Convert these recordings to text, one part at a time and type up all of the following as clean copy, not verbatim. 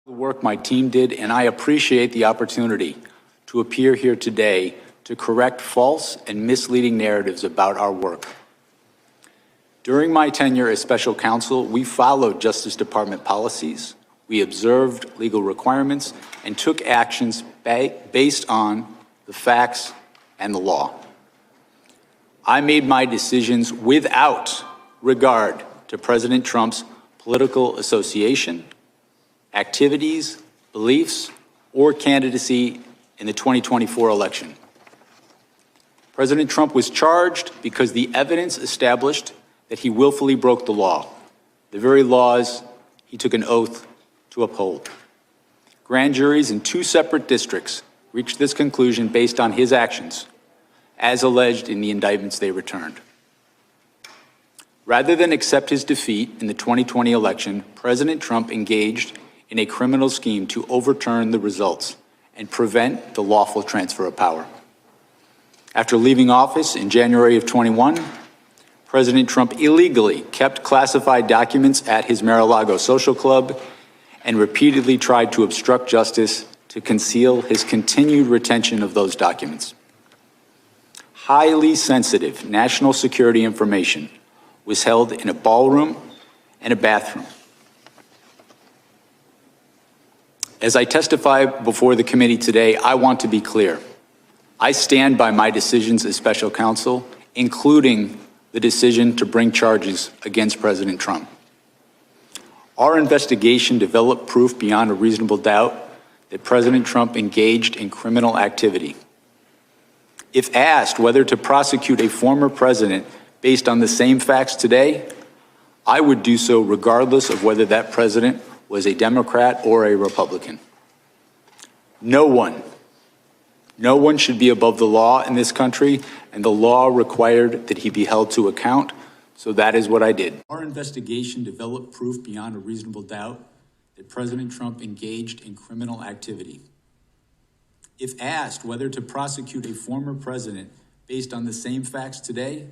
The work my team did, and I appreciate the opportunity to appear here today to correct false and misleading narratives about our work. During my tenure as special counsel, we followed Justice Department policies, we observed legal requirements, and took actions based on the facts and the law. I made my decisions without regard to President Trump's political association, activities, beliefs, or candidacy in the 2024 election. President Trump was charged because the evidence established that he willfully broke the law, the very laws he took an oath to uphold. Grand juries in 2 separate districts reached this conclusion based on his actions, as alleged in the indictments they returned. Rather than accept his defeat in the 2020 election, President Trump engaged in a criminal scheme to overturn the results and prevent the lawful transfer of power. After leaving office in January of 21, President Trump illegally kept classified documents at his Mar-a-Lago social club and repeatedly tried to obstruct justice to conceal his continued retention of those documents. Highly sensitive national security information was held in a ballroom and a bathroom. As I testify before the committee today, I want to be clear. I stand by my decisions as special counsel, including the decision to bring charges against President Trump. Our investigation developed proof beyond a reasonable doubt that President Trump engaged in criminal activity. If asked whether to prosecute a former president based on the same facts today, I would do so regardless of whether that president was a Democrat or a Republican. No one should be above the law in this country, and the law required that he be held to account, so that is what I did. Our investigation developed proof beyond a reasonable doubt that President Trump engaged in criminal activity. If asked whether to prosecute a former president based on the same facts today,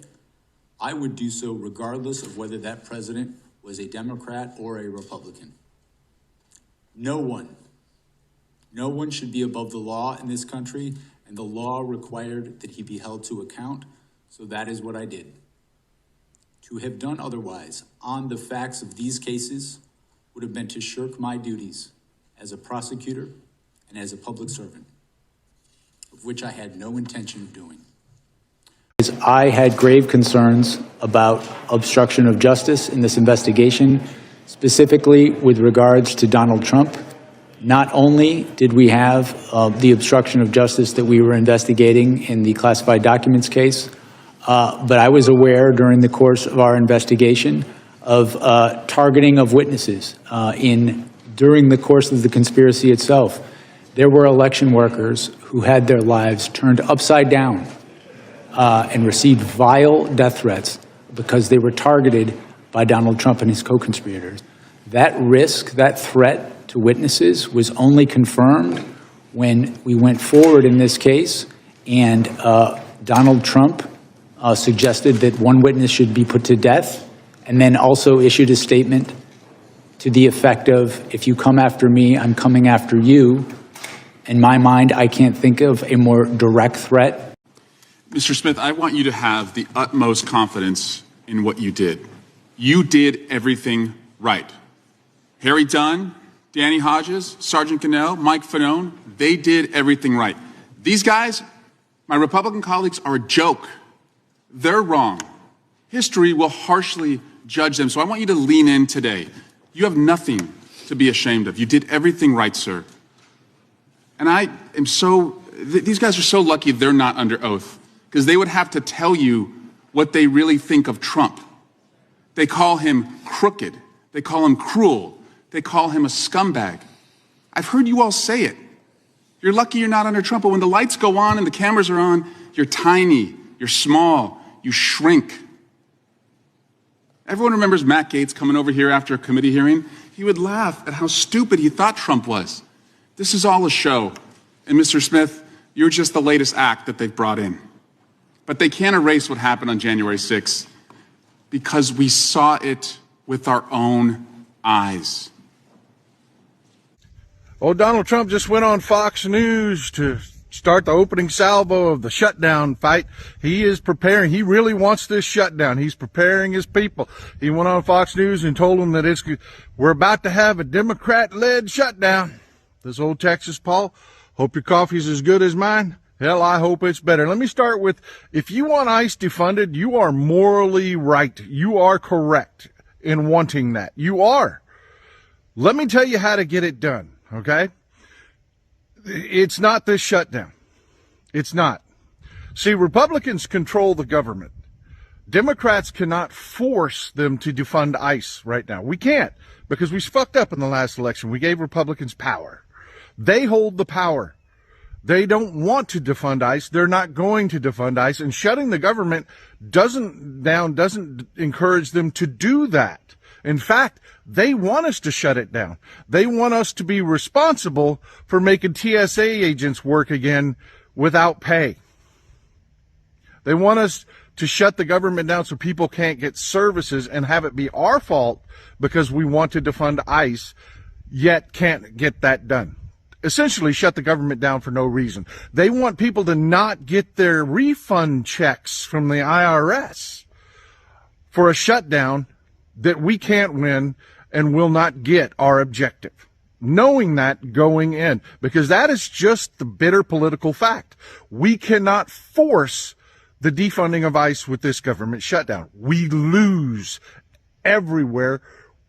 I would do so regardless of whether that president was a Democrat or a Republican. No one should be above the law in this country, and the law required that he be held to account, so that is what I did. To have done otherwise on the facts of these cases would have been to shirk my duties as a prosecutor and as a public servant, of which I had no intention of doing. I had grave concerns about obstruction of justice in this investigation, specifically with regards to Donald Trump. Not only did we have the obstruction of justice that we were investigating in the classified documents case, but I was aware during the course of our investigation of targeting of witnesses. During the course of the conspiracy itself, there were election workers who had their lives turned upside down and received vile death threats because they were targeted by Donald Trump and his co-conspirators. That risk, that threat to witnesses was only confirmed when we went forward in this case and Donald Trump suggested that one witness should be put to death, and then also issued a statement to the effect of, if you come after me, I'm coming after you. In my mind, I can't think of a more direct threat. Mr. Smith, I want you to have the utmost confidence in what you did. You did everything right. Harry Dunn, Danny Hodges, Sergeant Cannell, Mike Fanone, they did everything right. These guys, my Republican colleagues, are a joke. They're wrong. History will harshly judge them, so I want you to lean in today. You have nothing to be ashamed of. You did everything right, sir. And these guys are so lucky they're not under oath, because they would have to tell you what they really think of Trump. They call him crooked. They call him cruel. They call him a scumbag. I've heard you all say it. You're lucky you're not under Trump, but when the lights go on and the cameras are on, you're tiny, you're small, you shrink. Everyone remembers Matt Gaetz coming over here after a committee hearing. He would laugh at how stupid he thought Trump was. This is all a show. And Mr. Smith, you're just the latest act that they've brought in. But they can't erase what happened on January 6th because we saw it with our own eyes. Old Donald Trump just went on Fox News to start the opening salvo of the shutdown fight. He is preparing. He really wants this shutdown. He's preparing his people. He went on Fox News and told them that we're about to have a Democrat-led shutdown. This old Texas Paul, hope your coffee's as good as mine. Hell, I hope it's better. Let me start with, if you want ICE defunded, you are morally right. You are correct in wanting that. You are. Let me tell you how to get it done, okay? It's not this shutdown. It's not. See, Republicans control the government. Democrats cannot force them to defund ICE right now. We can't, because we fucked up in the last election. We gave Republicans power. They hold the power. They don't want to defund ICE. They're not going to defund ICE. And shutting the government doesn't encourage them to do that. In fact, they want us to shut it down. They want us to be responsible for making TSA agents work again without pay. They want us to shut the government down so people can't get services and have it be our fault because we want to defund ICE, yet can't get that done. Essentially shut the government down for no reason. They want people to not get their refund checks from the IRS for a shutdown that we can't win and will not get our objective. Knowing that going in, because that is just the bitter political fact. We cannot force the defunding of ICE with this government shutdown. We lose everywhere,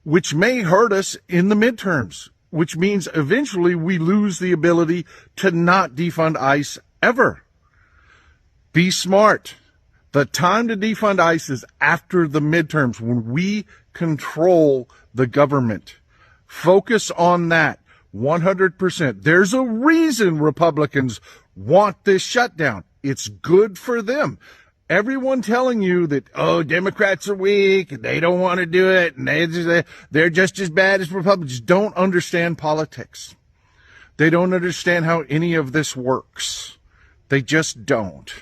which may hurt us in the midterms, which means eventually we lose the ability to not defund ICE ever. Be smart. The time to defund ICE is after the midterms, when we control the government. Focus on that 100%. There's a reason Republicans want this shutdown. It's good for them. Everyone telling you that, oh, Democrats are weak, they don't want to do it, and they're just as bad as Republicans, don't understand politics. They don't understand how any of this works. They just don't.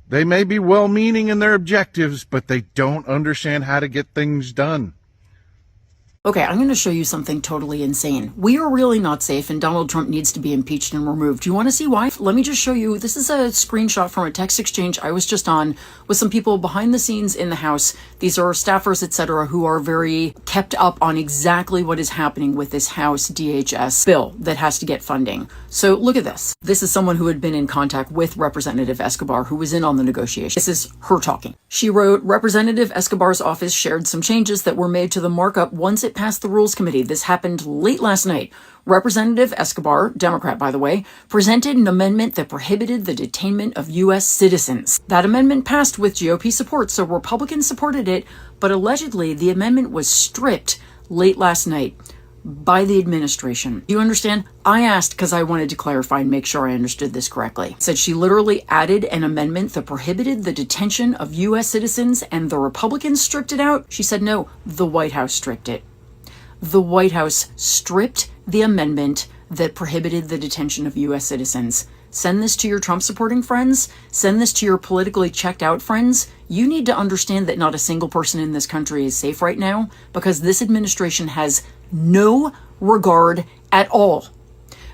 They may be well-meaning in their objectives, but they don't understand how to get things done. Okay, I'm going to show you something totally insane. We are really not safe, and Donald Trump needs to be impeached and removed. Do you want to see why? Let me just show you. This is a screenshot from a text exchange I was just on with some people behind the scenes in the House. These are staffers, etc., who are very kept up on exactly what is happening with this House DHS bill that has to get funding. So look at this. This is someone who had been in contact with Representative Escobar, who was in on the negotiation. This is her talking. She wrote, Representative Escobar's office shared some changes that were made to the markup once it passed the Rules Committee. This happened late last night. Representative Escobar, Democrat by the way, presented an amendment that prohibited the detainment of U.S. citizens. That amendment passed with GOP support, so Republicans supported it, but allegedly the amendment was stripped late last night by the administration. Do you understand? I asked because I wanted to clarify and make sure I understood this correctly. Said she literally added an amendment that prohibited the detention of U.S. citizens and the Republicans stripped it out. She said no, the White House stripped it. The White House stripped the amendment that prohibited the detention of U.S. citizens. Send this to your Trump-supporting friends. Send this to your politically checked-out friends. You need to understand that not a single person in this country is safe right now because this administration has no regard at all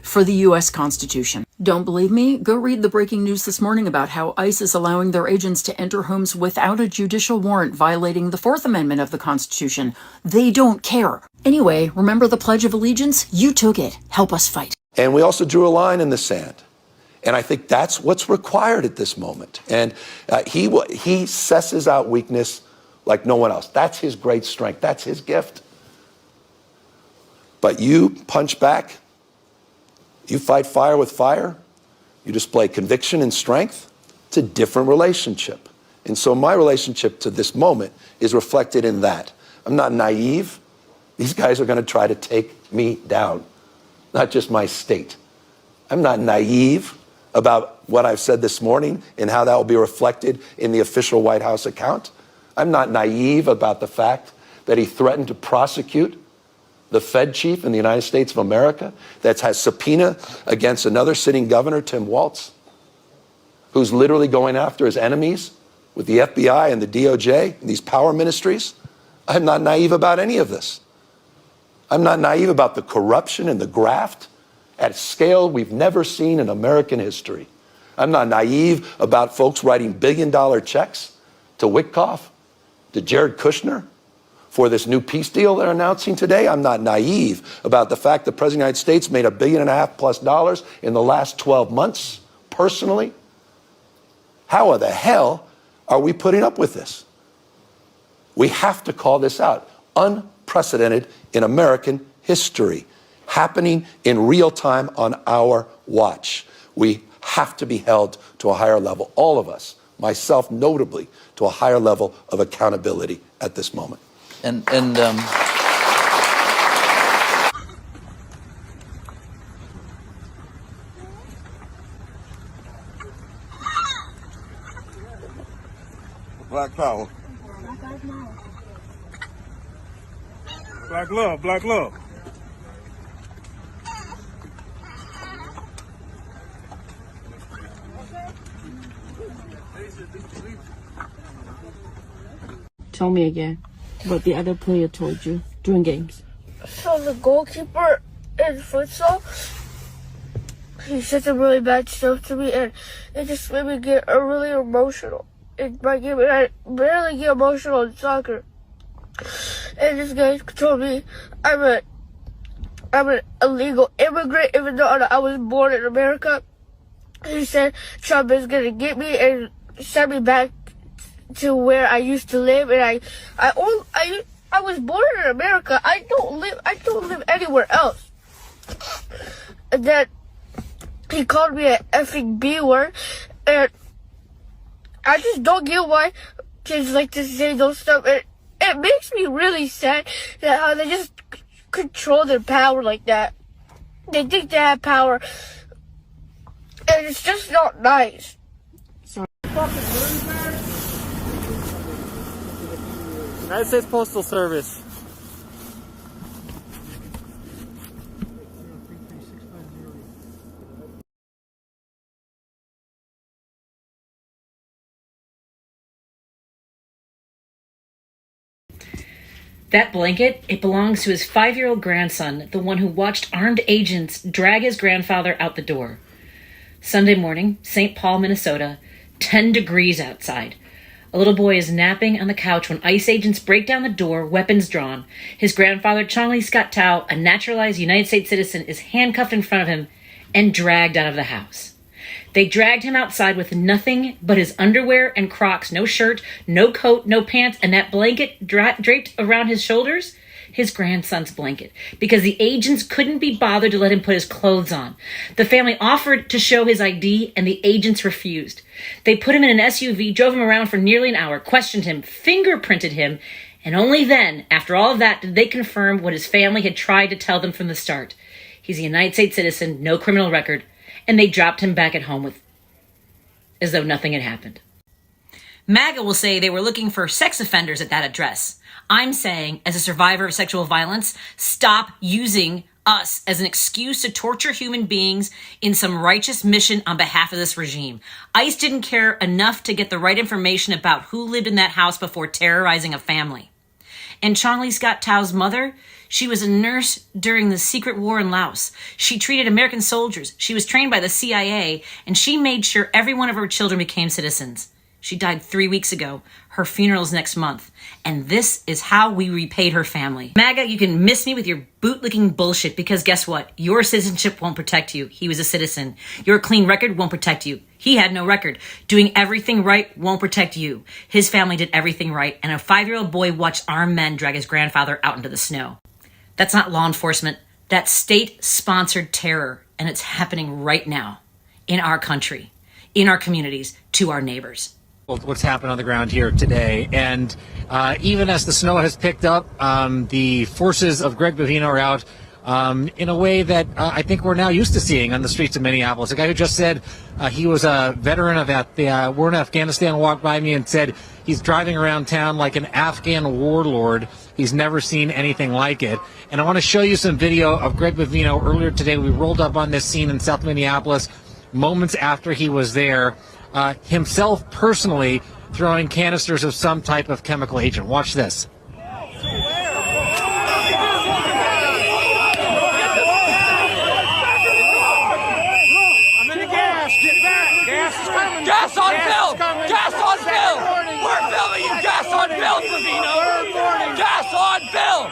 for the U.S. Constitution. Don't believe me? Go read the breaking news this morning about how ICE is allowing their agents to enter homes without a judicial warrant, violating the Fourth Amendment of the Constitution. They don't care. Anyway, remember the Pledge of Allegiance? You took it. Help us fight. And we also drew a line in the sand. And I think that's what's required at this moment. And he assesses out weakness like no one else. That's his great strength. That's his gift. But you punch back. You fight fire with fire. You display conviction and strength. It's a different relationship. And so my relationship to this moment is reflected in that. I'm not naive. These guys are going to try to take me down, not just my state. I'm not naive about what I've said this morning and how that will be reflected in the official White House account. I'm not naive about the fact that he threatened to prosecute the Fed chief in the United States of America that has subpoena against another sitting governor, Tim Walz, who's literally going after his enemies with the FBI and the DOJ and these power ministries. I'm not naive about any of this. I'm not naive about the corruption and the graft at a scale we've never seen in American history. I'm not naive about folks writing billion-dollar checks to Witkoff, to Jared Kushner, for this new peace deal they're announcing today. I'm not naive about the fact that the President of the United States made $1.5 billion plus in the last 12 months, personally. How the hell are we putting up with this? We have to call this out. Unprecedented in American history, happening in real time on our watch. We have to be held to a higher level, all of us, myself notably, to a higher level of accountability at this moment. Black power. Black love, black love. Tell me again what the other player told you during games. So the goalkeeper in futsal, he said some really bad stuff to me, and it just made me get really emotional. In my game, and I barely get emotional in soccer. And this guy told me I'm an illegal immigrant, even though I was born in America. He said Trump is gonna get me and send me back to where I used to live, and I was born in America. I don't live anywhere else. And then he called me an effing B word, and I just don't get why kids like to say those stuff. It makes me really sad that how they just control their power like that. They think they have power, and it's just not nice. United States Postal Service. That blanket, it belongs to his 5-year-old grandson, the one who watched armed agents drag his grandfather out the door. Sunday morning, St. Paul, Minnesota, 10 degrees outside. A little boy is napping on the couch when ICE agents break down the door, weapons drawn. His grandfather, Chongli Scott Tao, a naturalized United States citizen, is handcuffed in front of him and dragged out of the house. They dragged him outside with nothing but his underwear and Crocs, no shirt, no coat, no pants, and that blanket draped around his shoulders, his grandson's blanket, because the agents couldn't be bothered to let him put his clothes on. The family offered to show his ID, and the agents refused. They put him in an SUV, drove him around for nearly an hour, questioned him, fingerprinted him, and only then, after all of that, did they confirm what his family had tried to tell them from the start. He's a United States citizen, no criminal record, and they dropped him back at home with as though nothing had happened. MAGA will say they were looking for sex offenders at that address. I'm saying, as a survivor of sexual violence, stop using us as an excuse to torture human beings in some righteous mission on behalf of this regime. ICE didn't care enough to get the right information about who lived in that house before terrorizing a family. And Chongli Scott Tao's mother, she was a nurse during the secret war in Laos. She treated American soldiers. She was trained by the CIA, and she made sure every one of her children became citizens. She died 3 weeks ago. Her funeral's next month. And this is how we repaid her family. MAGA, you can miss me with your bootlicking bullshit, because guess what? Your citizenship won't protect you. He was a citizen. Your clean record won't protect you. He had no record. Doing everything right won't protect you. His family did everything right, and a 5-year-old boy watched armed men drag his grandfather out into the snow. That's not law enforcement. That's state-sponsored terror, and it's happening right now in our country, in our communities, to our neighbors. What's happened on the ground here today, and even as the snow has picked up, the forces of Greg Bovino are out in a way that I think we're now used to seeing on the streets of Minneapolis. A guy who just said he was a veteran of the war in Afghanistan walked by me and said he's driving around town like an Afghan warlord. He's never seen anything like it. And I want to show you some video of Greg Bovino earlier today. We rolled up on this scene in South Minneapolis moments after he was there. Himself personally throwing canisters of some type of chemical agent. Watch this. Gas on Bill! Gas on Bill! We're filming you! Gas on Bill, Trevino! Gas on Bill!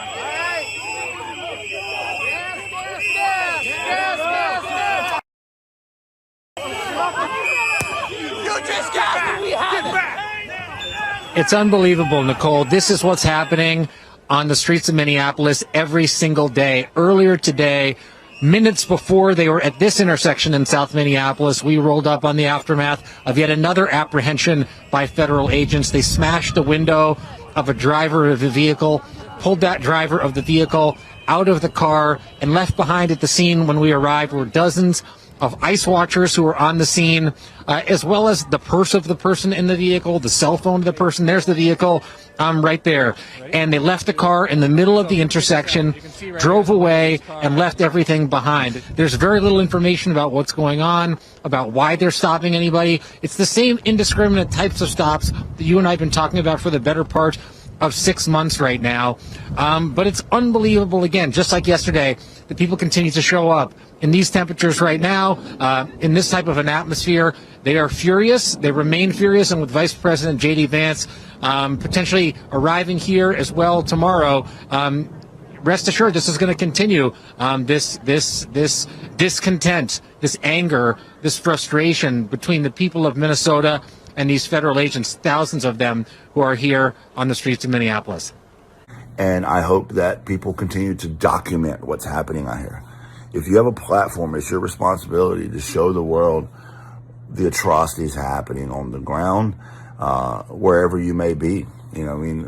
You just gassed and we have it! It's unbelievable, Nicole. This is what's happening on the streets of Minneapolis every single day. Earlier today, minutes before they were at this intersection in South Minneapolis, we rolled up on the aftermath of yet another apprehension by federal agents. They smashed the window of a driver of a vehicle, pulled that driver of the vehicle out of the car, and left behind at the scene when we arrived were dozens of ICE watchers who were on the scene, as well as the purse of the person in the vehicle, the cell phone of the person. There's the vehicle right there. And they left the car in the middle of the intersection, drove away, and left everything behind. There's very little information about what's going on, about why they're stopping anybody. It's the same indiscriminate types of stops that you and I have been talking about for the better part of 6 months right now. But it's unbelievable, again, just like yesterday, that people continue to show up. In these temperatures right now, in this type of an atmosphere, they are furious. They remain furious. And with Vice President J.D. Vance potentially arriving here as well tomorrow, rest assured this is going to continue. This discontent, this anger, this frustration between the people of Minnesota and these federal agents, thousands of them who are here on the streets of Minneapolis. And I hope that people continue to document what's happening out here. If you have a platform, it's your responsibility to show the world the atrocities happening on the ground, wherever you may be. You know, I mean,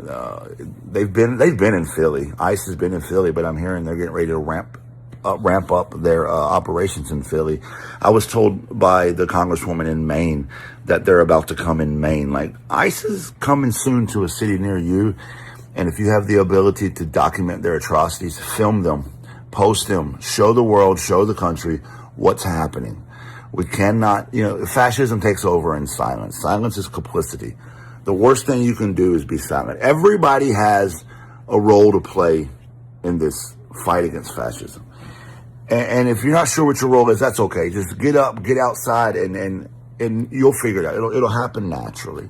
they've been in Philly. ICE has been in Philly, but I'm hearing they're getting ready to ramp up their operations in Philly. I was told by the Congresswoman in Maine that they're about to come in Maine. Like, ICE is coming soon to a city near you. And if you have the ability to document their atrocities, film them, post them, show the world, show the country what's happening. We cannot, fascism takes over in silence. Silence is complicity. The worst thing you can do is be silent. Everybody has a role to play in this fight against fascism. And if you're not sure what your role is, that's okay. Just get up, get outside, and you'll figure it out. It'll happen naturally.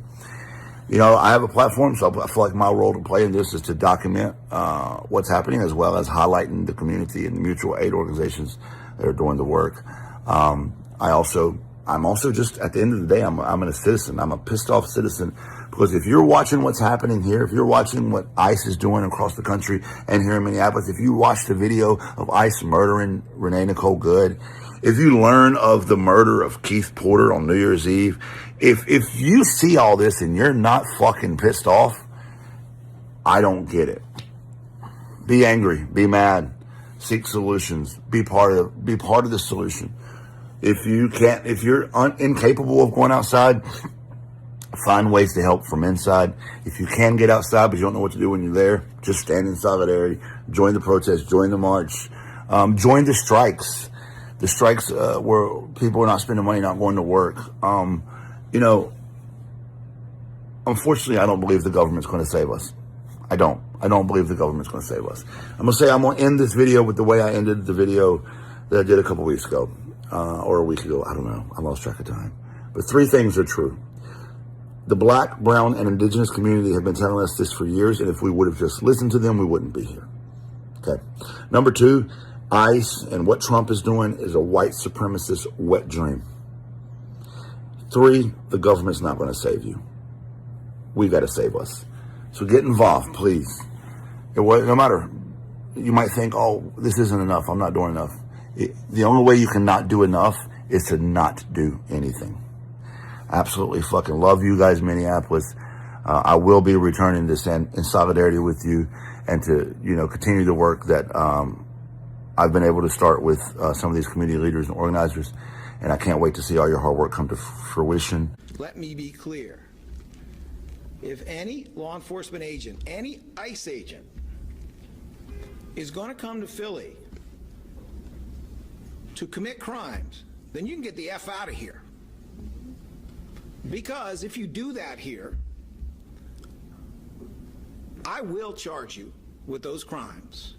I have a platform, so I feel like my role to play in this is to document what's happening, as well as highlighting the community and the mutual aid organizations that are doing the work. I'm also just, at the end of the day, I'm a citizen. I'm a pissed off citizen, because if you're watching what's happening here, if you're watching what ICE is doing across the country and here in Minneapolis, if you watch the video of ICE murdering Renee Nicole Good, if you learn of the murder of Keith Porter on New Year's Eve, if you see all this and you're not fucking pissed off, I don't get it. Be angry, be mad, seek solutions, be part of the solution. If you're incapable of going outside, find ways to help from inside. If you can get outside but you don't know what to do when you're there, just stand in solidarity, join the protest, join the march, join the strikes. The strikes where people are not spending money, not going to work. Unfortunately, I don't believe the government's going to save us. I don't believe the government's going to save us. I'm going to end this video with the way I ended the video that I did a couple weeks ago, or a week ago. I don't know. I lost track of time. But 3 things are true. The Black, brown, and indigenous community have been telling us this for years, and if we would have just listened to them, we wouldn't be here. Okay. Number 2, ICE and what Trump is doing is a white supremacist wet dream. 3, the government's not going to save you. We got to save us. So get involved, please. No matter, you might think, oh, this isn't enough, I'm not doing enough. The only way you can not do enough is to not do anything. Absolutely fucking love you guys, Minneapolis. I will be returning to stand in solidarity with you and to, continue the work that I've been able to start with some of these community leaders and organizers. And I can't wait to see all your hard work come to fruition. Let me be clear. If any law enforcement agent, any ICE agent, is going to come to Philly to commit crimes, then you can get the F out of here. Because if you do that here, I will charge you with those crimes.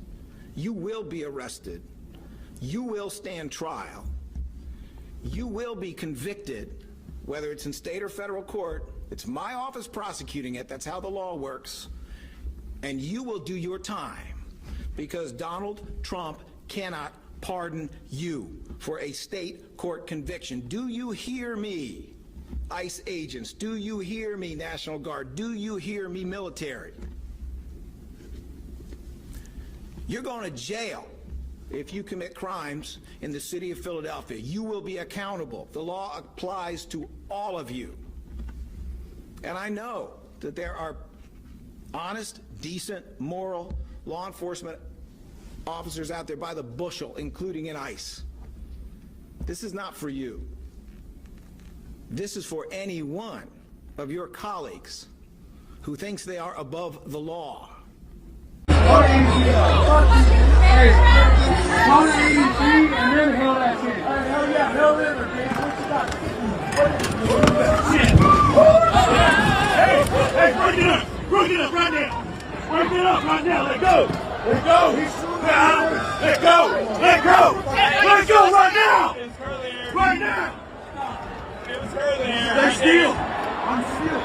You will be arrested. You will stand trial. You will be convicted whether it's in state or federal court, it's my office prosecuting it. That's how the law works. And you will do your time, because Donald Trump cannot pardon you for a state court conviction. Do you hear me, ICE agents? Do you hear me, National Guard? Do you hear me, military? You're going to jail if you commit crimes in the city of Philadelphia. You will be accountable. The law applies to all of you. And I know that there are honest, decent, moral law enforcement officers out there by the bushel, including in ICE. This is not for you. This is for any one of your colleagues who thinks they are above the law. Hey, break it up! Break it up right now! Break it up right now! Let go! Let go! Let go! Let go! Let go right now! Right now! Stay still! I'm still.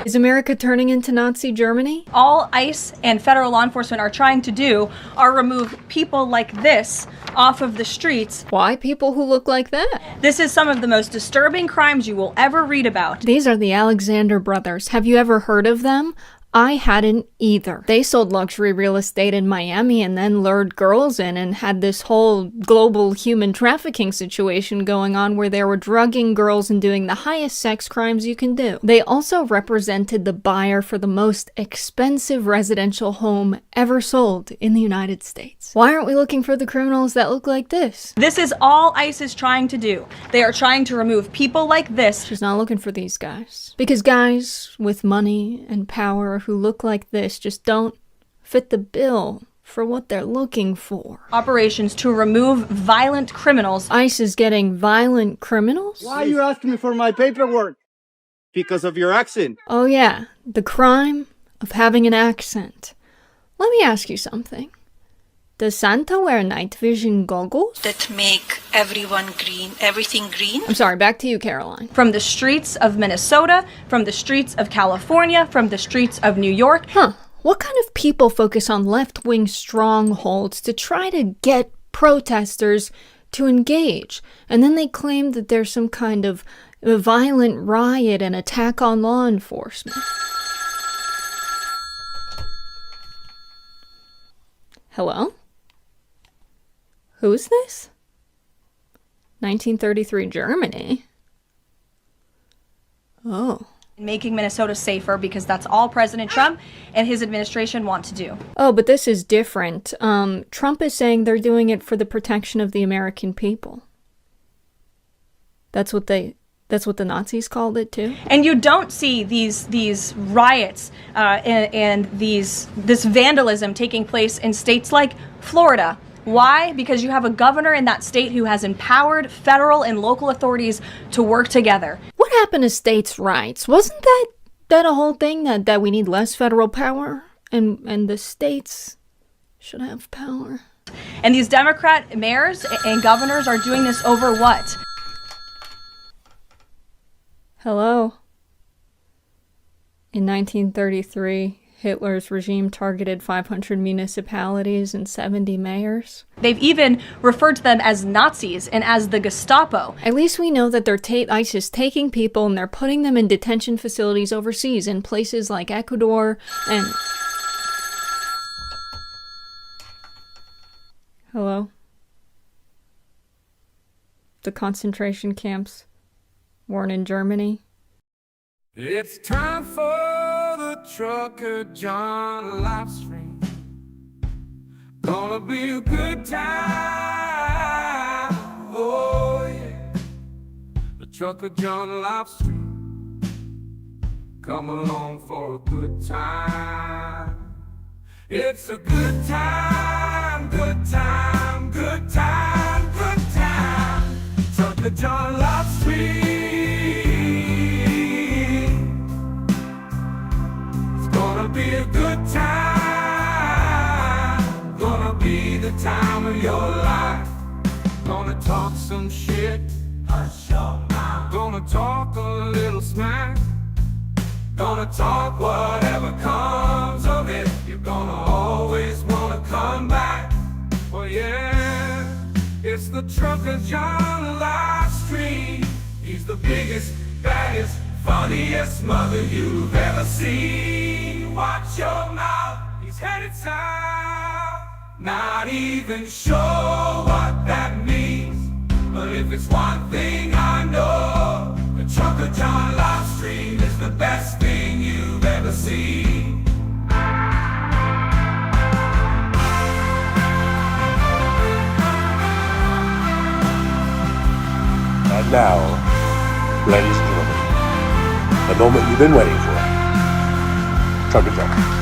Is America turning into Nazi Germany? All ICE and federal law enforcement are trying to do are remove people like this off of the streets. Why people who look like that? This is some of the most disturbing crimes you will ever read about. These are the Alexander brothers. Have you ever heard of them? I hadn't either. They sold luxury real estate in Miami and then lured girls in and had this whole global human trafficking situation going on where they were drugging girls and doing the highest sex crimes you can do. They also represented the buyer for the most expensive residential home ever sold in the United States. Why aren't we looking for the criminals that look like this? This is all ICE is trying to do. They are trying to remove people like this. She's not looking for these guys. Because guys with money and power who look like this just don't fit the bill for what they're looking for. Operations to remove violent criminals. ICE is getting violent criminals? Why are you asking me for my paperwork? Because of your accent. Oh yeah, the crime of having an accent. Let me ask you something. Does Santa wear night vision goggles? That make everyone green, everything green? I'm sorry, back to you, Caroline. From the streets of Minnesota, from the streets of California, from the streets of New York. Huh. What kind of people focus on left-wing strongholds to try to get protesters to engage? And then they claim that there's some kind of violent riot and attack on law enforcement. Hello? Who is this? 1933 Germany? Oh. Making Minnesota safer, because that's all President Trump and his administration want to do. Oh, but this is different. Trump is saying they're doing it for the protection of the American people. That's what the Nazis called it too. And you don't see these riots and this vandalism taking place in states like Florida. Why? Because you have a governor in that state who has empowered federal and local authorities to work together. What happened to states' rights? Wasn't that a whole thing that we need less federal power and the states should have power? And these Democrat mayors and governors are doing this over what? Hello? In 1933, Hitler's regime targeted 500 municipalities and 70 mayors. They've even referred to them as Nazis and as the Gestapo. At least we know that ICE is taking people and they're putting them in detention facilities overseas in places like Ecuador and... Hello? The concentration camps weren't in Germany. It's time for the Trucker John Livestream. Gonna be a good time. Oh yeah. The Trucker John Livestream. Come along for a good time. It's a good time, good time, good time, good time. Trucker John Livestream. Gonna be a good time. Gonna be the time of your life. Gonna talk some shit. Hush your mouth. Gonna Gonna talk a little smack. Gonna talk whatever comes of it. You're gonna always wanna come back. Well, yeah, it's the Trucker John Livestream. He's the biggest, baddest, funniest mother you've ever seen. Watch your mouth, he's headed south. Not even sure what that means, but if it's one thing I know, the Trucker John Livestream is the best thing you've ever seen. And now, ladies and gentlemen, the moment you've been waiting for. Trucker John.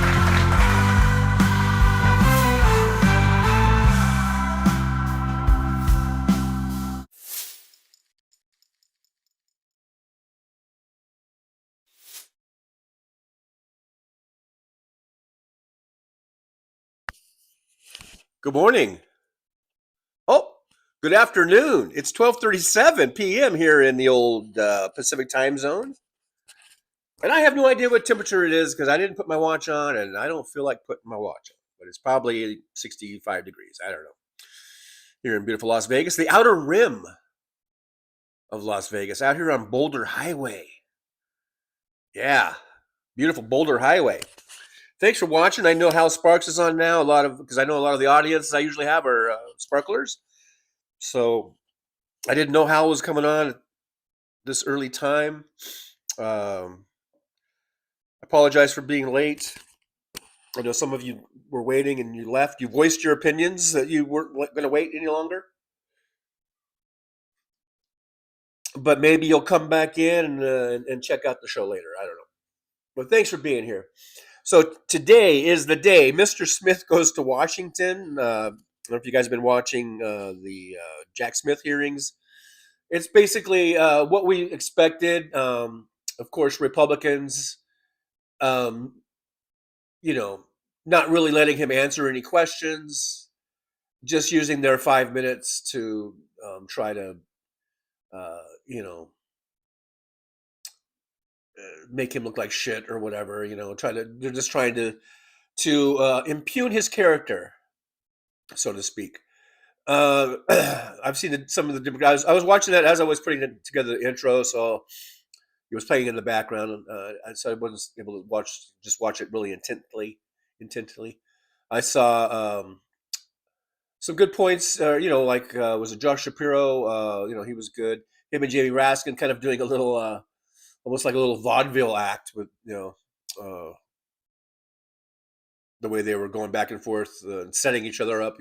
Good morning. Oh, good afternoon. It's 12:37 p.m. here in the old Pacific time zone. And I have no idea what temperature it is because I didn't put my watch on and I don't feel like putting my watch on. But it's probably 65 degrees. I don't know. Here in beautiful Las Vegas, the outer rim of Las Vegas, out here on Boulder Highway. Yeah, beautiful Boulder Highway. Thanks for watching. I know Hal Sparks is on now. Because I know a lot of the audience I usually have are sparklers. So I didn't know Hal was coming on at this early time. I apologize for being late. I know some of you were waiting and you left. You voiced your opinions that you weren't going to wait any longer. But maybe you'll come back in and check out the show later. I don't know. But thanks for being here. So today is the day Mr. Smith goes to Washington. I don't know if you guys have been watching the Jack Smith hearings. It's basically what we expected. Of course, Republicans, not really letting him answer any questions, just using their 5 minutes to try to, make him look like shit or whatever. They're just trying to impugn his character, so to speak. I've seen some of the different guys. I was watching that as I was putting together the intro, so it was playing in the background, so I wasn't able to watch it really intently. I saw some good points. Was it Josh Shapiro? He was good. Him and Jamie Raskin kind of doing a little, almost like a little vaudeville act with the way they were going back and forth, setting each other up.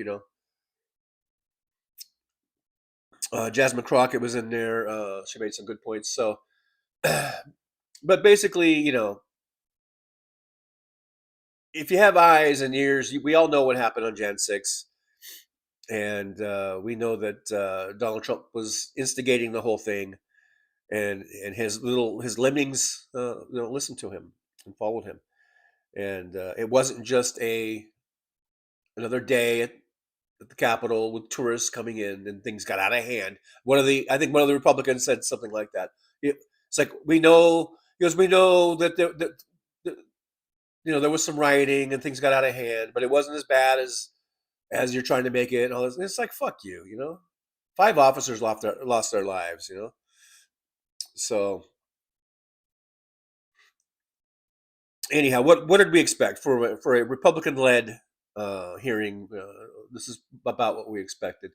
Jasmine Crockett was in there. She made some good points. So, but basically, if you have eyes and ears, we all know what happened on Jan 6. And we know that Donald Trump was instigating the whole thing, and his lemmings, listened to him and followed him. And it wasn't just another day at the Capitol with tourists coming in and things got out of hand. I think one of the Republicans said something like that. It's like, we know that there was some rioting and things got out of hand, but it wasn't as bad as you're trying to make it. And all this. And it's like, fuck you, 5 officers lost their lives, So anyhow, what did we expect for a Republican-led hearing? This is about what we expected.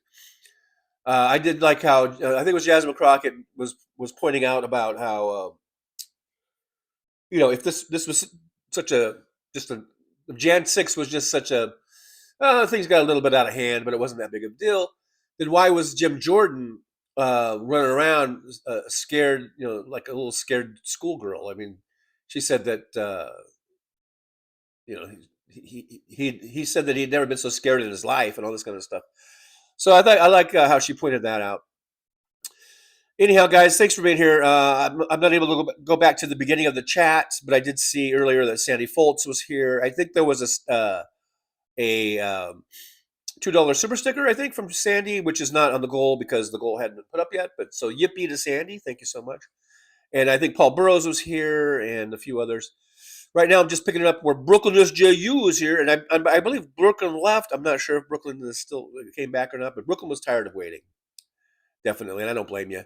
I did like how I think it was Jasmine Crockett was pointing out about how if this was such a Jan 6 was just such a things got a little bit out of hand, but it wasn't that big of a deal. Then why was Jim Jordan running around scared, like a little scared schoolgirl? I mean, she said that he said that he'd never been so scared in his life and all this kind of stuff. So I like how she pointed that out. Anyhow, guys, thanks for being here. I'm not able to go back to the beginning of the chat, but I did see earlier that Sandy Foltz was here. I think there was $2 super sticker, I think, from Sandy, which is not on the goal because the goal hadn't been put up yet. But so yippee to Sandy. Thank you so much. And I think Paul Burrows was here and a few others. Right now, I'm just picking it up where Brooklyn SJU is here. And I believe Brooklyn left. I'm not sure if Brooklyn is still came back or not, but Brooklyn was tired of waiting. Definitely. And I don't blame you.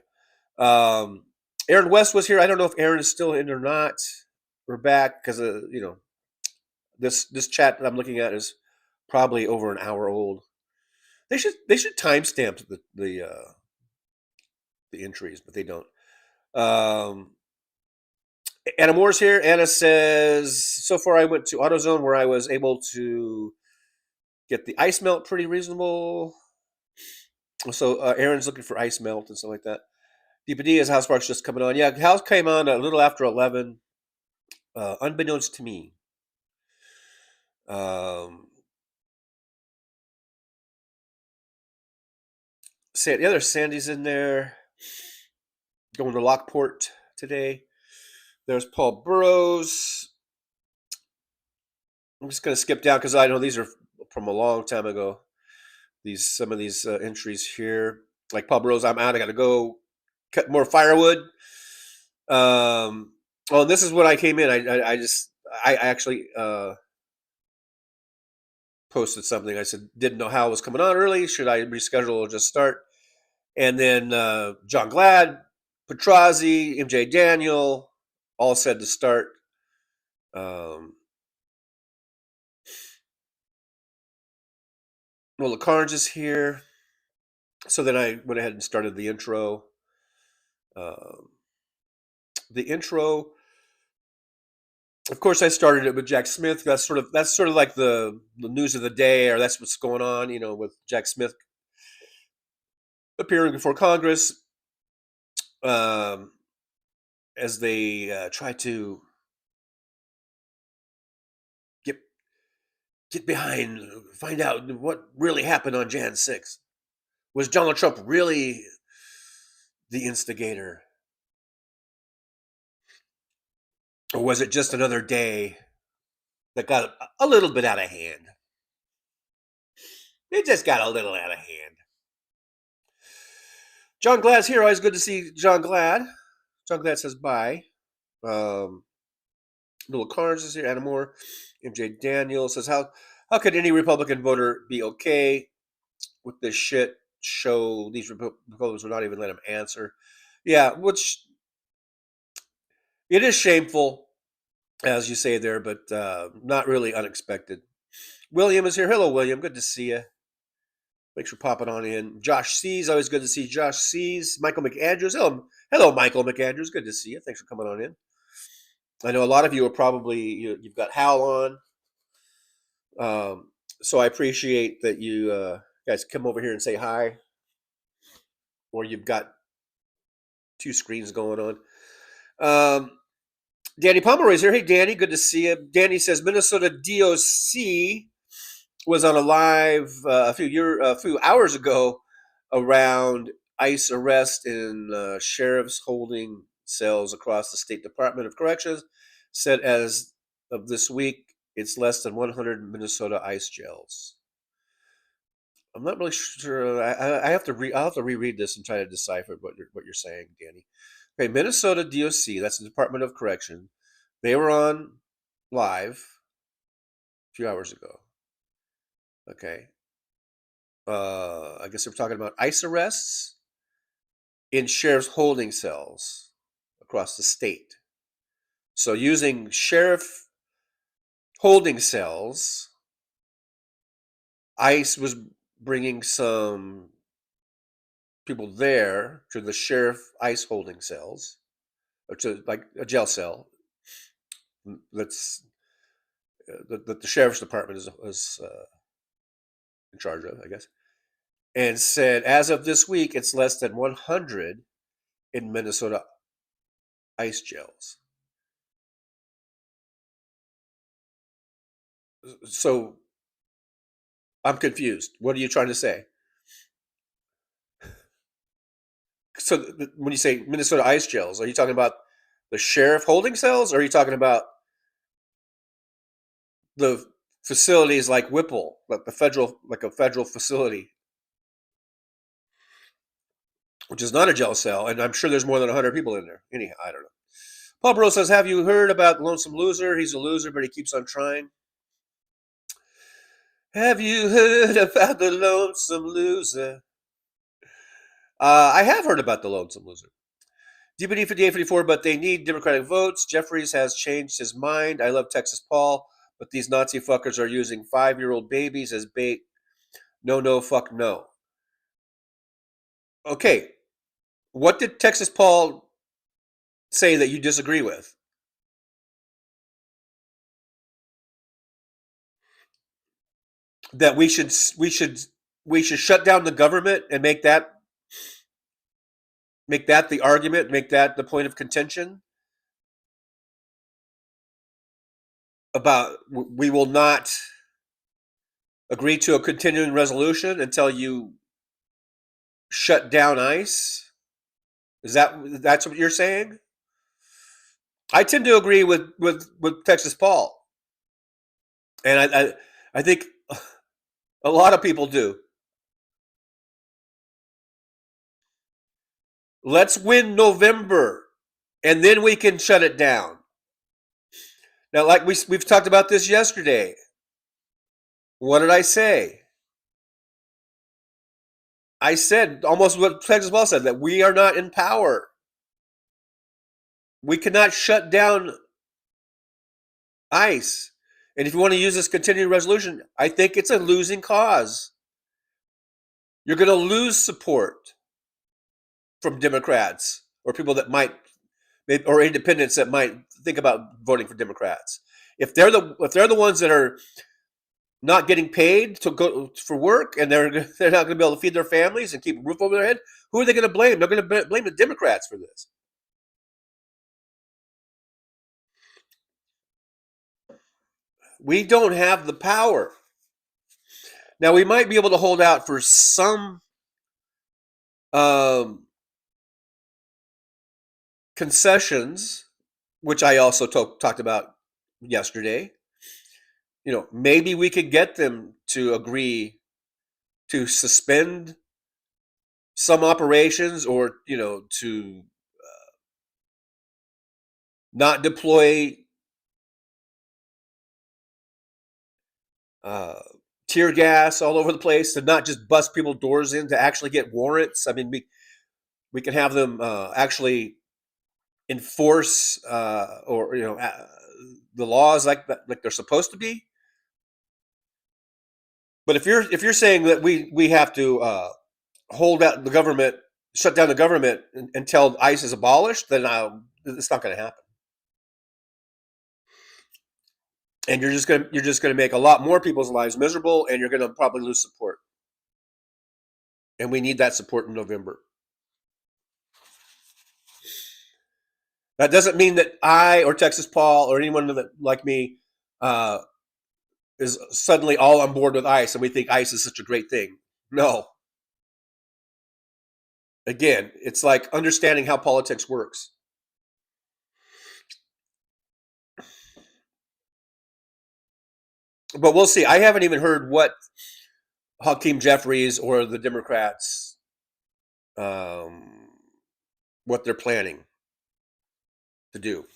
Aaron West was here. I don't know if Aaron is still in or not. We're back because, this chat that I'm looking at is probably over an hour old. They should timestamp the entries, but they don't. Anna Moore's here. Anna says, so far I went to AutoZone where I was able to get the ice melt pretty reasonable. So Aaron's looking for ice melt and stuff like that. DPD is House Park's just coming on. Yeah, House came on a little after 11, unbeknownst to me. The other Sandy's in there. Going to Lockport today. There's Paul Burrows. I'm just going to skip down because I know these are from a long time ago. Some of these entries here, like Paul Burrows, I'm out. I got to go cut more firewood. Oh, this is when I came in. I actually posted something. I said, didn't know how it was coming on early. Should I reschedule or just start? And then John Glad, Petrazi, MJ Daniel, all said to start. Well, Carnes is here. So then I went ahead and started the intro. The intro, of course, I started it with Jack Smith. That's sort of like the news of the day, or that's what's going on, with Jack Smith appearing before Congress as they try to get behind, find out what really happened on Jan 6th. Was Donald Trump really the instigator? Or was it just another day that got a little bit out of hand? It just got a little out of hand. John Glad's here. Always good to see John Glad. John Glad says bye. Little Carnes is here. Anna Moore. MJ Daniel says, how could any Republican voter be okay with this shit show? These Republicans will not even let him answer. Yeah, which it is shameful, as you say there, but not really unexpected. William is here. Hello, William. Good to see you. Thanks for popping on in. Josh Sees. Always good to see Josh Sees. Michael McAndrews. Hello, Michael McAndrews. Good to see you. Thanks for coming on in. I know a lot of you are probably, you've got Hal on. So I appreciate that you guys come over here and say hi. Or you've got two screens going on. Danny Pomeroy's here. Hey, Danny. Good to see you. Danny says Minnesota DOC was on a live a few hours ago around ICE arrest in sheriffs holding cells across the State Department of Corrections. Said as of this week, it's less than 100 Minnesota ICE jails. I'm not really sure. I'll have to reread this and try to decipher what you're saying, Danny. Okay, Minnesota DOC, that's the Department of Correction. They were on live a few hours ago. Okay. I guess we're talking about ICE arrests in sheriff's holding cells across the state. So using sheriff holding cells, ICE was bringing some people there to the sheriff ICE holding cells, or to like a jail cell. That's that the sheriff's department is in charge of, I guess, and said as of this week, it's less than 100 in Minnesota ICE jails. So I'm confused. What are you trying to say? So when you say Minnesota ICE jails, are you talking about the sheriff holding cells, or are you talking about the facilities like Whipple, like a federal facility, which is not a jail cell, and I'm sure there's more than 100 people in there. Anyhow, I don't know. Paul Burrow says, have you heard about Lonesome Loser? He's a loser, but he keeps on trying. Have you heard about the Lonesome Loser? I have heard about the Lonesome Loser. DPD 5854, but they need Democratic votes. Jeffries has changed his mind. I love Texas Paul, but these Nazi fuckers are using 5-year-old babies as bait. No, fuck no. Okay, what did Texas Paul say that you disagree with? That we should shut down the government and make that the argument, make that the point of contention about we will not agree to a continuing resolution until you shut down ICE? That's what you're saying? I tend to agree with Texas Paul, and I think a lot of people do. Let's win November, and then we can shut it down. Now, like we've talked about this yesterday. What did I say? I said almost what Texas Paul said, that we are not in power. We cannot shut down ICE. And if you want to use this continuing resolution, I think it's a losing cause. You're going to lose support from Democrats or people that might, or independents that might think about voting for Democrats. If they're the ones that are not getting paid to go for work, and they're not going to be able to feed their families and keep a roof over their head, who are they going to blame? They're going to blame the Democrats for this. We don't have the power. Now, we might be able to hold out for some concessions, which I also talked about yesterday. Maybe we could get them to agree to suspend some operations, or to not deploy tear gas all over the place, to not just bust people's doors in, to actually get warrants. I mean, we can have them actually enforce the laws like they're supposed to be. But if you're saying that we have to hold out the government, shut down the government until ICE is abolished, then it's not going to happen. And you're just going to make a lot more people's lives miserable, and you're going to probably lose support. And we need that support in November. That doesn't mean that I or Texas Paul or anyone that like me is suddenly all on board with ICE and we think ICE is such a great thing. No. Again, it's like understanding how politics works. But we'll see. I haven't even heard what Hakeem Jeffries or the Democrats, what they're planning to do,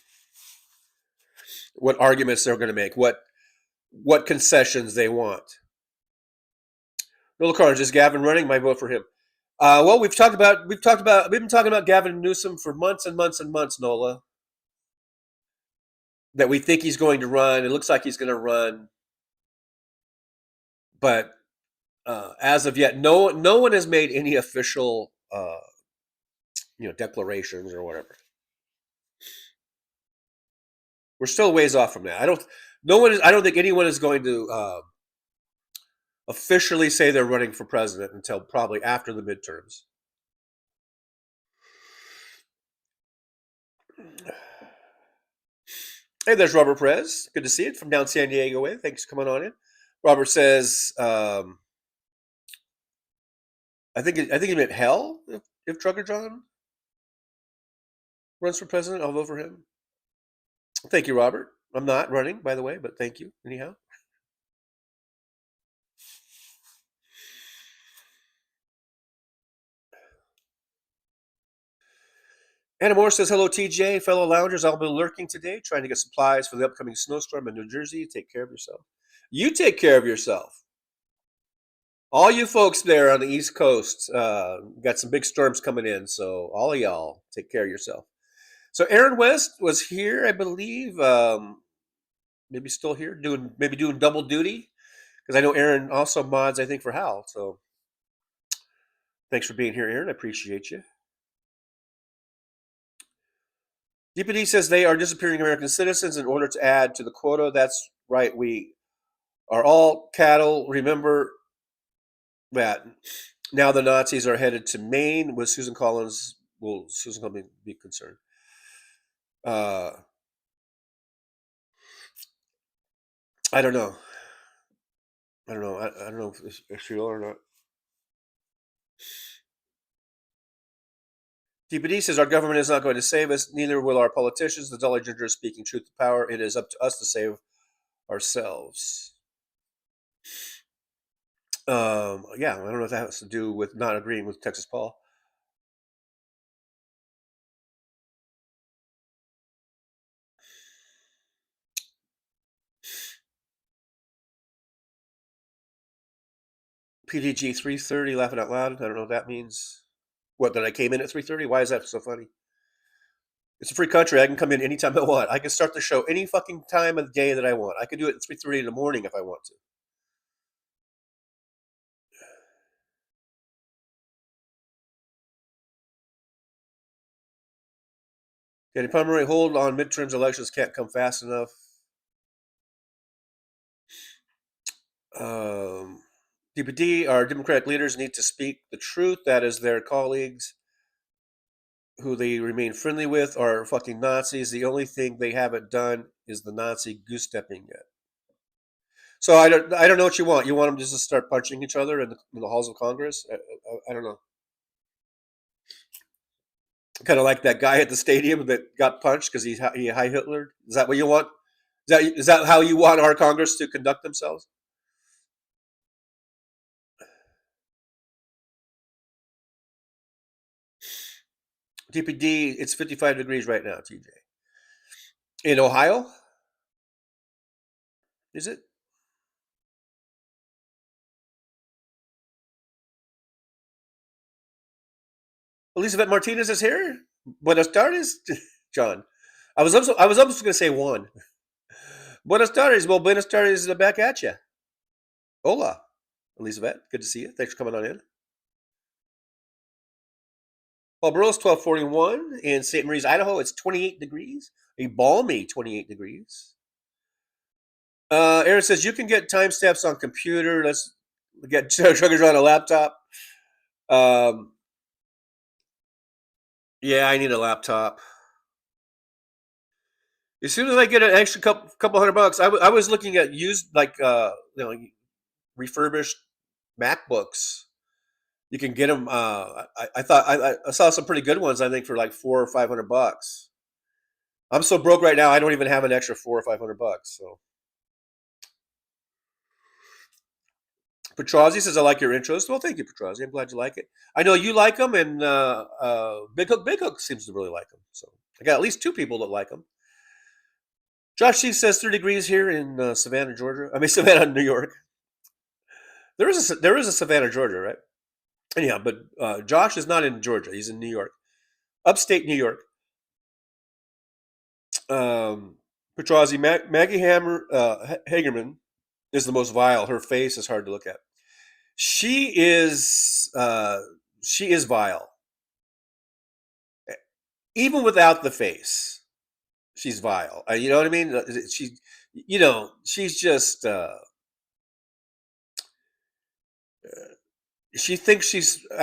what arguments they're going to make, what concessions they want. Nola Carnes, is Gavin running? My vote for him. Well, we've been talking about Gavin Newsom for months and months and months, Nola. That we think he's going to run. It looks like he's going to run. But as of yet, no one has made any official declarations or whatever. We're still a ways off from that. I don't think anyone is going to officially say they're running for president until probably after the midterms. Hey, there's Robert Perez. Good to see it from down San Diego way. Thanks for coming on in. Robert says, I think he meant hell if Trucker John runs for president. I'll vote for him. Thank you, Robert. I'm not running, by the way, but thank you anyhow. Anna Moore says, hello, TJ. Fellow loungers, I'll be lurking today, trying to get supplies for the upcoming snowstorm in New Jersey. Take care of yourself. You take care of yourself. All you folks there on the East Coast, got some big storms coming in, so all of y'all, take care of yourself. So Aaron West was here, I believe, maybe still here, doing double duty, because I know Aaron also mods, I think, for Hal. So thanks for being here, Aaron. I appreciate you. DPD says they are disappearing American citizens in order to add to the quota. That's right. We are all cattle. Remember that. Now the Nazis are headed to Maine. With Susan Collins, will Susan Collins be concerned? I don't know. I don't know if she will or not. DPD says our government is not going to save us. Neither will our politicians. The Dollar Ginger is speaking truth to power. It is up to us to save ourselves. Yeah, I don't know if that has to do with not agreeing with Texas Paul. PDG 3:30, laughing out loud. I don't know what that means. What, that I came in at 3:30? Why is that so funny? It's a free country. I can come in anytime I want. I can start the show any fucking time of the day that I want. I could do it at 3:30 in the morning if I want to. Danny Pomeroy, hold on. Midterms elections can't come fast enough. DPD, our Democratic leaders need to speak the truth. That is, their colleagues who they remain friendly with are fucking Nazis. The only thing they haven't done is the Nazi goose stepping yet. So I don't know what you want. You want them just to start punching each other in the halls of Congress? I don't know. Kind of like that guy at the stadium that got punched because he Heil Hitler. Is that what you want? Is that how you want our Congress to conduct themselves? TPD, it's 55 degrees right now, TJ. In Ohio? Is it? Elizabeth Martinez is here. Buenas tardes, John. I was almost going to say one. Buenas tardes. Well, buenas tardes back at you. Hola, Elizabeth. Good to see you. Thanks for coming on in. Paul Burroughs, 1241 in St. Mary's, Idaho. It's 28 degrees. A balmy 28 degrees. Aaron says you can get timestamps on computer. Let's get Truckers on a laptop. Yeah, I need a laptop. As soon as I get an extra couple $100, I was looking at used refurbished MacBooks. You can get them. I thought I saw some pretty good ones. I think for like $400 or $500. I'm so broke right now. I don't even have an extra $400 or $500. So Petrozzi says I like your intros. Well, thank you, Petrozzi. I'm glad you like it. I know you like them, and Big Hook seems to really like them. So I got at least 2 people that like them. Josh C says 30 degrees here in Savannah, Georgia. I mean Savannah, New York. There is a Savannah, Georgia, right? Anyhow, but Josh is not in Georgia. He's in New York, upstate New York. Petrozzi, Maggie Hagerman is the most vile. Her face is hard to look at. She is vile. Even without the face, she's vile. You know what I mean? She's just. I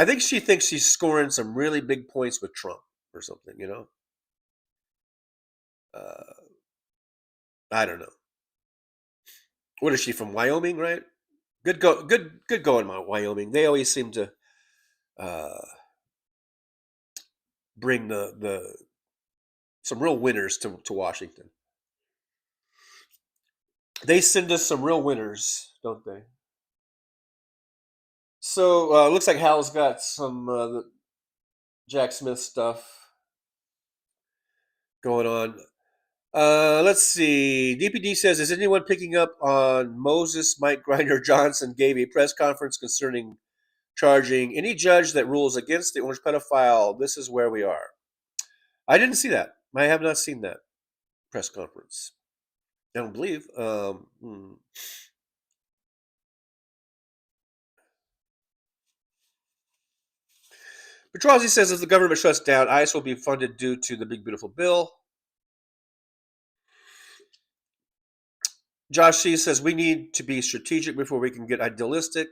think she thinks she's scoring some really big points with Trump or something. I don't know. What is she from? Wyoming, right? Good going, Wyoming. They always seem to bring some real winners to Washington. They send us some real winners, don't they? So looks like Hal's got some Jack Smith stuff. going on. Let's see. DPD says, is anyone picking up on Moses Mike Grinder Johnson gave a press conference concerning charging any judge that rules against the orange pedophile? This is where we are. I didn't see that. I have not seen that press conference. I don't believe. Petrozzi says, if the government shuts down, ICE will be funded due to the big beautiful bill. Josh C says, we need to be strategic before we can get idealistic.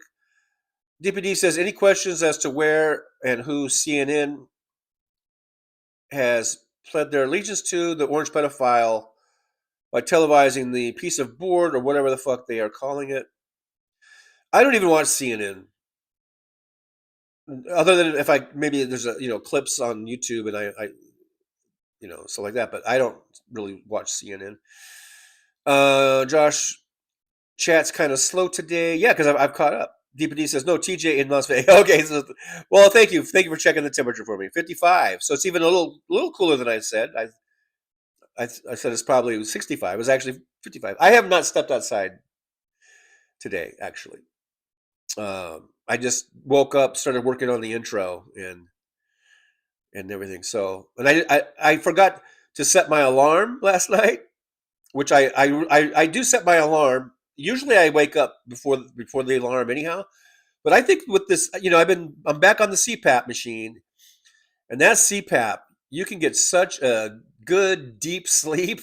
DPD says, any questions as to where and who CNN has pled their allegiance to the orange pedophile by televising the piece of board or whatever the fuck they are calling it? I don't even watch CNN. Other than if maybe there's clips on YouTube and I stuff like that, but I don't really watch CNN. Josh, chat's kind of slow today. Yeah, because I've caught up. DPD says no. TJ in Las Vegas. Okay, so, well, thank you for checking the temperature for me. 55, so it's even a little cooler than I said. I said it's probably 65. It was actually 55. I have not stepped outside today, actually. I just woke up, started working on the intro and everything. So, and I forgot to set my alarm last night, which I do set my alarm. Usually I wake up before the alarm anyhow. But I think with this, I'm back on the CPAP machine, and that CPAP, you can get such a good deep sleep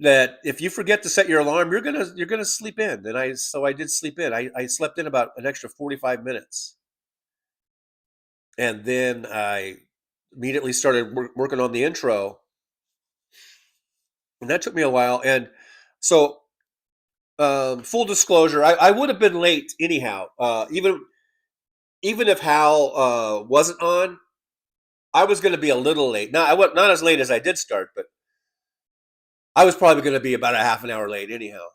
that if you forget to set your alarm, you're gonna sleep in. And I did sleep in. I slept in about an extra 45 minutes. And then I immediately started working on the intro. And that took me a while. And so, full disclosure, I would have been late anyhow. Even if Hal wasn't on, I was going to be a little late. Not as late as I did start, but I was probably going to be about a half an hour late anyhow.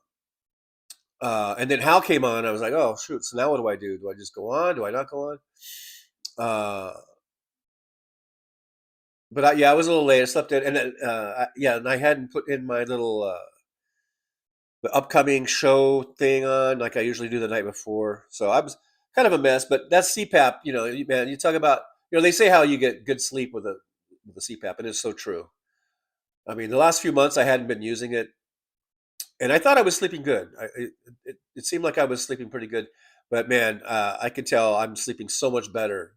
And then Hal came on. I was like, oh, shoot. So now what do I do? Do I just go on? Do I not go on? But I was a little late. I slept in. And and I hadn't put in my little the upcoming show thing on like I usually do the night before. So I was kind of a mess. But that's CPAP. Man, you talk about, they say how you get good sleep with the CPAP, and it's so true. I mean, the last few months I hadn't been using it, and I thought I was sleeping good. It seemed like I was sleeping pretty good, but man, I could tell I'm sleeping so much better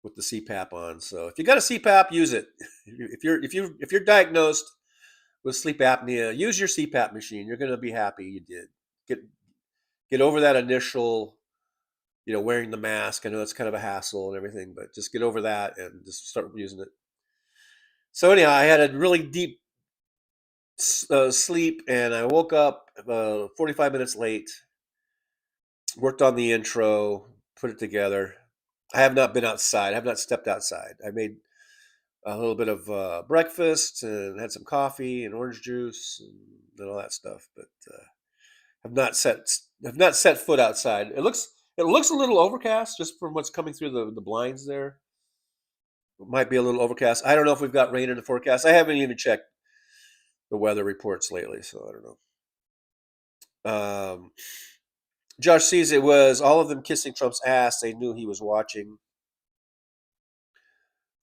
with the CPAP on. So if you got a CPAP, use it. If you're diagnosed with sleep apnea, use your CPAP machine. You're going to be happy you did. Get over that initial, wearing the mask. I know it's kind of a hassle and everything, but just get over that and just start using it. So anyhow, I had a really deep sleep, and I woke up 45 minutes late, worked on the intro, put it together. I have not been outside. I have not stepped outside. I made a little bit of breakfast and had some coffee and orange juice and all that stuff, but have not set foot outside. It looks a little overcast just from what's coming through the blinds there. It might be a little overcast. I don't know if we've got rain in the forecast. I haven't even checked the weather reports lately, so I don't know. Josh sees it was all of them kissing Trump's ass. They knew he was watching.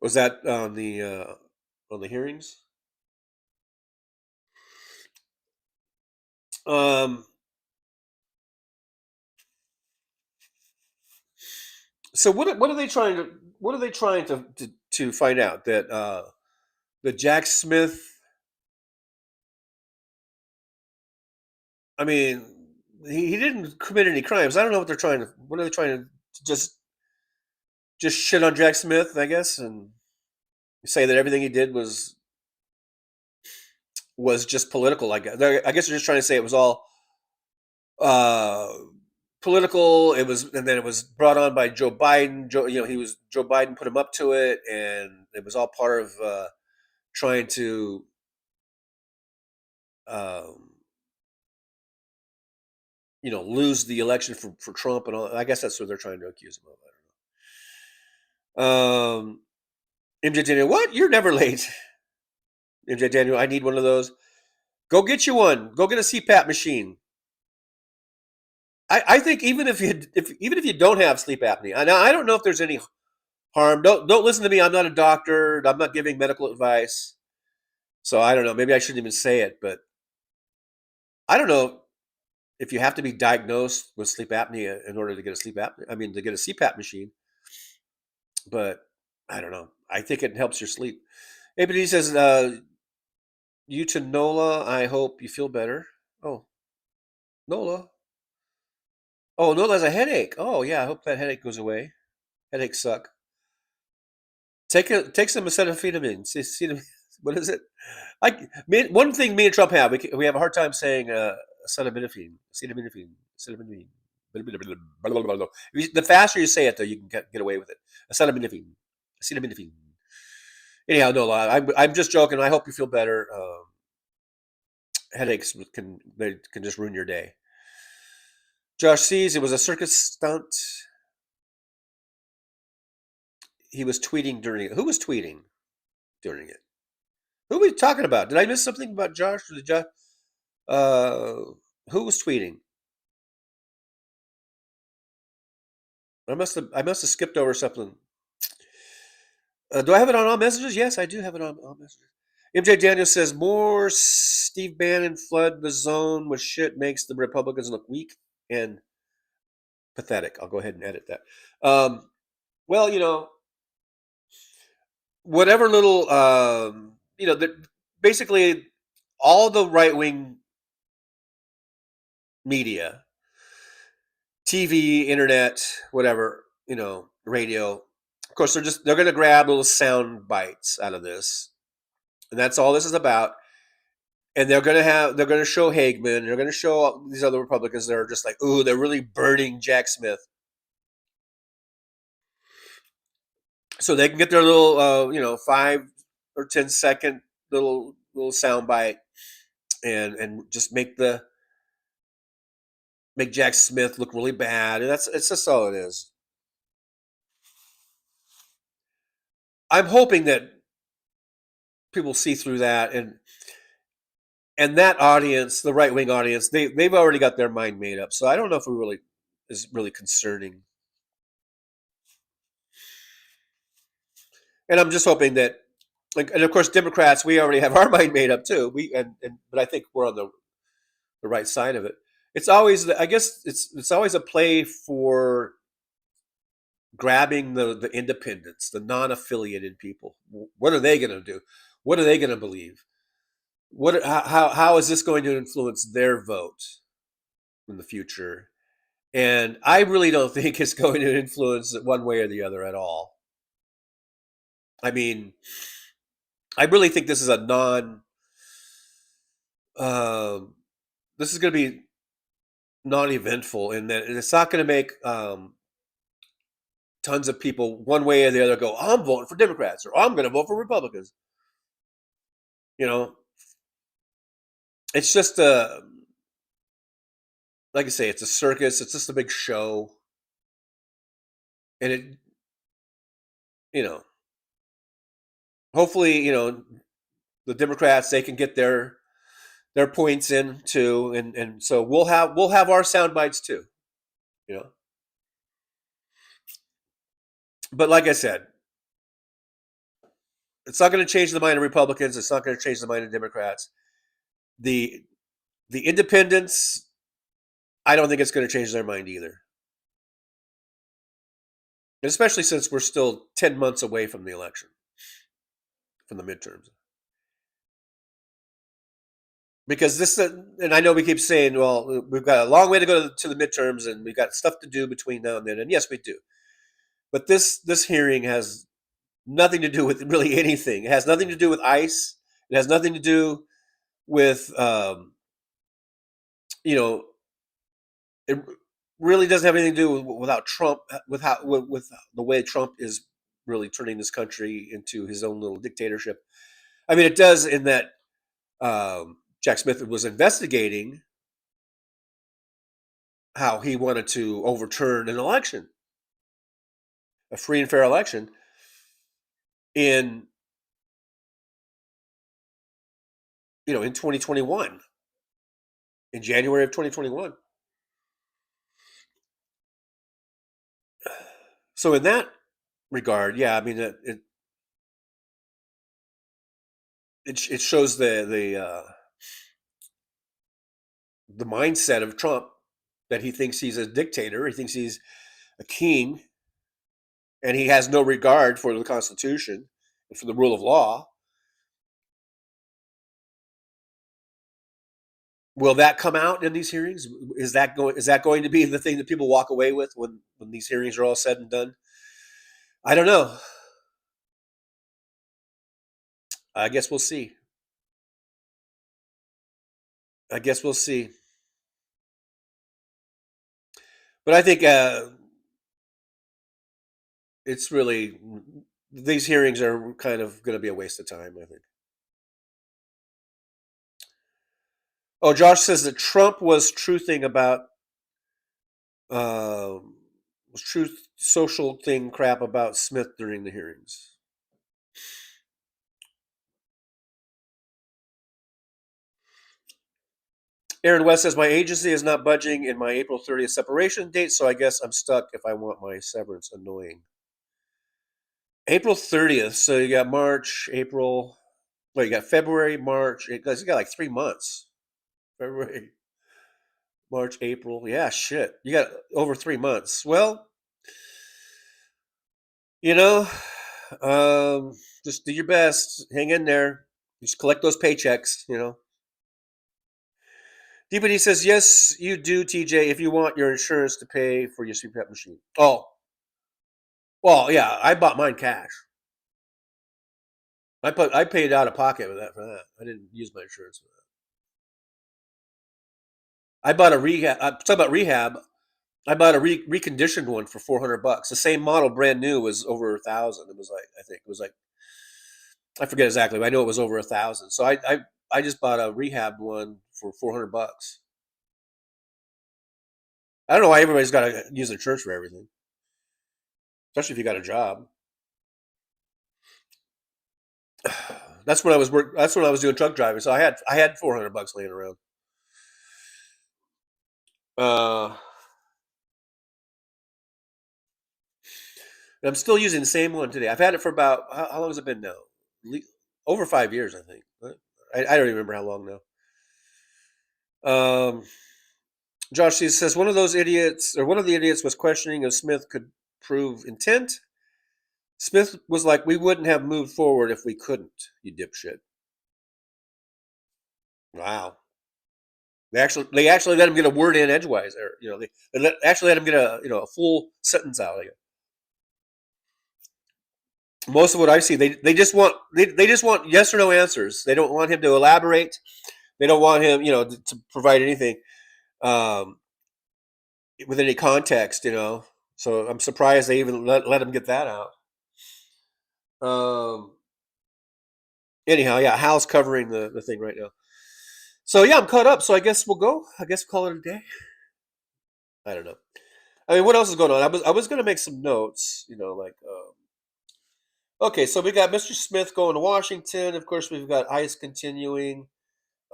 Was that on the hearings? So what are they trying to find out? That Jack Smith, I mean, he didn't commit any crimes. I don't know what are they trying to just shit on Jack Smith, I guess, and say that everything he did was just political. I guess they're just trying to say it was all political. It was, and then it was brought on by Joe Biden. Joe Biden put him up to it, and it was all part of trying to lose the election for Trump and all. I guess that's what they're trying to accuse him of. I don't know. MJ Daniel, what? You're never late. MJ Daniel, I need one of those. Go get you one. Go get a CPAP machine. I think even if you don't have sleep apnea, now I don't know if there's any harm. Don't listen to me. I'm not a doctor. I'm not giving medical advice. So I don't know. Maybe I shouldn't even say it, but I don't know if you have to be diagnosed with sleep apnea in order to get to get a CPAP machine. But I don't know. I think it helps your sleep. APD says, you to Nola, I hope you feel better. Oh, Nola. Oh, Nola has a headache. Oh, yeah. I hope that headache goes away. Headaches suck. Take some acetaminophen. What is it? One thing me and Trump have, we have a hard time saying acetaminophen. The faster you say it, though, you can get away with it. Acetaminophen. Anyhow, Nola, I'm just joking. I hope you feel better. Headaches can just ruin your day. Josh sees it was a circus stunt. He was tweeting during it. Who was tweeting during it? Who are we talking about? Did I miss something about Josh? Who was tweeting? I must have skipped over something. Do I have it on all messages? Yes, I do have it on all messages. MJ Daniel says more Steve Bannon flood the zone with shit makes the Republicans look weak and pathetic. I'll go ahead and edit that. Well, whatever little, basically all the right wing media, TV, internet, whatever, radio. Of course, they're going to grab little sound bites out of this, and that's all this is about. And they're going to show Hagman. They're going to show these other Republicans that are just like, ooh, they're really burning Jack Smith, so they can get their little, 5 or 10 second little sound bite, and just make Jack Smith look really bad, and it's just all it is. I'm hoping that people see through that, and that audience, the right wing audience, they've already got their mind made up. So I don't know if it is really concerning. And I'm just hoping that, and of course, Democrats, we already have our mind made up too. But I think we're on the right side of it. It's always, I guess, it's always a play for grabbing the independents, the non-affiliated people. What are they going to do? What are they going to believe? How is this going to influence their vote in the future? And I really don't think it's going to influence it one way or the other at all. I mean, I really think this is this is going to be non-eventful, in that it's not going to make tons of people one way or the other go, I'm voting for Democrats, or I'm going to vote for Republicans. It's just like I say, it's a circus. It's just a big show. And hopefully, the Democrats, they can get their points in too. And so we'll have our sound bites too, But like I said, it's not going to change the mind of Republicans. It's not going to change the mind of Democrats. The independents, I don't think it's going to change their mind either. Especially since we're still 10 months away from the election, from the midterms. Because and I know we keep saying, well, we've got a long way to go to the midterms, and we've got stuff to do between now and then. And yes, we do. But this hearing has nothing to do with really anything. It has nothing to do with ICE. It has nothing to do with, it really doesn't have anything to do without Trump, with the way Trump is really turning this country into his own little dictatorship. I mean, it does in that Jack Smith was investigating how he wanted to overturn an election, a free and fair election, in in 2021, in January of 2021. So in that regard, yeah, I mean, it shows the mindset of Trump, that he thinks he's a dictator, he thinks he's a king, and he has no regard for the Constitution and for the rule of law. Will that come out in these hearings? Is that going to be the thing that people walk away with when these hearings are all said and done? I don't know. I guess we'll see. I guess we'll see. But I think it's really, these hearings are kind of going to be a waste of time, I think. Oh, Josh says that Trump was truthing about truth social thing crap about Smith during the hearings. Aaron West says, my agency is not budging in my April 30th separation date, so I guess I'm stuck if I want my severance. Annoying. April 30th, so you got March, April, well, you got February, March, you got like 3 months. February, March, April, yeah, shit. You got over 3 months. Well, just do your best. Hang in there. Just collect those paychecks, DPD says, yes, you do, TJ, if you want your insurance to pay for your CPAP machine. Oh. Well, yeah, I bought mine cash. I paid out of pocket for that. I didn't use my insurance for that. I bought a rehab. Talk about rehab. I bought a reconditioned one for $400. The same model, brand new, was over $1,000. It was like, I think it was like, I forget exactly, but I know it was over $1,000. So I just bought a rehab one for $400. I don't know why everybody's got to use insurance for everything, especially if you got a job. That's when I was doing truck driving. So I had $400 laying around. And I'm still using the same one today. I've had it for about, how long has it been now? Over 5 years, I think. I don't even remember how long now. Josh says, one of the idiots was questioning if Smith could prove intent. Smith was like, we wouldn't have moved forward if we couldn't, you dipshit. Wow. They actually let him get a word in edgewise. They actually let him get a full sentence out. Most of what I see, they just want yes or no answers. They don't want him to elaborate. They don't want him, to provide anything with any context, So I'm surprised they even let him get that out. Anyhow, yeah, Hal's covering the thing right now. So yeah, I'm caught up. So I guess we'll go. I guess we'll call it a day. I don't know. I mean, what else is going on? I was going to make some notes, okay, so we got Mr. Smith going to Washington. Of course, we've got ICE continuing.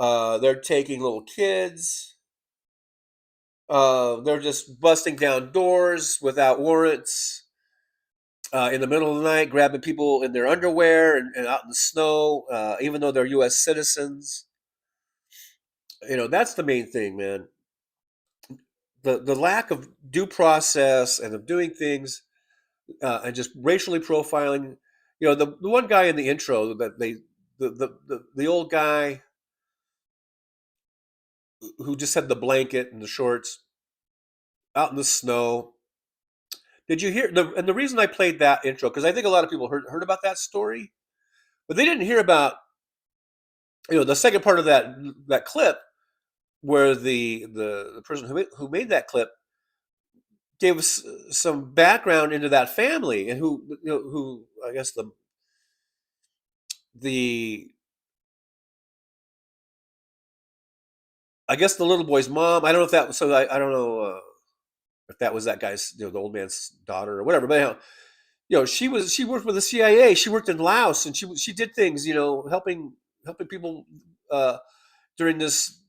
They're taking little kids. They're just busting down doors without warrants in the middle of the night, grabbing people in their underwear and out in the snow, even though they're U.S. citizens. That's the main thing, man. The lack of due process and of doing things and just racially profiling. The one guy in the intro that the old guy who just had the blanket and the shorts out in the snow. Did you hear and the reason I played that intro, because I think a lot of people heard about that story, but they didn't hear about the second part of that clip, where the person who made that clip gave us some background into that family, and who I guess the little boy's mom. I don't know if that was, so I don't know if that was that guy's, the old man's daughter or whatever. But she worked with the CIA. She worked in Laos, and she did things, helping people during this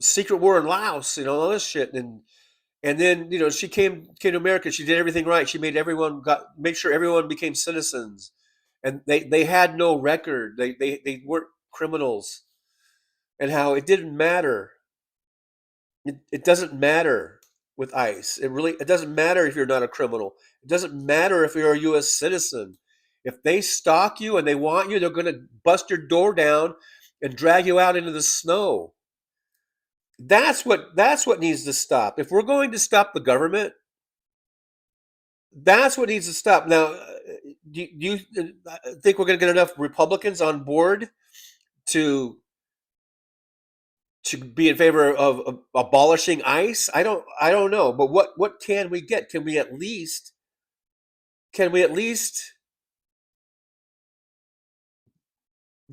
secret war in Laos, all this shit, and then she came to America. She did everything right. She made make sure everyone became citizens, and they had no record. They weren't criminals, and how it didn't matter. It doesn't matter with ICE. It doesn't matter if you're not a criminal. It doesn't matter if you're a U.S. citizen. If they stalk you and they want you, they're going to bust your door down and drag you out into the snow. That's what needs to stop. If we're going to stop the government, that's what needs to stop. Now, do you think we're going to get enough Republicans on board to be in favor of abolishing ICE? I don't know. But what can we get? Can we at least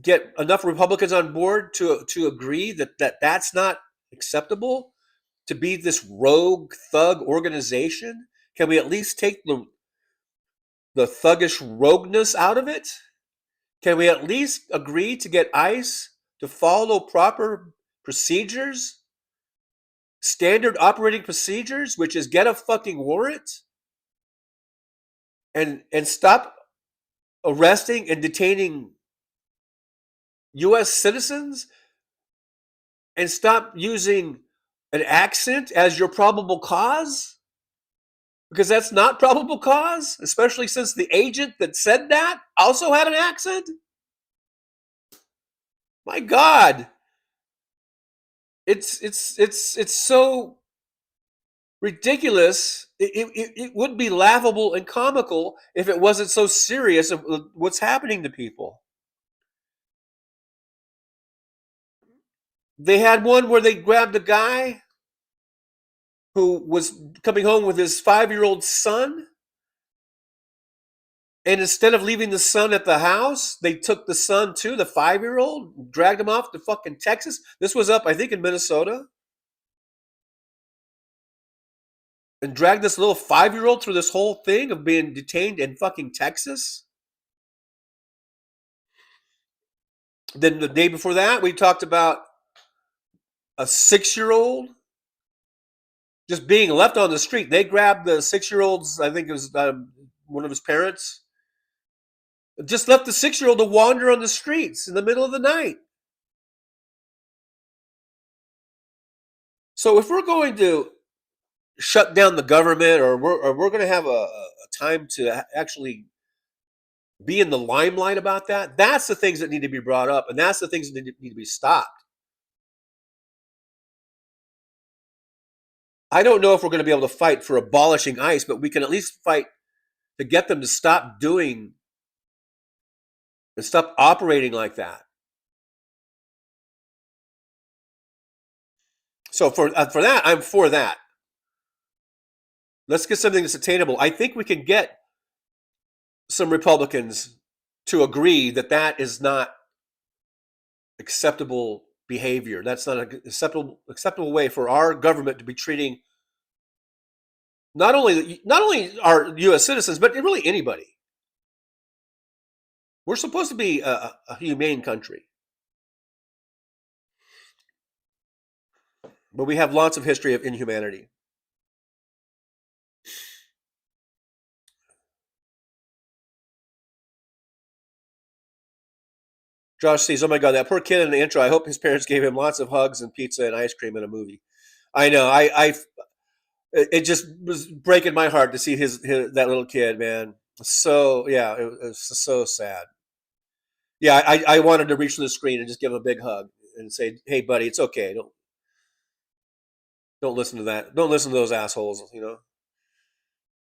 get enough Republicans on board to agree that that's not acceptable, to be this rogue thug organization? Can we at least take the thuggish rogueness out of it? Can we at least agree to get ICE to follow proper procedures, standard operating procedures, which is get a fucking warrant and stop arresting and detaining U.S. citizens, and stop using an accent as your probable cause? Because that's not probable cause, especially since the agent that said that also had an accent. My God. It's so ridiculous. It would be laughable and comical if it wasn't so serious of what's happening to people. They had one where they grabbed a guy who was coming home with his 5-year-old son, and instead of leaving the son at the house, they took the son too, the 5-year-old, dragged him off to fucking Texas. This was up, I think, in Minnesota. And dragged this little 5-year-old through this whole thing of being detained in fucking Texas. Then the day before that, we talked about a 6-year-old just being left on the street. They grabbed the 6-year-old's, I think it was one of his parents, just left the 6-year-old to wander on the streets in the middle of the night. So if we're going to shut down the government, or we're going to have a time to actually be in the limelight about that, that's the things that need to be brought up, and that's the things that need to be stopped. I don't know if we're going to be able to fight for abolishing ICE, but we can at least fight to get them to stop doing and stop operating like that. So for that, I'm for that. Let's get something that's attainable. I think we can get some Republicans to agree that that is not acceptable behavior. That's not an acceptable way for our government to be treating not only our U.S. citizens, but really anybody. We're supposed to be a humane country, but we have lots of history of inhumanity. Josh says, "Oh my God, that poor kid in the intro. I hope his parents gave him lots of hugs and pizza and ice cream in a movie." I know. It just was breaking my heart to see that little kid, man. So yeah, it was so sad. Yeah, I wanted to reach to the screen and just give him a big hug and say, "Hey, buddy, it's okay. Don't listen to that. Don't listen to those assholes."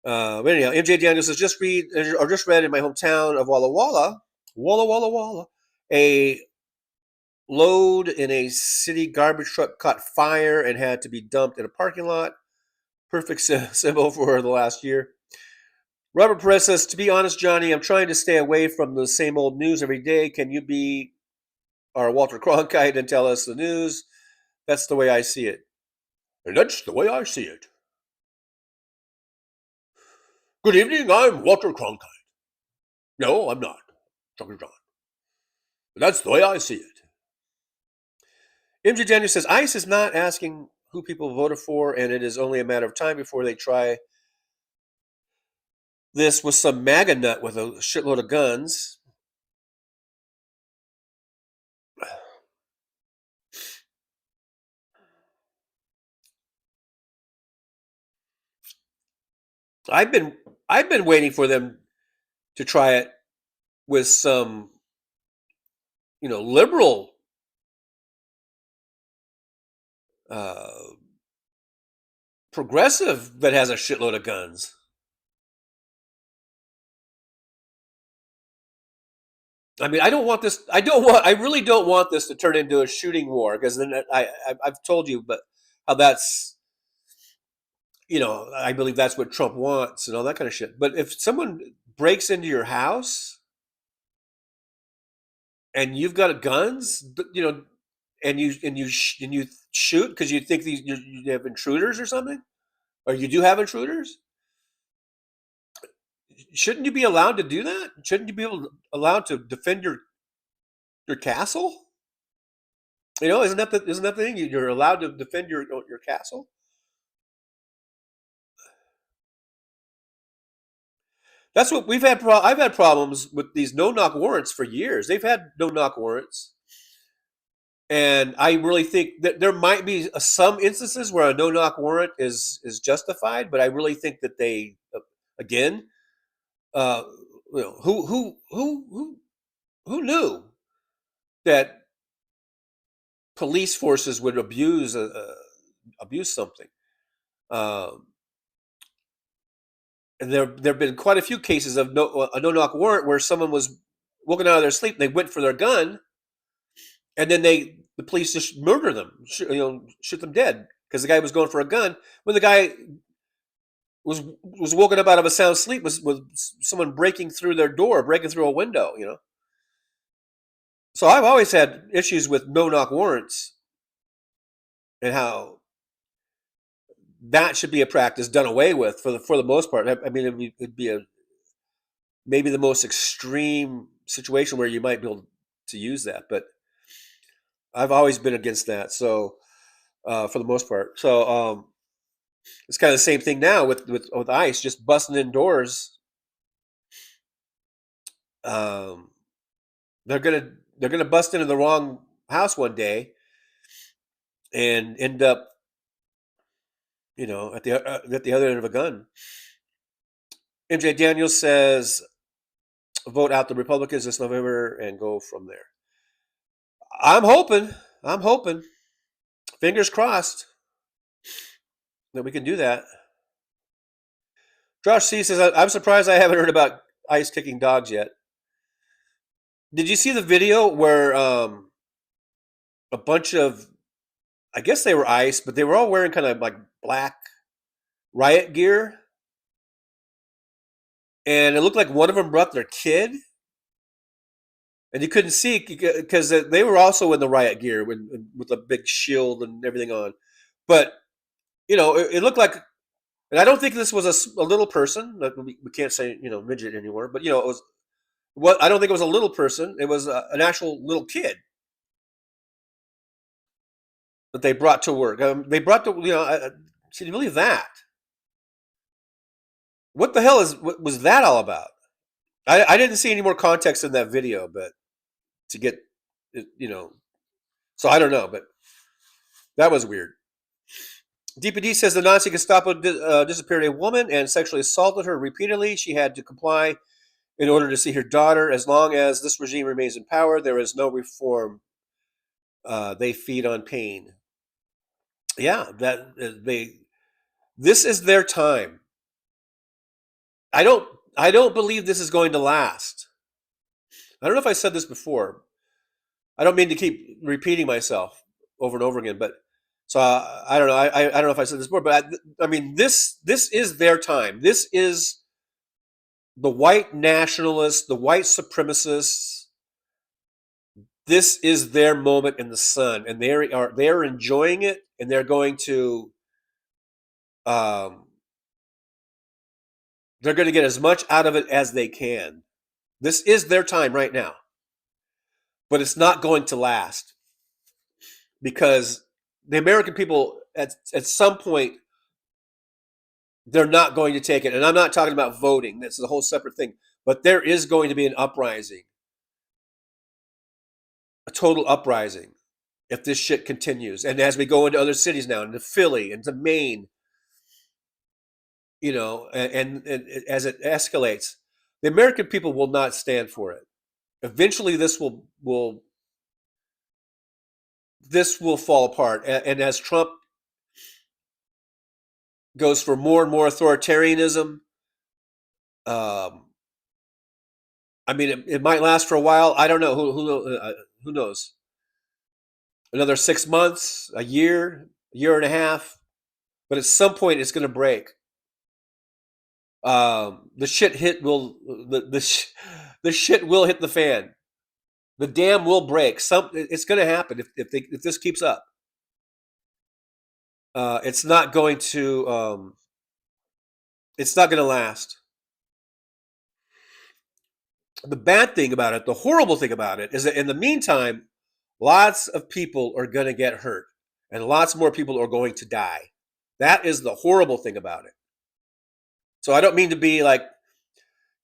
But anyhow, MJ Daniels says, just read in my hometown of Walla Walla, a load in a city garbage truck caught fire and had to be dumped in a parking lot. Perfect symbol for the last year. Robert Perez says, to be honest, Johnny, I'm trying to stay away from the same old news every day. Can you be our Walter Cronkite and tell us the news? That's the way I see it. And that's the way I see it. Good evening, I'm Walter Cronkite. No, I'm not. Chucker John. But that's the way I see it. MJ Daniel says ICE is not asking who people voted for, and it is only a matter of time before they try this with some MAGA nut with a shitload of guns. I've been waiting for them to try it with some, liberal progressive that has a shitload of guns. I mean, I don't want this. I really don't want this to turn into a shooting war, because then I've told you, but how that's, I believe that's what Trump wants and all that kind of shit. But if someone breaks into your house and you've got guns, and you shoot because you think you have intruders or something, or you do have intruders, shouldn't you be allowed to do that? Shouldn't you be allowed to defend your castle? Isn't that the thing? You're allowed to defend your castle. That's what we've had. I've had problems with these no-knock warrants for years. They've had no-knock warrants, and I really think that there might be some instances where a no-knock warrant is justified. But I really think that they, again, who knew that police forces would abuse something? And there have been quite a few cases of a no-knock warrant where someone was woken out of their sleep and they went for their gun, and then the police just murder them, shoot them dead because the guy was going for a gun when the guy was woken up out of a sound sleep was someone breaking through their door, breaking through a window. So I've always had issues with no-knock warrants and how that should be a practice done away with for the most part. I mean, it'd be maybe the most extreme situation where you might be able to use that, but I've always been against that. So for the most part, so it's kind of the same thing now with ICE just busting in doors. They're gonna bust into the wrong house one day and end up, at the other end of a gun. MJ Daniels says, vote out the Republicans this November and go from there. I'm hoping, fingers crossed, that we can do that. Josh C says, I'm surprised I haven't heard about ICE kicking dogs yet. Did you see the video where a bunch of, I guess they were ICE, but they were all wearing kind of like black riot gear, and it looked like one of them brought their kid, and you couldn't see because they were also in the riot gear with a big shield and everything on. But it looked like, and I don't think this was a little person. We can't say midget anymore, but it was. I don't think it was a little person. It was an actual little kid that they brought to work. They brought to can you believe that? What the hell was that all about? I didn't see any more context in that video, but to get so I don't know, but that was weird. DPD says the Nazi Gestapo disappeared a woman and sexually assaulted her repeatedly. She had to comply in order to see her daughter. As long as this regime remains in power, there is no reform. They feed on pain. Yeah, this is their time. I don't believe this is going to last. I don't know if I said this before. I don't mean to keep repeating myself over and over again, but so I don't know. I don't know if I said this before, but I mean this is their time. This is the white nationalists, the white supremacists. This is their moment in the sun, and they're enjoying it, and they're going to get as much out of it as they can. This is their time right now, but it's not going to last. because the American people at some point, they're not going to take it. And I'm not talking about voting. That's a whole separate thing. But there is going to be an uprising, a total uprising, if this shit continues. And as we go into other cities now, into Philly, into Maine, you know, and as it escalates, the American people will not stand for it. Eventually, this will fall apart. And as Trump goes for more and more authoritarianism, I mean, it might last for a while. I don't know. Who knows? Another 6 months, a year and a half. But at some point, it's going to break. The shit will hit the fan. The dam will break. It's going to happen if this keeps up. It's not going to. It's not going to last. The bad thing about it, the horrible thing about it, is that in the meantime, lots of people are going to get hurt, and lots more people are going to die. That is the horrible thing about it. So I don't mean to be like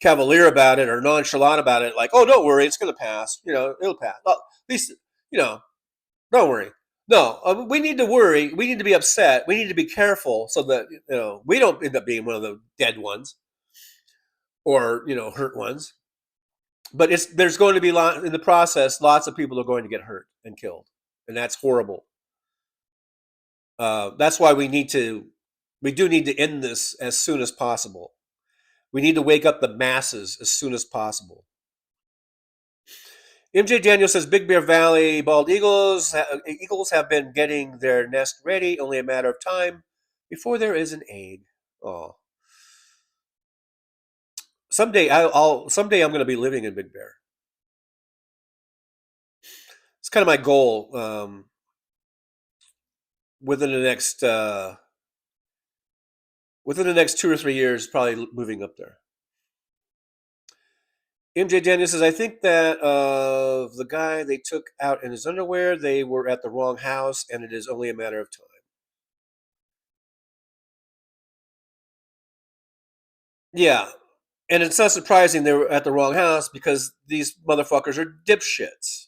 cavalier about it or nonchalant about it, like, oh, don't worry, it's going to pass. You know, it'll pass. Well, at least, you know, don't worry. No, we need to worry. We need to be upset. We need to be careful so that, you know, we don't end up being one of the dead ones or, you know, hurt ones. But there's going to be in the process, lots of people are going to get hurt and killed, and that's horrible. That's why we do need to end this as soon as possible. We need to wake up the masses as soon as possible. MJ Daniel says Big Bear Valley bald eagles have been getting their nest ready. Only a matter of time before there is an egg. Oh, someday I'm going to be living in Big Bear. It's kind of my goal. Within the next 2 or 3 years, probably moving up there. MJ Daniel says, I think that of the guy they took out in his underwear, they were at the wrong house, and it is only a matter of time. Yeah, and it's not surprising they were at the wrong house because these motherfuckers are dipshits.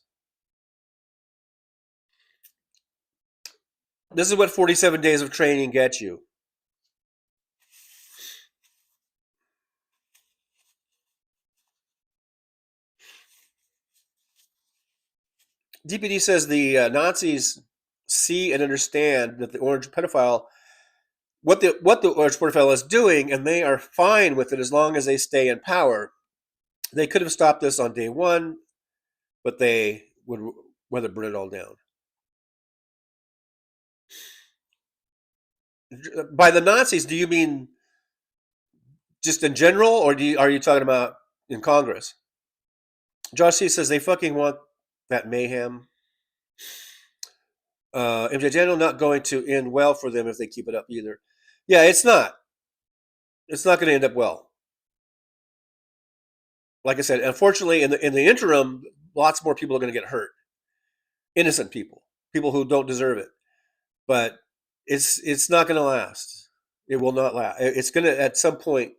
This is what 47 days of training gets you. DPD says the Nazis see and understand that the orange pedophile, what the orange pedophile is doing, and they are fine with it as long as they stay in power. They could have stopped this on day one, but they would rather burn it all down. By the Nazis, do you mean just in general, or are you talking about in Congress? Josh C says they fucking want that mayhem. MJ Daniel not going to end well for them if they keep it up either. Yeah, it's not. It's not going to end up well. Like I said, unfortunately, in the interim, lots more people are going to get hurt. Innocent people who don't deserve it. But it's not going to last. It will not last. It's going to, at some point,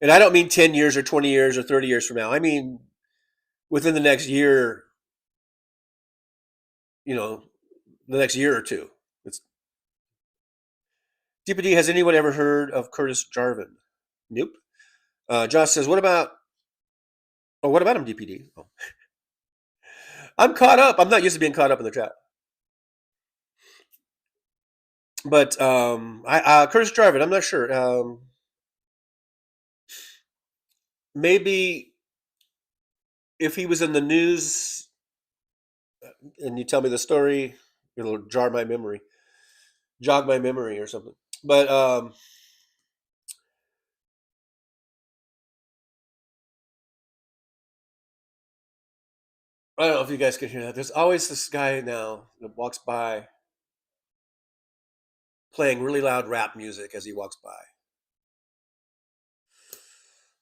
and I don't mean 10 years or 20 years or 30 years from now. I mean within the next year, you know, the next year or two. DPD, has anyone ever heard of Curtis Jarvin? Nope. Josh says, what about him, DPD? Oh. I'm caught up. I'm not used to being caught up in the chat. But Curtis Jarvin, I'm not sure. Maybe if he was in the news and you tell me the story, it'll jog my memory or something. But I don't know if you guys can hear that. There's always this guy now that walks by playing really loud rap music as he walks by.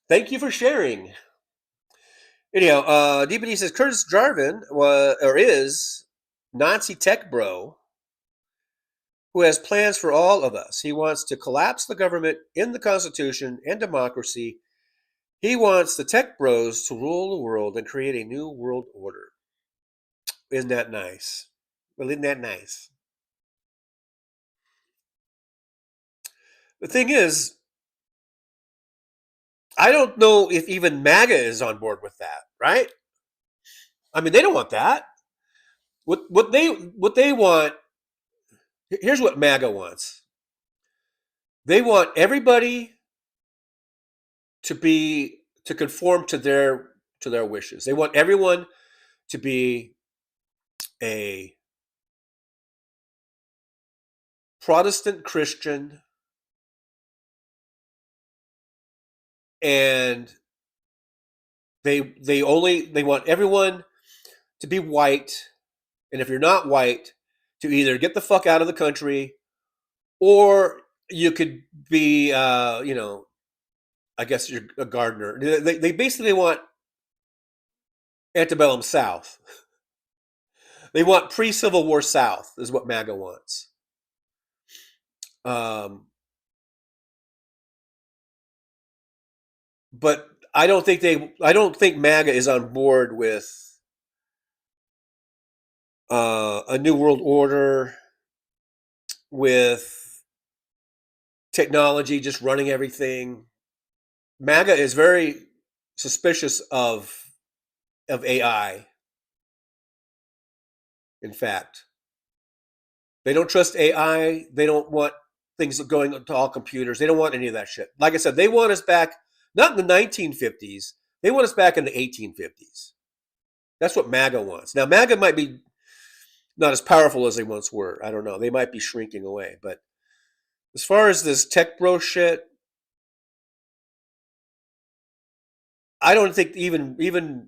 Thank you for sharing. Anyhow, DPD says Curtis Jarvin is Nazi tech bro who has plans for all of us. He wants to collapse the government in the Constitution and democracy. He wants the tech bros to rule the world and create a new world order. Isn't that nice? Well, isn't that nice? The thing is, I don't know if even MAGA is on board with that, right? I mean, they don't want that. What they want. Here's what MAGA wants. They want everybody to conform to their wishes. They want everyone to be a Protestant Christian, and they want everyone to be white, and if you're not white, to either get the fuck out of the country, or you could be I guess you're a gardener. They basically want antebellum South. They want pre-Civil War South is what MAGA wants. But I don't think MAGA is on board with a new world order with technology just running everything. MAGA is very suspicious of AI. In fact, they don't trust AI. They don't want things going to all computers. They don't want any of that shit. Like I said, they want us back, not in the 1950s. They want us back in the 1850s. That's what MAGA wants. Now, MAGA might be not as powerful as they once were. I don't know. They might be shrinking away. But as far as this tech bro shit, I don't think even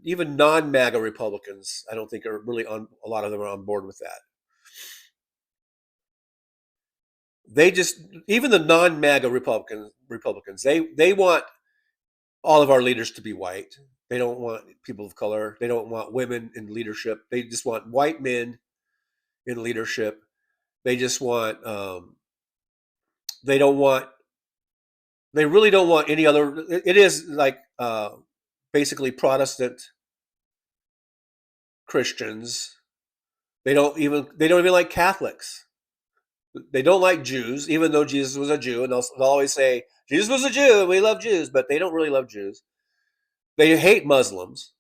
non-MAGA Republicans, I don't think are really on. A lot of them are on board with that. They just, even the non-MAGA Republicans, they want all of our leaders to be white. They don't want people of color. They don't want women in leadership. They just want white men in leadership. They just want. They really don't want any other. It is like basically Protestant Christians. They don't even like Catholics. They don't like Jews, even though Jesus was a Jew, and they'll always say Jesus was a Jew. We love Jews, but they don't really love Jews. They hate Muslims.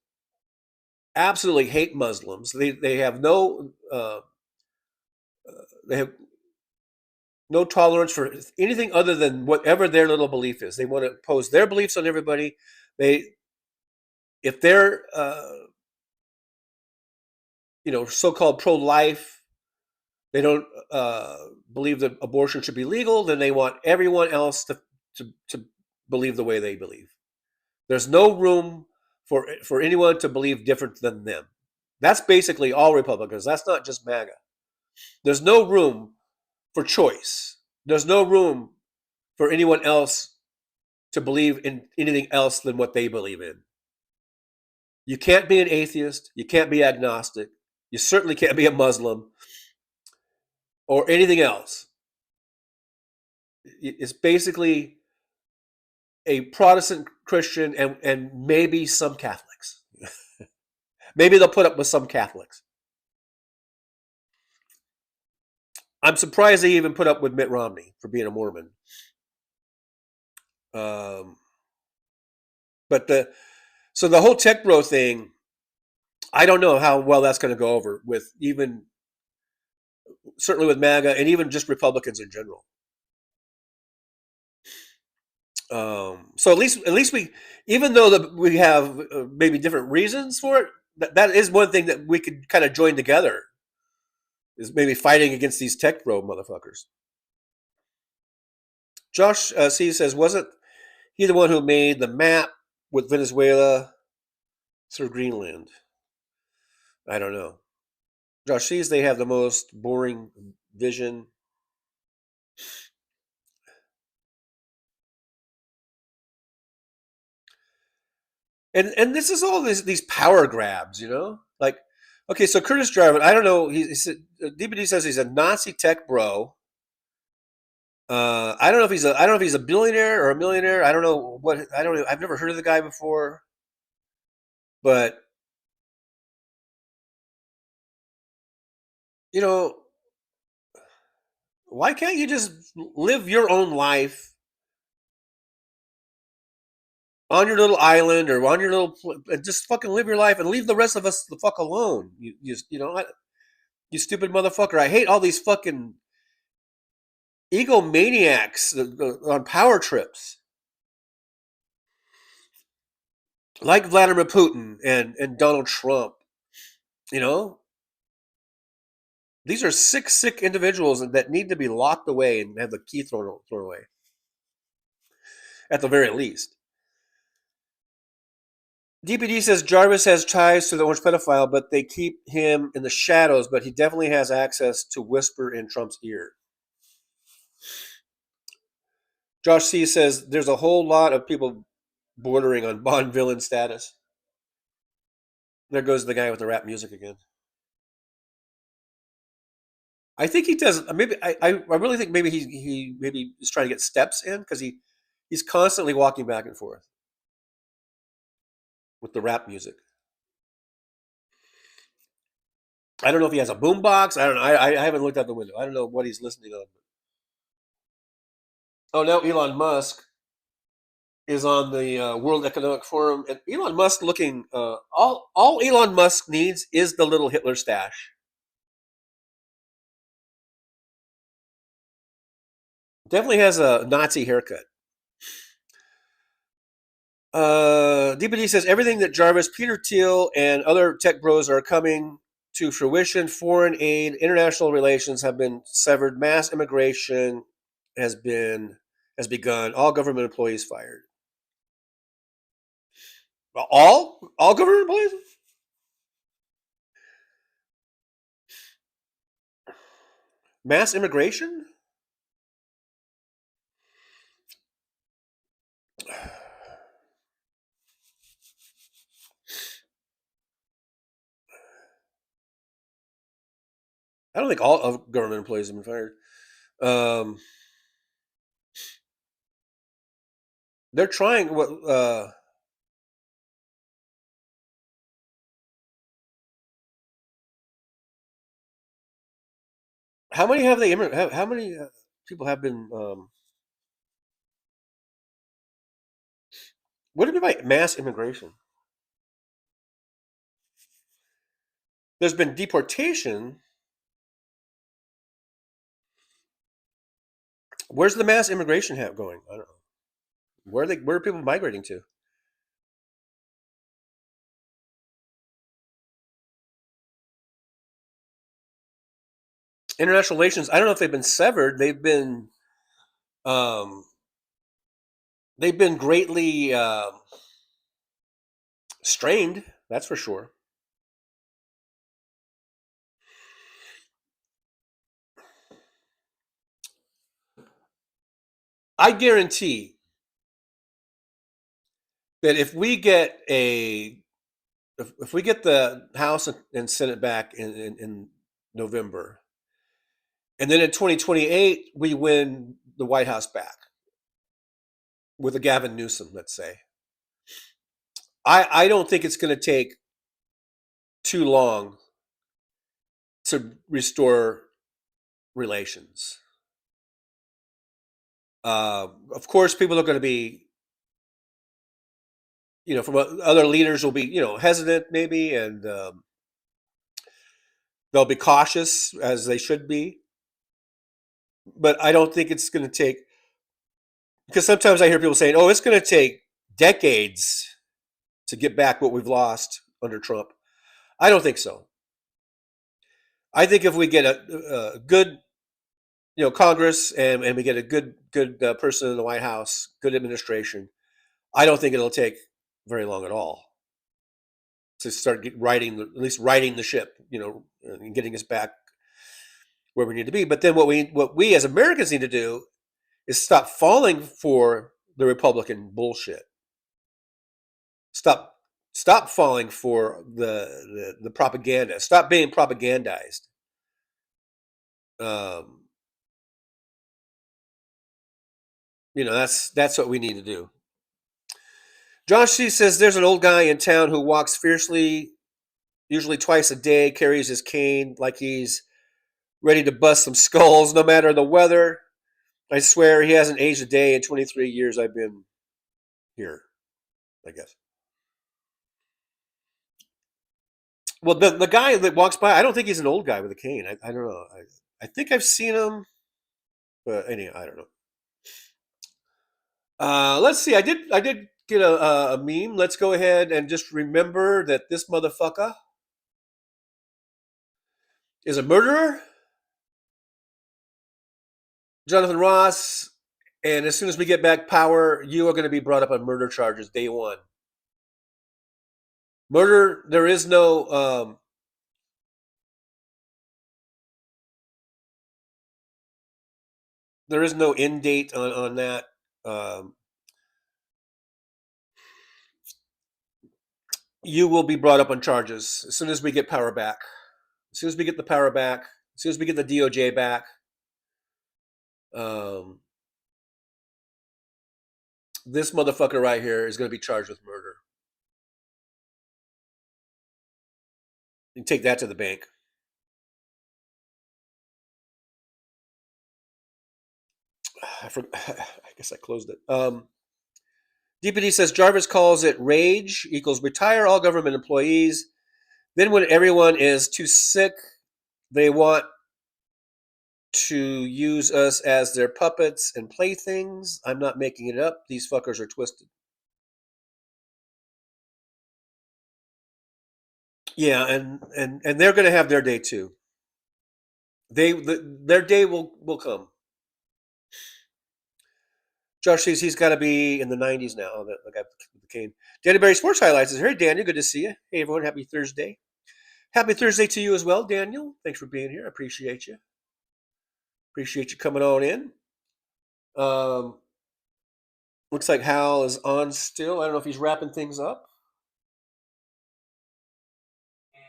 Absolutely hate Muslims. They have no tolerance for anything other than whatever their little belief is. They want to impose their beliefs on everybody. If they're so-called pro-life, they don't believe that abortion should be legal, then they want everyone else to believe the way they believe. There's no room for anyone to believe different than them. That's basically all Republicans. That's not just MAGA. There's no room for choice. There's no room for anyone else to believe in anything else than what they believe in. You can't be an atheist. You can't be agnostic. You certainly can't be a Muslim or anything else. It's basically a Protestant Christian and maybe some Catholics. Maybe they'll put up with some Catholics. I'm surprised they even put up with Mitt Romney for being a Mormon. But the whole tech bro thing, I don't know how well that's going to go over with certainly with MAGA and even just Republicans in general. So at least we, even though we have maybe different reasons for it, that is one thing that we could kind of join together, is maybe fighting against these tech bro motherfuckers. Josh C says, wasn't he the one who made the map with Venezuela through Greenland? I don't know. Josh sees they have the most boring vision. And this is all these power grabs, like, Okay, so Curtis Jarvis, I don't know. He said, DPD says he's a Nazi tech bro. I don't know if he's a billionaire or a millionaire. I don't know what. I don't know. I've never heard of the guy before. But you know, why can't you just live your own life on your little island or on your little, and just fucking live your life and leave the rest of us the fuck alone? You stupid motherfucker. I hate all these fucking egomaniacs on power trips, like Vladimir Putin and Donald Trump. You know, these are sick individuals that need to be locked away and have the key thrown away, at the very least. DPD says Jarvis has ties to the orange pedophile, but they keep him in the shadows, but he definitely has access to whisper in Trump's ear. Josh C says there's a whole lot of people bordering on Bond villain status. There goes the guy with the rap music again. I think he does. Maybe I really think maybe he maybe is trying to get steps in, because he's constantly walking back and forth with the rap music. I don't know if he has a boombox. I don't know. I haven't looked out the window. I don't know what he's listening on. Oh, now Elon Musk is on the World Economic Forum, and Elon Musk looking. All Elon Musk needs is the little Hitler stash. Definitely has a Nazi haircut. DPD says everything that Jarvis, Peter Thiel, and other tech bros are coming to fruition. Foreign aid, international relations have been severed. Mass immigration has begun. All government employees fired. All government employees? Mass immigration? I don't think all of government employees have been fired. They're trying. How many have they? How many people have been? What do you mean by mass immigration? There's been deportation. Where's the mass immigration going? I don't know. Where are people migrating to? International relations. I don't know if they've been severed. They've been greatly strained. That's for sure. I guarantee that if we get the House and Senate back in November, and then in 2028 we win the White House back with a Gavin Newsom, let's say, I don't think it's going to take too long to restore relations. Of course, people are going to be, from other leaders will be, hesitant maybe, and they'll be cautious, as they should be. But I don't think it's going to take, because sometimes I hear people saying, "Oh, it's going to take decades to get back what we've lost under Trump." I don't think so. I think if we get a good, Congress, and we get a good person in the White House, good administration, I don't think it'll take very long at all to start at least righting the ship, and getting us back where we need to be. But then what we as Americans need to do is stop falling for the Republican bullshit. Stop Stop falling for the propaganda. Stop being propagandized. That's what we need to do. Josh C says there's an old guy in town who walks fiercely, usually twice a day, carries his cane like he's ready to bust some skulls no matter the weather. I swear he hasn't aged a day in 23 years I've been here, I guess. Well, the guy that walks by, I don't think he's an old guy with a cane. I don't know. I think I've seen him, but anyhow, I don't know. Let's see. I did get a meme. Let's go ahead and just remember that this motherfucker is a murderer, Jonathan Ross. And as soon as we get back power, you are going to be brought up on murder charges day one. Murder. There is no. There is no end date on that. You will be brought up on charges as soon as we get power back. As soon as we get the power back, as soon as we get the DOJ back, this motherfucker right here is going to be charged with murder. You can take that to the bank. I guess I closed it. DPD says Jarvis calls it rage equals retire all government employees. Then when everyone is too sick, they want to use us as their puppets and playthings. I'm not making it up. These fuckers are twisted. Yeah, and they're going to have their day too. Their day will come. Josh says he's got to be in the 90s now. The guy with the cane. Danny Berry Sports Highlights says, "Hey Daniel, good to see you. Hey everyone, happy Thursday. Happy Thursday to you as well, Daniel. Thanks for being here. I appreciate you. Appreciate you coming on in. Looks like Hal is on still. I don't know if he's wrapping things up. And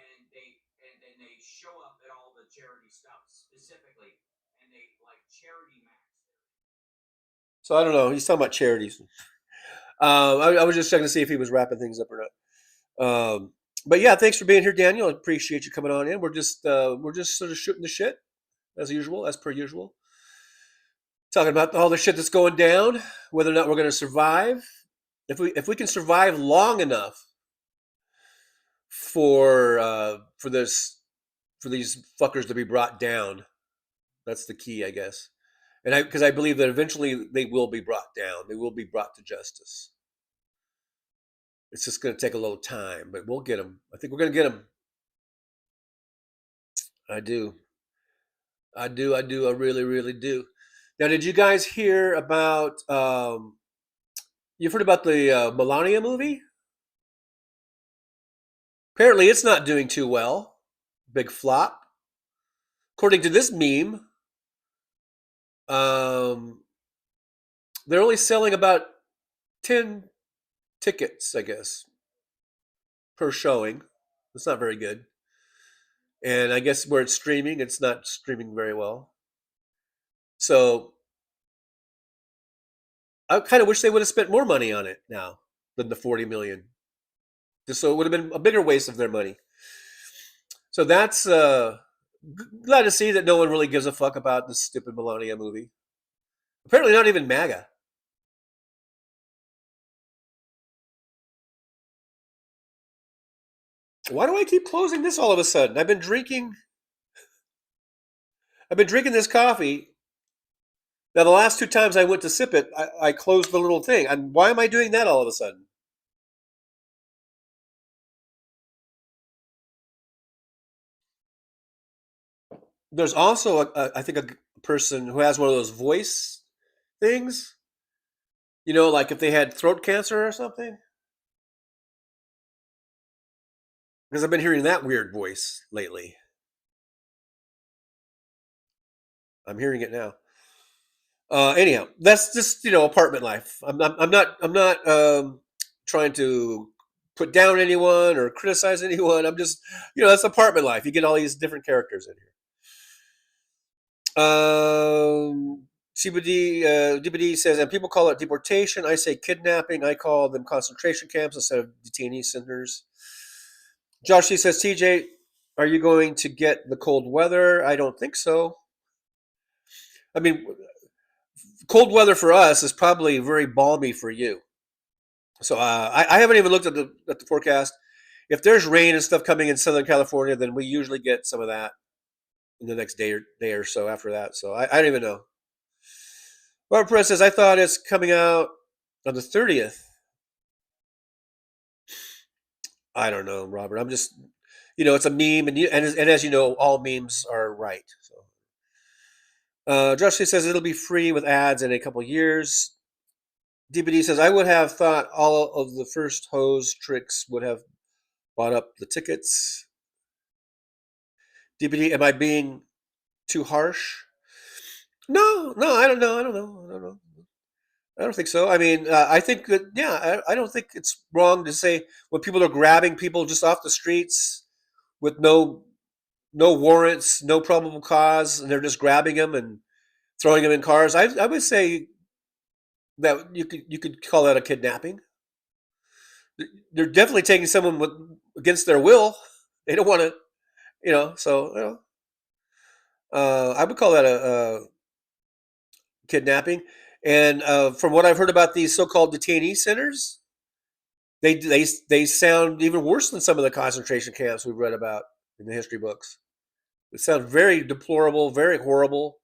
they show up at all the charity stuff specifically, and they like charity max. So I don't know. He's talking about charities. I was just checking to see if he was wrapping things up or not. But yeah, thanks for being here, Daniel. I appreciate you coming on in. We're just sort of shooting the shit as usual, as per usual. Talking about all the shit that's going down, whether or not we're going to survive. If we can survive long enough for these fuckers to be brought down, that's the key, I guess. And because I believe that eventually they will be brought down. They will be brought to justice. It's just going to take a little time, but we'll get them. I think we're going to get them. I do. I really, really do. Now, did you guys hear about? You've heard about the Melania movie? Apparently, it's not doing too well. Big flop. According to this meme, they're only selling about 10 tickets, I guess, per showing. It's not very good. And I guess where it's streaming, it's not streaming very well. So I kind of wish they would have spent more money on it now than the $40 million. Just so it would have been a bigger waste of their money. So that's glad to see that no one really gives a fuck about this stupid Melania movie. Apparently not even MAGA. Why do I keep closing this all of a sudden? I've been drinking this coffee. Now, the last 2 times I went to sip it, I closed the little thing. And why am I doing that all of a sudden? There's also, I think, a person who has one of those voice things. You know, like if they had throat cancer or something. Because I've been hearing that weird voice lately. I'm hearing it now. Anyhow, that's just apartment life. I'm not trying to put down anyone or criticize anyone. I'm just, that's apartment life. You get all these different characters in here. DBD says, and people call it deportation. I say kidnapping. I call them concentration camps instead of detainee centers. Josh C says, TJ, are you going to get the cold weather? I don't think so. I mean, cold weather for us is probably very balmy for you. So I haven't even looked at the forecast. If there's rain and stuff coming in Southern California, then we usually get some of that in the next day or so after that. So I don't even know. Robert Perez says, I thought it's coming out on the 30th. I don't know, Robert. I'm just, it's a meme, and as you know, all memes are right. So, Josh says it'll be free with ads in a couple years. DBD says I would have thought all of the first hose tricks would have bought up the tickets. DBD, am I being too harsh? No, I don't know. I don't think so. I mean, I think that, I don't think it's wrong to say when people are grabbing people just off the streets with no warrants, no probable cause, and they're just grabbing them and throwing them in cars. I would say that you could call that a kidnapping. They're definitely taking someone against their will. They don't want to, so I would call that a kidnapping. And from what I've heard about these so-called detainee centers, they sound even worse than some of the concentration camps we've read about in the history books. It sounds very deplorable, very horrible.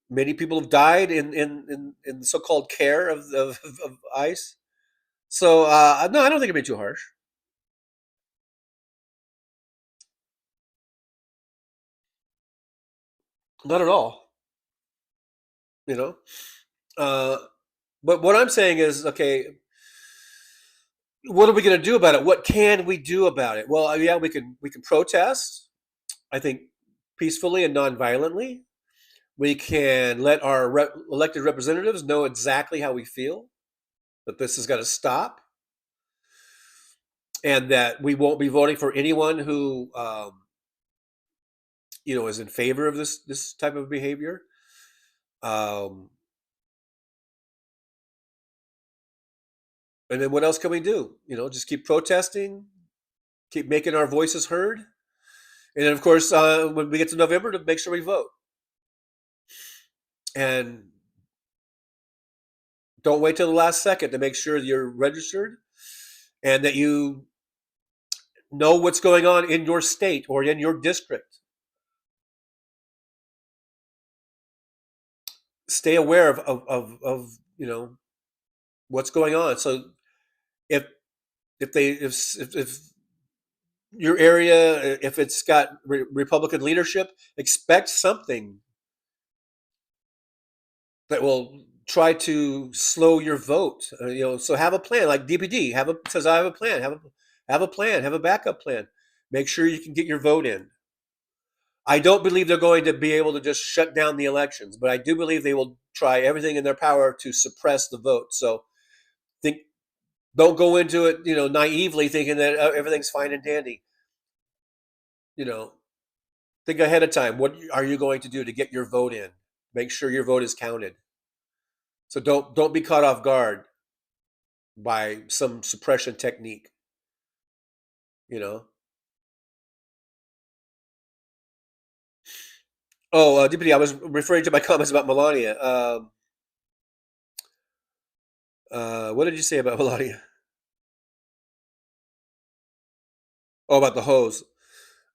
Many people have died in the so-called care of ICE. So no, I don't think it'd be too harsh. Not at all. But what I'm saying is, okay, what are we going to do about it? What can we do about it? Well, yeah, we can protest, I think, peacefully and non-violently. We can let our elected representatives know exactly how we feel, that this has got to stop, and that we won't be voting for anyone who, is in favor of this type of behavior. And then what else can we do? Just keep protesting, keep making our voices heard. And then, of course, when we get to November, to make sure we vote. And don't wait till the last second to make sure you're registered and that you know what's going on in your state or in your district. Stay aware of what's going on. So if your area, if it's got Republican leadership, expect something that will try to slow your vote. So have a plan, like DPD says. I have a plan. Have a plan. Have a backup plan. Make sure you can get your vote in. I don't believe they're going to be able to just shut down the elections, but I do believe they will try everything in their power to suppress the vote. So don't go into it, naively thinking that everything's fine and dandy. Think ahead of time. What are you going to do to get your vote in? Make sure your vote is counted. So don't be caught off guard by some suppression technique. Oh, DPD, I was referring to my comments about Melania. What did you say about Melania? Oh, about the hose.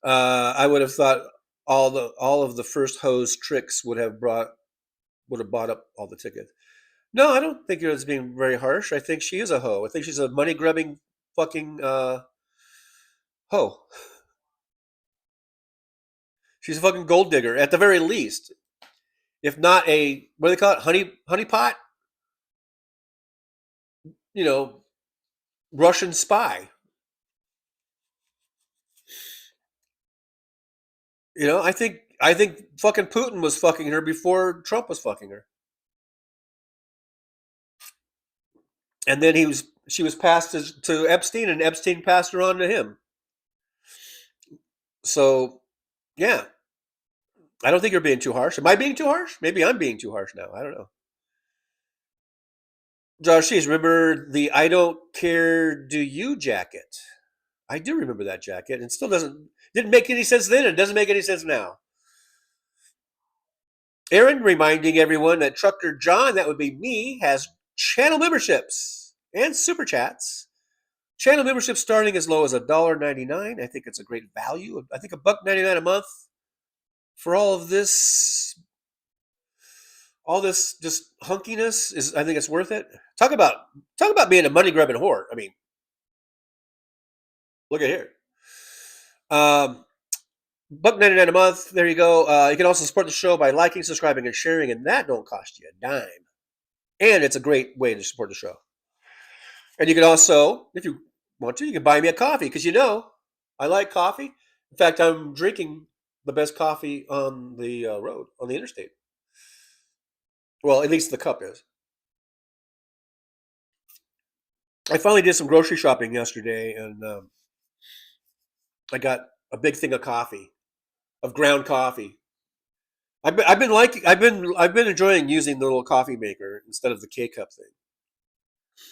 I would have thought all of the first hose tricks would have bought up all the tickets. No, I don't think it's being very harsh. I think she is a hoe. I think she's a money grubbing fucking hoe. She's a fucking gold digger at the very least, if not a, what do they call it, honey pot? Russian spy. I think fucking Putin was fucking her before Trump was fucking her. And then she was passed to Epstein, and Epstein passed her on to him. So, yeah. I don't think you're being too harsh. Am I being too harsh? Maybe I'm being too harsh now. I don't know. Josh, remember the "I don't care, do you" jacket? I do remember that jacket, and still didn't make any sense then, and doesn't make any sense now. Aaron reminding everyone that Trucker John, that would be me, has channel memberships and super chats. Channel membership starting as low as $1.99. I think it's a great value. I think $1.99 a month for all this just hunkiness is. I think it's worth it. Talk about being a money grubbing whore. I mean, look at here. $1.99 a month. There you go. You can also support the show by liking, subscribing, and sharing, and that don't cost you a dime. And it's a great way to support the show. And you can also, if you want to, you can buy me a coffee, because I like coffee. In fact, I'm drinking the best coffee on the road, on the interstate. Well, at least the cup is. I finally did some grocery shopping yesterday, and I got a big thing of coffee, of ground coffee. I've been enjoying using the little coffee maker instead of the K cup thing.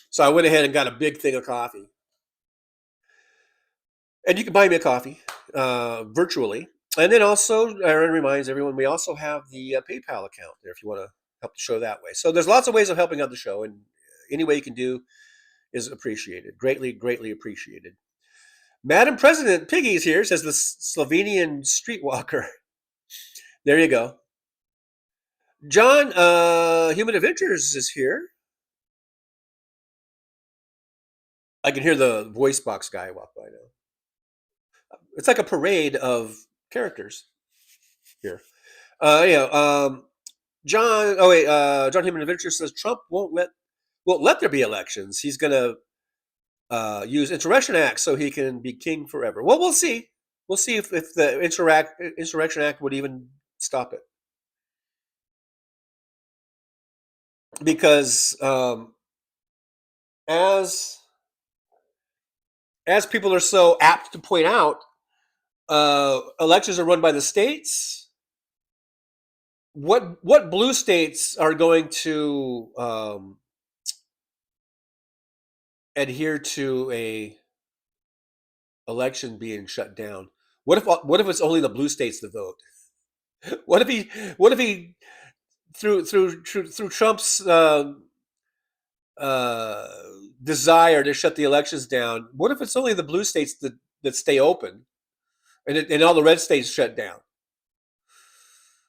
So I went ahead and got a big thing of coffee. And you can buy me a coffee virtually. And then also, Aaron reminds everyone, we also have the PayPal account there if you want to help the show that way. So there's lots of ways of helping out the show, and any way you can do is appreciated. Greatly, greatly appreciated. Madam President Piggy is here, says the Slovenian streetwalker. There you go. John, Human Adventures is here. I can hear the voice box guy walk by now. It's like a parade of characters here. John. Oh wait, John Human Adventures says Trump won't let there be elections. He's gonna use Insurrection Act so he can be king forever. Well, we'll see. We'll see if the Insurrection Act would even stop it. Because as people are so apt to point out, elections are run by the states. What blue states are going to adhere to a election being shut down? What if it's only the blue states that vote? What if he through Trump's desire to shut the elections down? What if it's only the blue states that stay open, and all the red states shut down?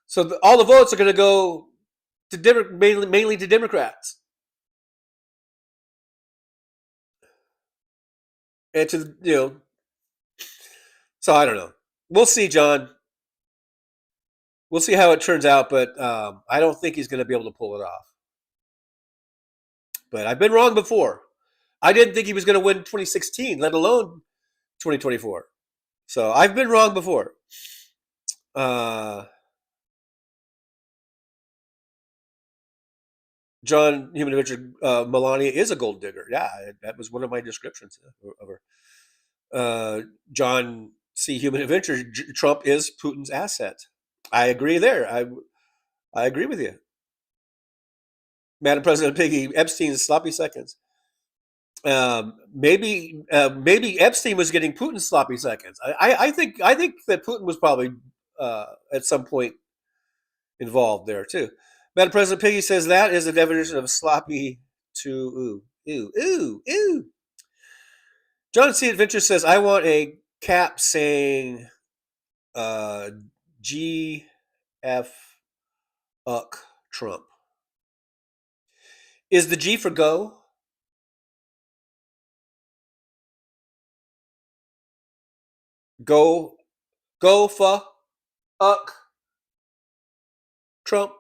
So all the votes are going to go to mainly to Democrats, and to So I don't know. We'll see, John. We'll see how it turns out, but I don't think he's going to be able to pull it off. But I've been wrong before. I didn't think he was going to win 2016, let alone 2024. So I've been wrong before. John Human Adventure, Melania is a gold digger. Yeah, that was one of my descriptions of her. John C. Human Adventure, Trump is Putin's asset. I agree there. I agree with you. Madam President Piggy, Epstein's sloppy seconds. Maybe Epstein was getting Putin's sloppy seconds. I think that Putin was probably at some point involved there too. Madam President Piggy says that is the definition of sloppy to ooh. John C. Adventure says, I want a cap saying GF Trump. Is the G for go? Go for Trump.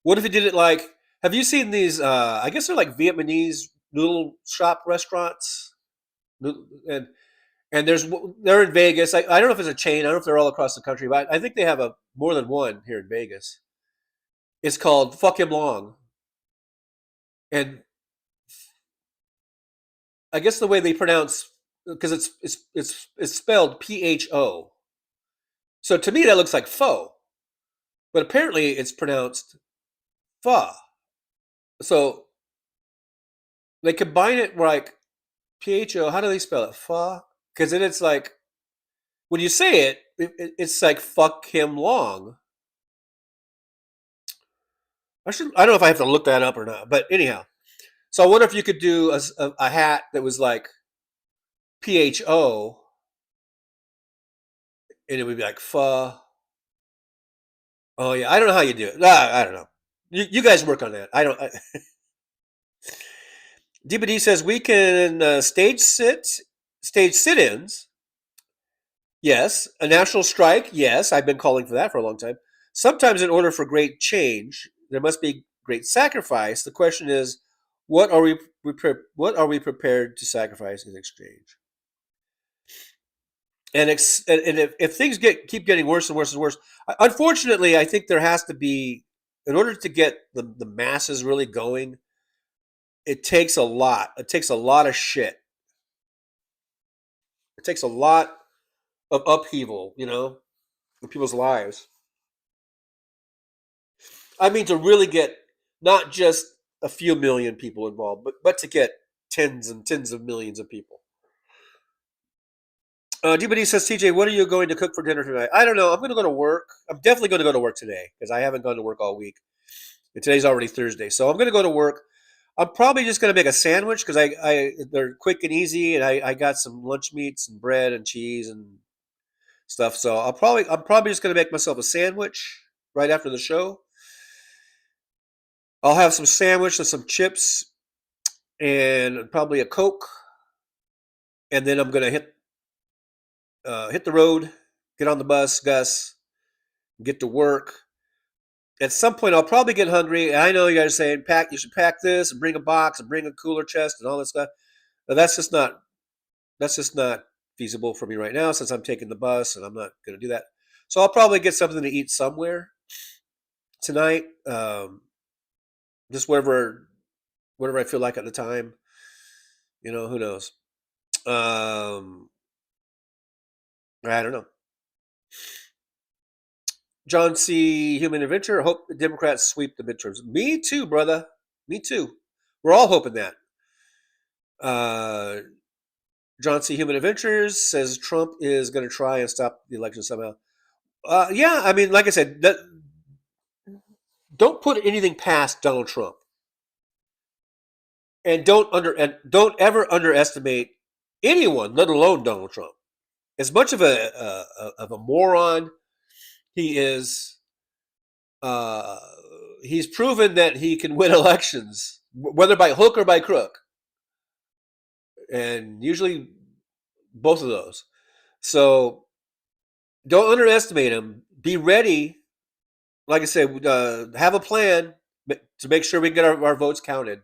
What if he did it like? Have you seen these? I guess they're like Vietnamese noodle shop restaurants, and And they're in Vegas. I don't know if it's a chain. I don't know if they're all across the country, but I think they have more than one here in Vegas. It's called Fuck Him Long. And I guess the way they pronounce, because it's spelled PHO. So to me that looks like faux, but apparently it's pronounced pho. So they combine it like PHO. How do they spell it? Pho? Because then it's like when you say it's like fuck him long. I don't know if I have to look that up or not, but anyhow. So I wonder if you could do a hat that was like PHO, and it would be like pho. Oh yeah, I don't know how you do it. I don't know. You guys work on that. I don't. DBD says we can stage sit-ins. Yes, a national strike. Yes, I've been calling for that for a long time. Sometimes, in order for great change, there must be great sacrifice. The question is, what are we prepared to sacrifice in exchange? And if things keep getting worse and worse and worse, unfortunately, I think there has to be, in order to get the masses really going, it takes a lot. It takes a lot of shit. It takes a lot of upheaval, in people's lives. I mean, to really get not just a few million people involved, but to get tens and tens of millions of people. DBD says, TJ, what are you going to cook for dinner tonight? I don't know. I'm going to go to work. I'm definitely going to go to work today because I haven't gone to work all week. And today's already Thursday. So I'm going to go to work. I'm probably just going to make a sandwich because they're quick and easy, and I got some lunch meats and bread and cheese and stuff. So I'm probably just going to make myself a sandwich right after the show. I'll have some sandwich and some chips and probably a Coke, and then I'm going to hit the road, get on the bus, Gus, get to work. At some point, I'll probably get hungry. I know you guys are saying, you should pack this and bring a box and bring a cooler chest and all that stuff. But that's just not feasible for me right now since I'm taking the bus and I'm not going to do that. So I'll probably get something to eat somewhere tonight. Just whatever I feel like at the time. Who knows? I don't know. John C. Human Adventure. Hope the Democrats sweep the midterms. Me too, brother. Me too. We're all hoping that. John C. Human Adventures says Trump is going to try and stop the election somehow. Yeah, I mean, like I said, don't put anything past Donald Trump, and don't ever underestimate anyone, let alone Donald Trump. As much of a moron he is, he's proven that he can win elections, whether by hook or by crook, and usually both of those. So don't underestimate him. Be ready. Like I said, have a plan to make sure we get our votes counted.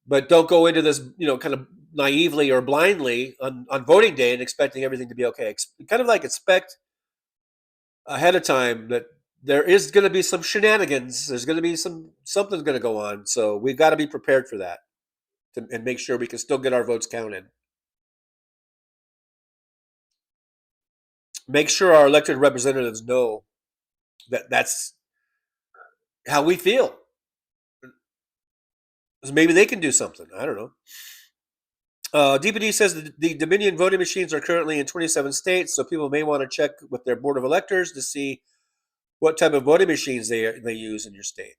But don't go into this, kind of naively or blindly on voting day and expecting everything to be okay. Kind of like expect ahead of time that there is going to be some shenanigans. There's going to be something's going to go on. So we've got to be prepared for that and make sure we can still get our votes counted. Make sure our elected representatives know that that's how we feel. Maybe they can do something. I don't know. DPD says the Dominion voting machines are currently in 27 states, so people may want to check with their board of electors to see what type of voting machines they use in your state.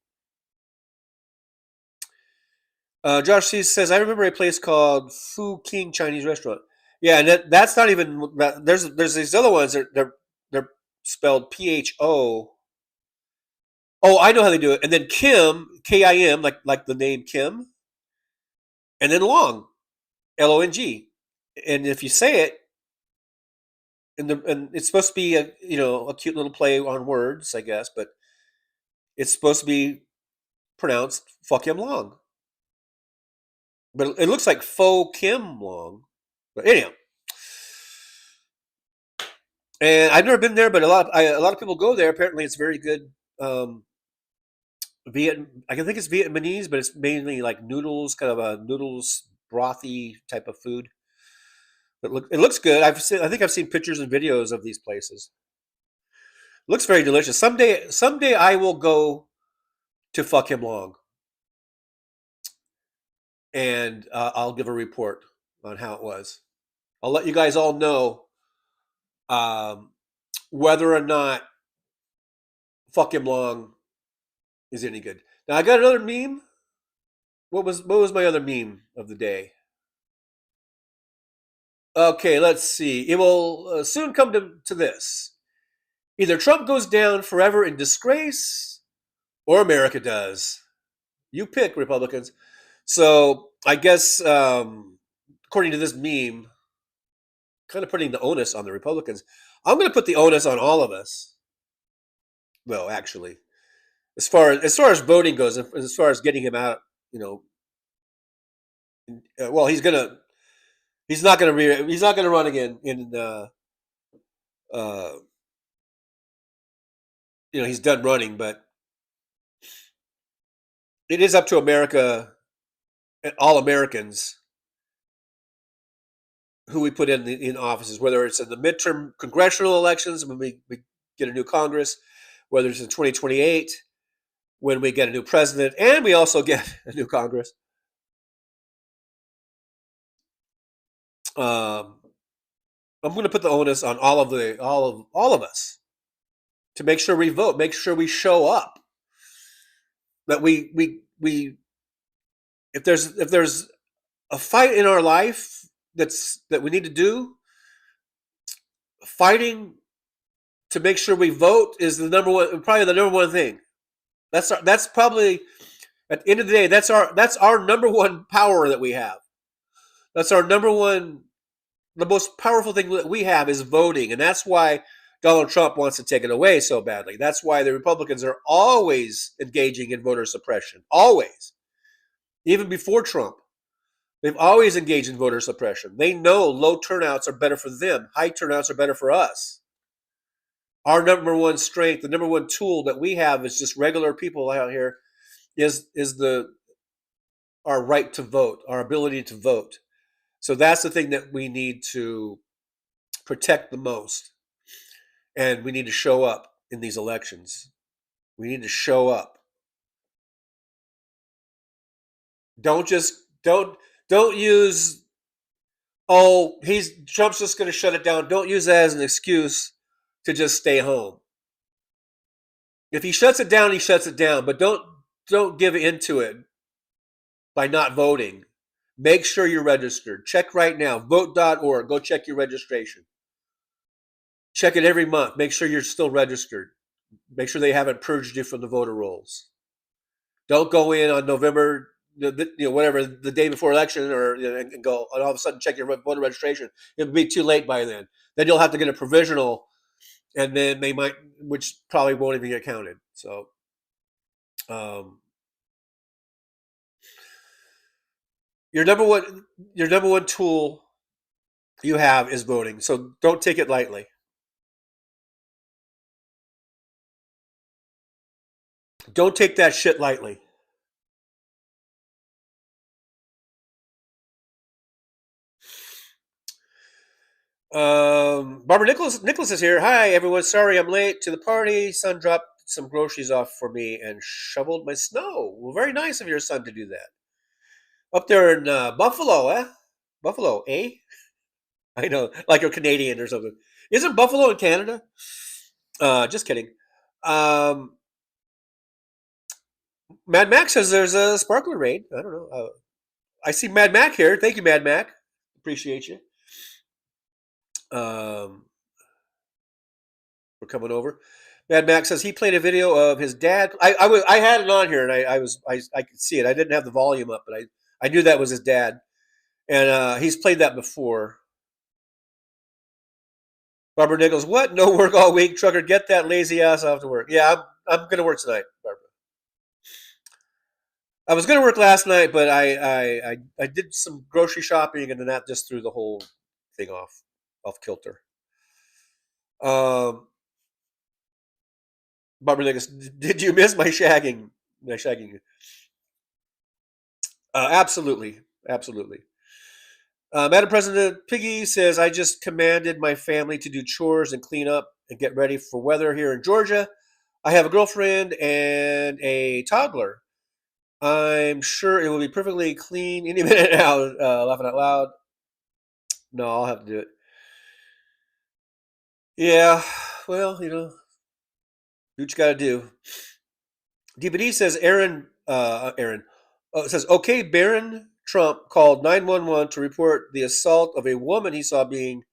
Josh C says, I remember a place called Fu King Chinese restaurant. Yeah, and that's not even. There's these other ones. They're spelled PHO. Oh, I know how they do it. And then Kim, KIM, like the name Kim, and then Long, LONG. And if you say it, and it's supposed to be a cute little play on words, I guess, but it's supposed to be pronounced fuck him long. But it looks like faux Kim Long. But anyhow, And I've never been there, but a lot of people go there. Apparently, it's very good. I can think it's Vietnamese, but it's mainly like noodles, kind of a noodles brothy type of food. But it looks good. I think I've seen pictures and videos of these places. Looks very delicious. Someday I will go to Fuck Him Long, and I'll give a report on how it was. I'll let you guys all know whether or not Fuck Him Long is any good. Now I got another meme. What was my other meme of the day? Okay, let's see. It will soon come to this. Either Trump goes down forever in disgrace, or America does. You pick, Republicans. So I guess, according to this meme, kind of putting the onus on the Republicans. I'm going to put the onus on all of us. Well, actually, as far as voting goes, as far as getting him out, well, he's not going to run again in he's done running, but it is up to America and all Americans who we put in offices, whether it's in the midterm congressional elections when we get a new Congress, whether it's in 2028 when we get a new president, and we also get a new Congress. I'm going to put the onus on all of us to make sure we vote, make sure we show up. That we if there's a fight in our life that we need to do, fighting to make sure we vote is probably the number one thing. That's probably, at the end of the day, that's our number one power that we have. That's our number one, the most powerful thing that we have is voting, and that's why Donald Trump wants to take it away so badly. That's why the Republicans are always engaging in voter suppression. Always. Even before Trump. They've always engaged in voter suppression. They know low turnouts are better for them. High turnouts are better for us. Our number one strength, the number one tool that we have as just regular people out here is our right to vote, our ability to vote. So that's the thing that we need to protect the most. And we need to show up in these elections. We need to show up. Don't use, Trump's just going to shut it down. Don't use that as an excuse to just stay home. If he shuts it down, he shuts it down. But don't give into it by not voting. Make sure you're registered. Check right now. Vote.org. Go check your registration. Check it every month. Make sure you're still registered. Make sure they haven't purged you from the voter rolls. Don't go in on November, whatever, the day before election, and go and all of a sudden check your voter registration. It'll be too late by then. Then you'll have to get a provisional, and then they might, which probably won't even get counted. So, your number one tool you have is voting. So don't take it lightly. Don't take that shit lightly. Barbara Nicholas is here. Hi, everyone. Sorry I'm late to the party. Son dropped some groceries off for me and shoveled my snow. Well, very nice of your son to do that. Up there in Buffalo, eh? Buffalo, eh? I know, like a Canadian or something. Isn't Buffalo in Canada? Just kidding. Mad Mac says there's a sparkler raid. I don't know. I see Mad Mac here. Thank you, Mad Mac. Appreciate you. For coming over. Mad Max says he played a video of his dad. I had it on here and I could see it. I didn't have the volume up, but I knew that was his dad, and he's played that before. Barbara Nichols, what? No work all week, trucker. Get that lazy ass off to work. Yeah, I'm gonna work tonight, Barbara. I was gonna work last night, but I did some grocery shopping, and then that just threw the whole thing off kilter. Barbara Nicholas, did you miss my shagging? Absolutely. Absolutely. Madam President, Piggy says, I just commanded my family to do chores and clean up and get ready for weather here in Georgia. I have a girlfriend and a toddler. I'm sure it will be perfectly clean any minute now. Laughing out loud. No, I'll have to do it. Yeah, well, do what you got to do. DVD says Aaron says, okay, Baron Trump called 911 to report the assault of a woman he saw being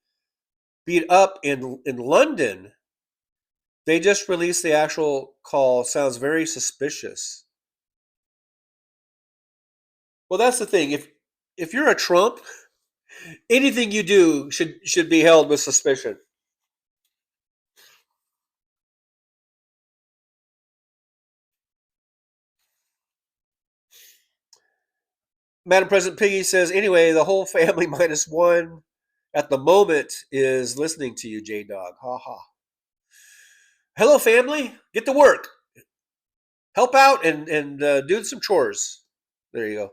beat up in London. They just released the actual call. Sounds very suspicious. Well, that's the thing. If you're a Trump, anything you do should be held with suspicion. Madam President Piggy says, anyway, the whole family minus one at the moment is listening to you, J-Dog. Ha ha. Hello, family. Get to work. Help out and do some chores. There you go.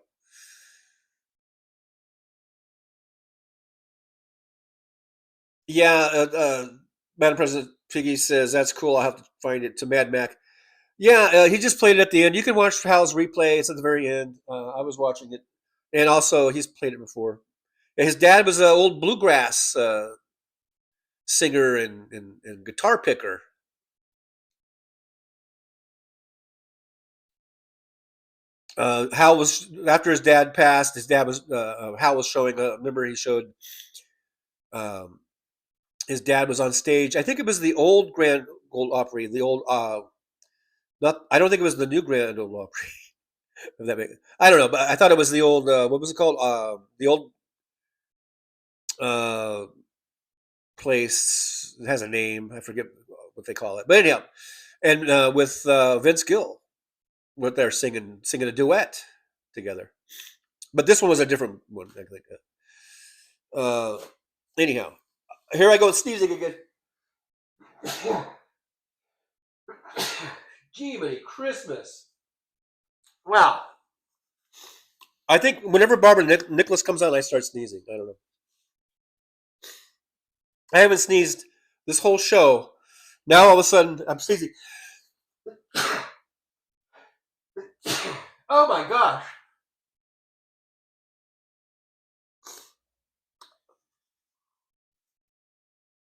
Yeah, Madam President Piggy says, that's cool. I'll have to find it to Mad Mac. Yeah, he just played it at the end. You can watch Hal's replay. It's at the very end. I was watching it. And also, he's played it before. His dad was an old bluegrass singer and guitar picker. Hal was, after his dad passed, Hal was showing, remember he showed, his dad was on stage. I think it was the old Grand Ole Opry, the old, I don't think it was the new Grand Ole Opry. I don't know, but I thought it was the old, what was it called? The old place. It has a name. I forget what they call it. But anyhow, and with Vince Gill, what they're singing a duet together. But this one was a different one, I think. Anyhow, here I go sneezing again. Gee, Merry Christmas. Wow. I think whenever Barbara Nicholas comes on, I start sneezing. I don't know. I haven't sneezed this whole show. Now all of a sudden, I'm sneezing. Oh my gosh.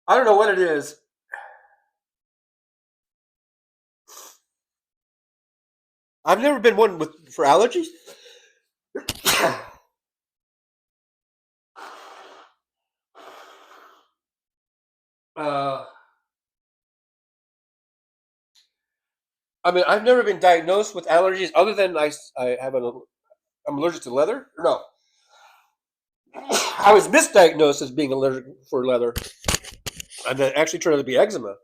I don't know what it is. I've never been one for allergies. I mean, I've never been diagnosed with allergies other than I'm allergic to leather. No, I was misdiagnosed as being allergic for leather, and that actually turned out to be eczema.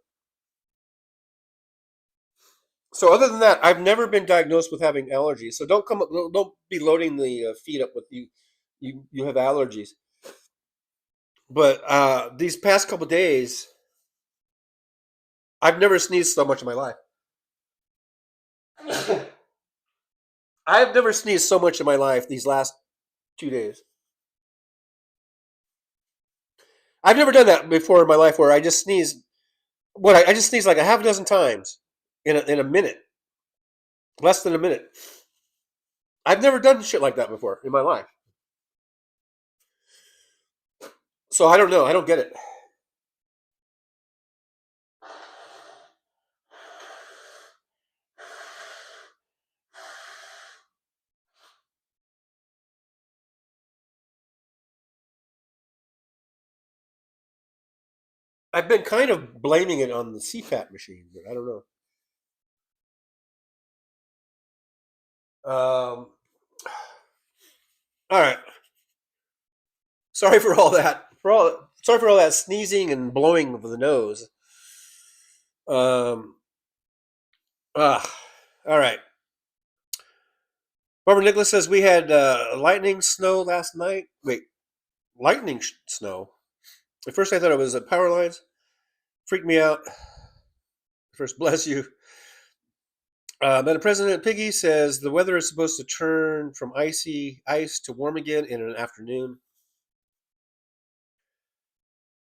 So other than that, I've never been diagnosed with having allergies. So don't be loading the feed up with you have allergies. But these past couple days, I've never sneezed so much in my life. I've never sneezed so much in my life these last 2 days. I've never done that before in my life where I just sneezed. I just sneezed like a half a dozen times in a minute, less than a minute. I've never done shit like that before in my life. So I don't know. I don't get it. I've been kind of blaming it on the CPAP machine, but I don't know. All right. Sorry for all that. Sorry for all that sneezing and blowing of the nose. All right. Barbara Nicholas says we had lightning snow last night. Wait, lightning snow. At first I thought it was power lines. freaked me out. First, bless you. Madam President, Piggy says the weather is supposed to turn from icy ice to warm again in an afternoon.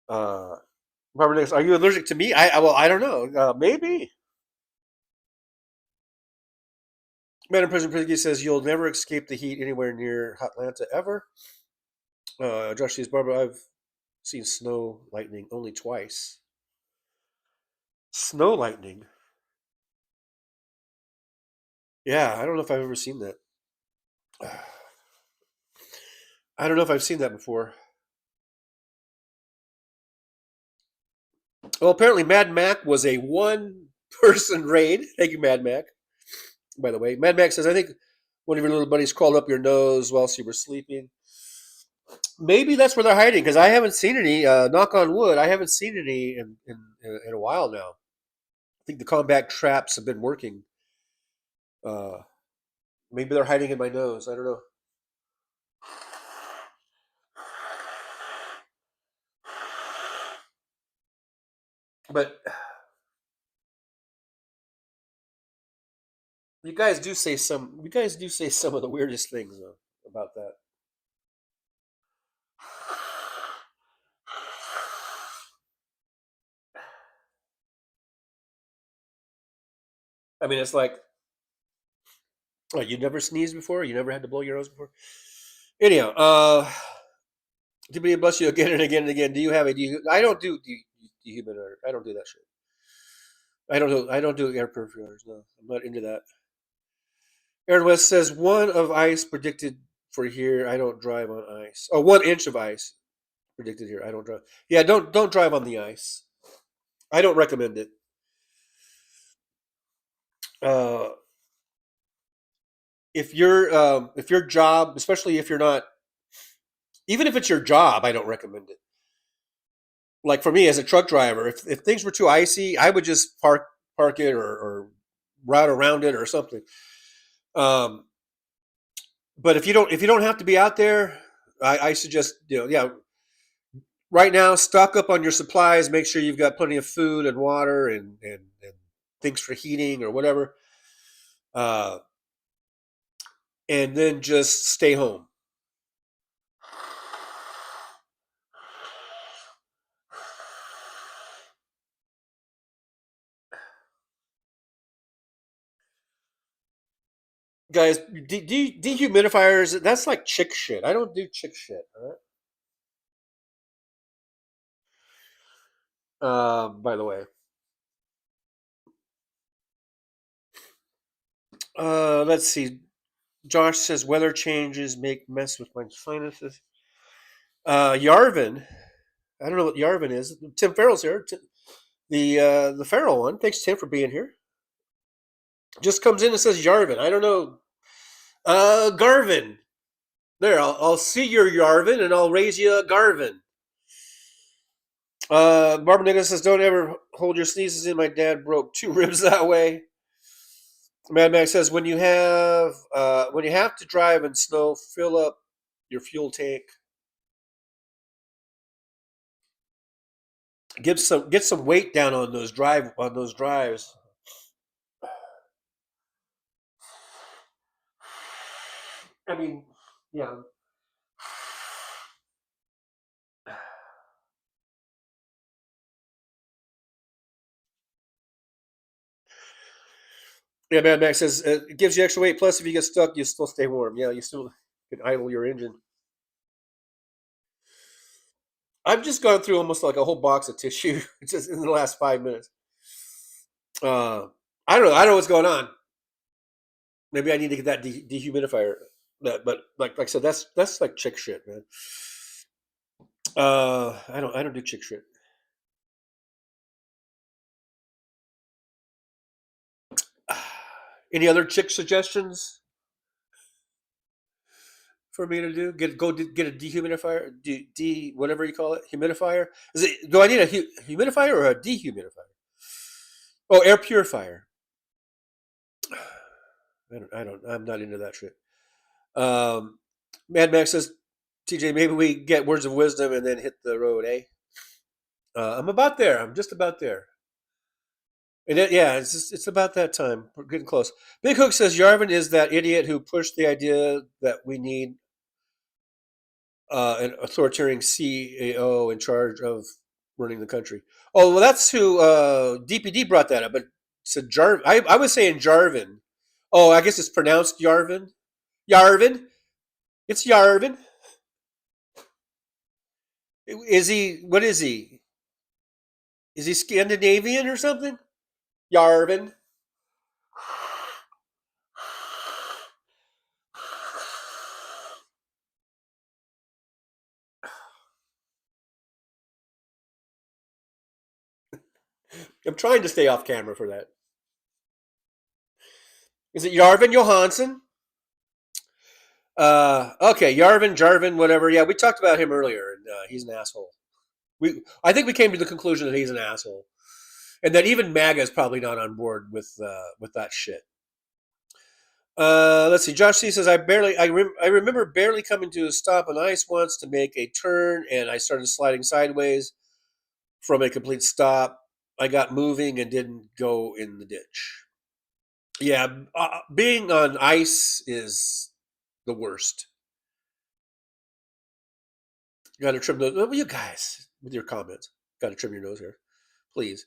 Robert Nichols, are you allergic to me? I don't know. Maybe. Madam President, Piggy says you'll never escape the heat anywhere near Atlanta ever. Josh says, Barbara, I've seen snow lightning only twice. Snow lightning? Yeah, I don't know if I've ever seen that. I don't know if I've seen that before. Well, apparently Mad Mac was a one-person raid. Thank you, Mad Mac. By the way, Mad Mac says, I think one of your little buddies crawled up your nose whilst you were sleeping. Maybe that's where they're hiding, because I haven't seen any, knock on wood, I haven't seen any in a while now. I think the combat traps have been working. Maybe they're hiding in my nose. I don't know. But you guys do say some of the weirdest things about that. I mean, it's like, oh, you never sneezed before? You never had to blow your nose before? Anyhow, to bless you again and again and again. Do you have a I don't do dehumidifier. I don't do that shit. I don't do air purifiers. No, I'm not into that. Aaron West says 1 of ice predicted for here. I don't drive on ice. Oh, 1 inch of ice predicted here. I don't drive. Yeah, don't drive on the ice. I don't recommend it. If your job, especially if you're not, even if it's your job, I don't recommend it. Like for me as a truck driver, if things were too icy, I would just park it or route around it or something. But if you don't have to be out there, I suggest, right now stock up on your supplies. Make sure you've got plenty of food and water and things for heating or whatever. And then just stay home. Guys, dehumidifiers, that's like chick shit. I don't do chick shit, all right? By the way. Let's see. Josh says weather changes make mess with my sinuses. Yarvin, I don't know what Yarvin is. Tim Farrell's here. The Farrell one. Thanks, Tim, for being here. Just comes in and says Yarvin. I don't know. Garvin. There, I'll see your Yarvin and I'll raise you a Garvin. Barbara Nicholas says, don't ever hold your sneezes in. My dad broke 2 ribs that way. Mad Max says, when you have to drive in snow, fill up your fuel tank. Get some weight down on those drives. I mean, yeah. Yeah, Mad Max says it gives you extra weight. Plus, if you get stuck, you still stay warm. Yeah, you still can idle your engine. I've just gone through almost like a whole box of tissue just in the last 5 minutes. I don't know. I don't know what's going on. Maybe I need to get that dehumidifier. But like I said, that's like chick shit, man. I don't do chick shit. Any other chick suggestions for me to do? Get a dehumidifier, whatever you call it, humidifier. Do I need a humidifier or a dehumidifier? Oh, air purifier. I'm not into that shit. Mad Max says, TJ, maybe we get words of wisdom and then hit the road, eh? I'm about there. I'm just about there. And it's about that time. We're getting close. Big Hook says Yarvin is that idiot who pushed the idea that we need an authoritarian CEO in charge of running the country. Oh, well, that's who DPD brought that up. But said Jarvin. I was saying Jarvin. Oh, I guess it's pronounced Yarvin. Yarvin. It's Yarvin. Is he? What is he? Is he Scandinavian or something? Yarvin. I'm trying to stay off camera for that. Is it Yarvin Johansson? Okay, Jarvin, whatever. Yeah, we talked about him earlier, and he's an asshole. I think we came to the conclusion that he's an asshole, and that even MAGA is probably not on board with that shit. Let's see. Josh C says, I remember barely coming to a stop on ice once to make a turn, and I started sliding sideways from a complete stop. I got moving and didn't go in the ditch. Yeah, being on ice is the worst. Got to trim those. Well, you guys, with your comments, got to trim your nose here, please.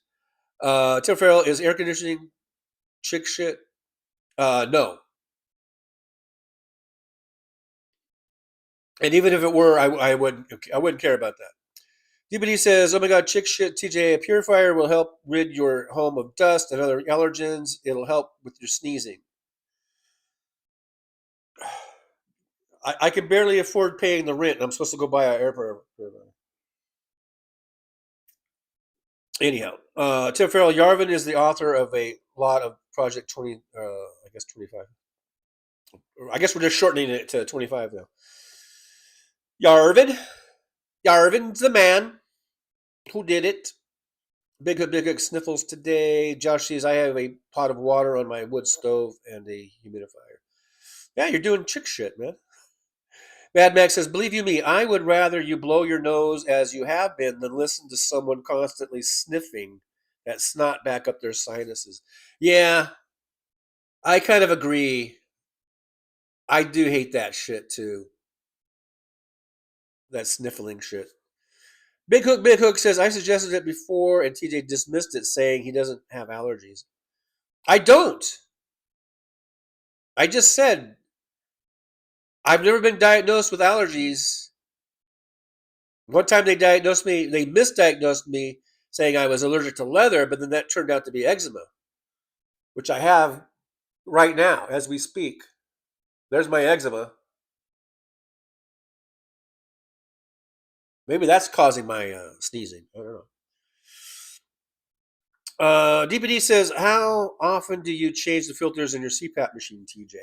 Tim Farrell, is air conditioning chick shit? No. And even if it were, I wouldn't care about that. DBD says, "Oh my God, chick shit, TJ, a purifier will help rid your home of dust and other allergens. It'll help with your sneezing." I can barely afford paying the rent. I'm supposed to go buy an air purifier. Anyhow, Tim Farrell, Yarvin is the author of a lot of Project 20, I guess 25. I guess we're just shortening it to 25 now. Yarvin's the man who did it. Big Hook sniffles today. Josh says, I have a pot of water on my wood stove and a humidifier. Yeah, you're doing chick shit, man. Mad Max says, believe you me, I would rather you blow your nose as you have been than listen to someone constantly sniffing that snot back up their sinuses. Yeah, I kind of agree. I do hate that shit too. That sniffling shit. Big Hook says, I suggested it before and TJ dismissed it saying he doesn't have allergies. I don't. I just said I've never been diagnosed with allergies. One time they misdiagnosed me saying I was allergic to leather, but then that turned out to be eczema, which I have right now as we speak. There's my eczema. Maybe that's causing my sneezing. I don't know. DPD says, how often do you change the filters in your CPAP machine, TJ?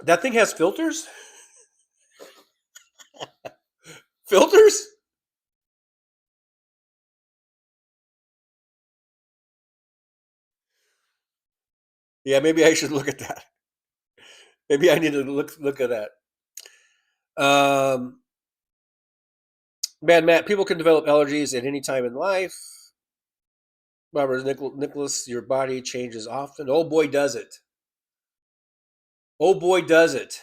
That thing has filters? Filters? Yeah, maybe I should look at that. Maybe I need to look at that. Man, Matt, people can develop allergies at any time in life. Robert Nicholas, your body changes often. Oh boy, does it. Oh boy, does it.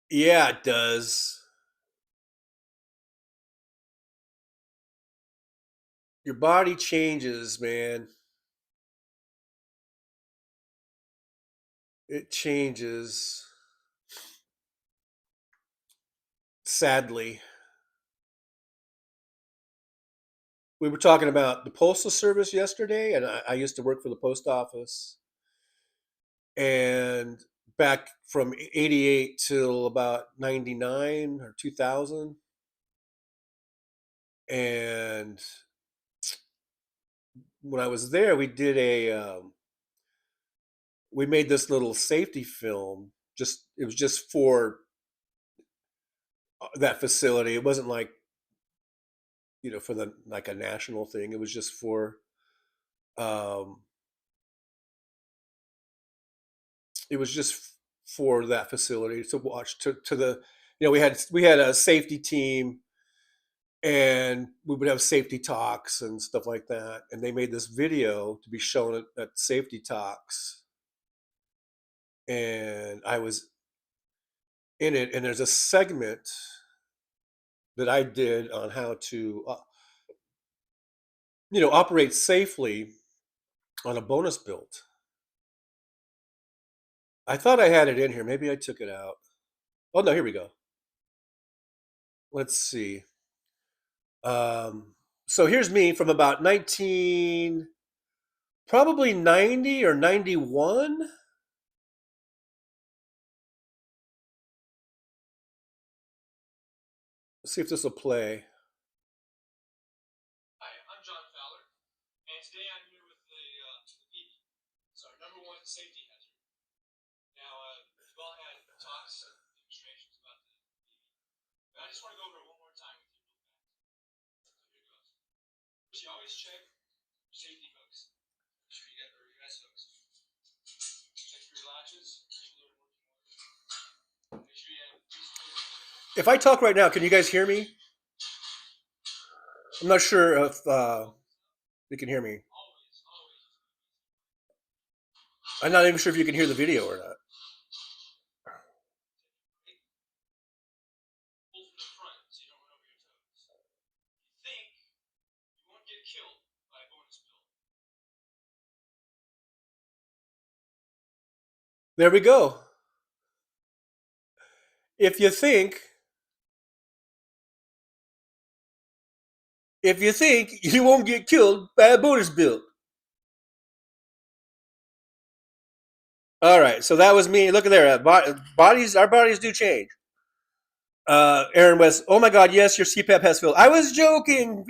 Yeah, it does. Your body changes, man. It changes. Sadly. We were talking about the Postal Service yesterday, and I used to work for the post office. And back from 88 till about 99 or 2000. And when I was there, we did we made this little safety film. It was just for that facility. It wasn't like, for like a national thing. It was just for, it was just for that facility to watch to the, we had a safety team, and we would have safety talks and stuff like that. And they made this video to be shown at safety talks, and I was in it. And there's a segment that I did on how to, operate safely on a bonus build. I thought I had it in here. Maybe I took it out. Oh no, here we go. Let's see. So here's me from about probably 90 or 91. Let's see if this will play. Hi, I'm John Fowler, and today I'm here with the BB. It's our number one safety hazard. Now, we've all had talks and demonstrations about the BB, but I just want to go over it one more time with you real fast. So here goes. First, you always check your safety hooks. Make sure you get your S hooks. Check your latches. Make sure they're in working order. Make sure you have If I talk right now, can you guys hear me? I'm not sure if you can hear me. I'm not even sure if you can hear the video or not. pull from the front so you don't run over your toes. You think you won't get killed by a bonus build. There we go. If you think you won't get killed by a bonus build. All right, so that was me. Look at there. Our bodies do change. Aaron West, oh my God, yes, your CPAP has filled. I was joking.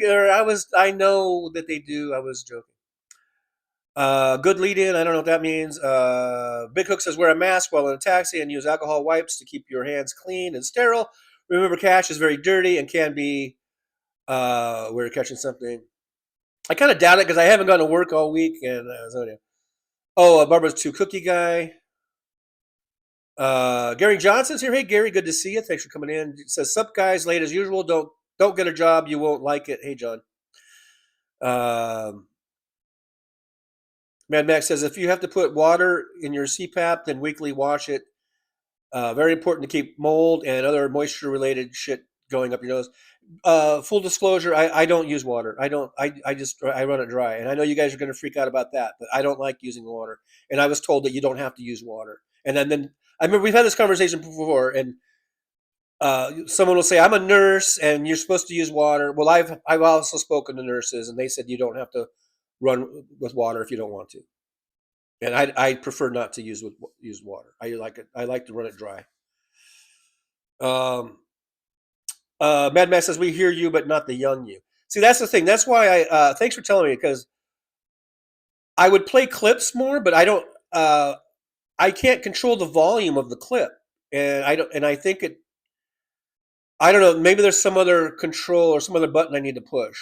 I know that they do. I was joking. Good lead in. I don't know what that means. Big Hook says wear a mask while in a taxi and use alcohol wipes to keep your hands clean and sterile. Remember, cash is very dirty and can be where you're catching something. I kind of doubt it because I haven't gone to work all week. And Barbara's too cookie guy. Gary Johnson's here. Hey, Gary, good to see you. Thanks for coming in. It says, sup, guys, late as usual. Don't get a job. You won't like it. Hey, John. Mad Max says, if you have to put water in your CPAP, then weekly wash it. Very important to keep mold and other moisture-related shit going up your nose. Full disclosure, I don't use water. I run it dry. And I know you guys are going to freak out about that, but I don't like using water. And I was told that you don't have to use water. And then I remember we've had this conversation before, and someone will say, I'm a nurse and you're supposed to use water. Well, I've also spoken to nurses, and they said you don't have to run with water if you don't want to. And I prefer not to use water. I like to run it dry. Mad Max says, we hear you, but not the young you. See, that's the thing. That's why thanks for telling me, because I would play clips more, but I don't, I can't control the volume of the clip. And I don't know, maybe there's some other control or some other button I need to push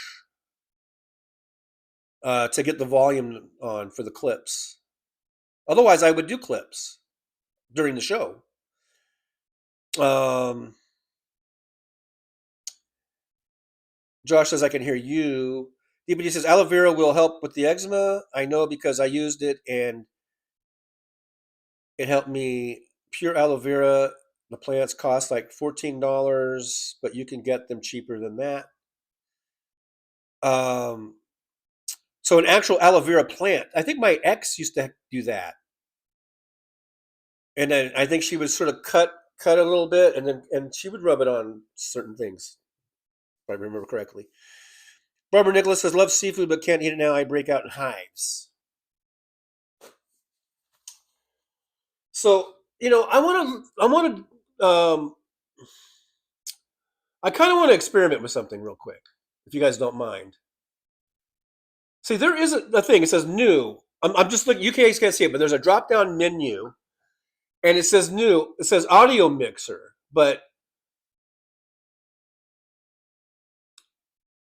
to get the volume on for the clips. Otherwise, I would do clips during the show. Josh says, I can hear you. DPD says, aloe vera will help with the eczema. I know because I used it and it helped me. Pure aloe vera, the plants cost like $14, but you can get them cheaper than that. So an actual aloe vera plant. I think my ex used to do that. And then I think she would sort of cut a little bit, and she would rub it on certain things, if I remember correctly. Barbara Nicholas says, love seafood but can't eat it now. I break out in hives. So, I kind of want to experiment with something real quick, if you guys don't mind. See, there is a thing. It says new. I'm just looking. You guys can't see it, but there's a drop-down menu, and it says new. It says audio mixer, but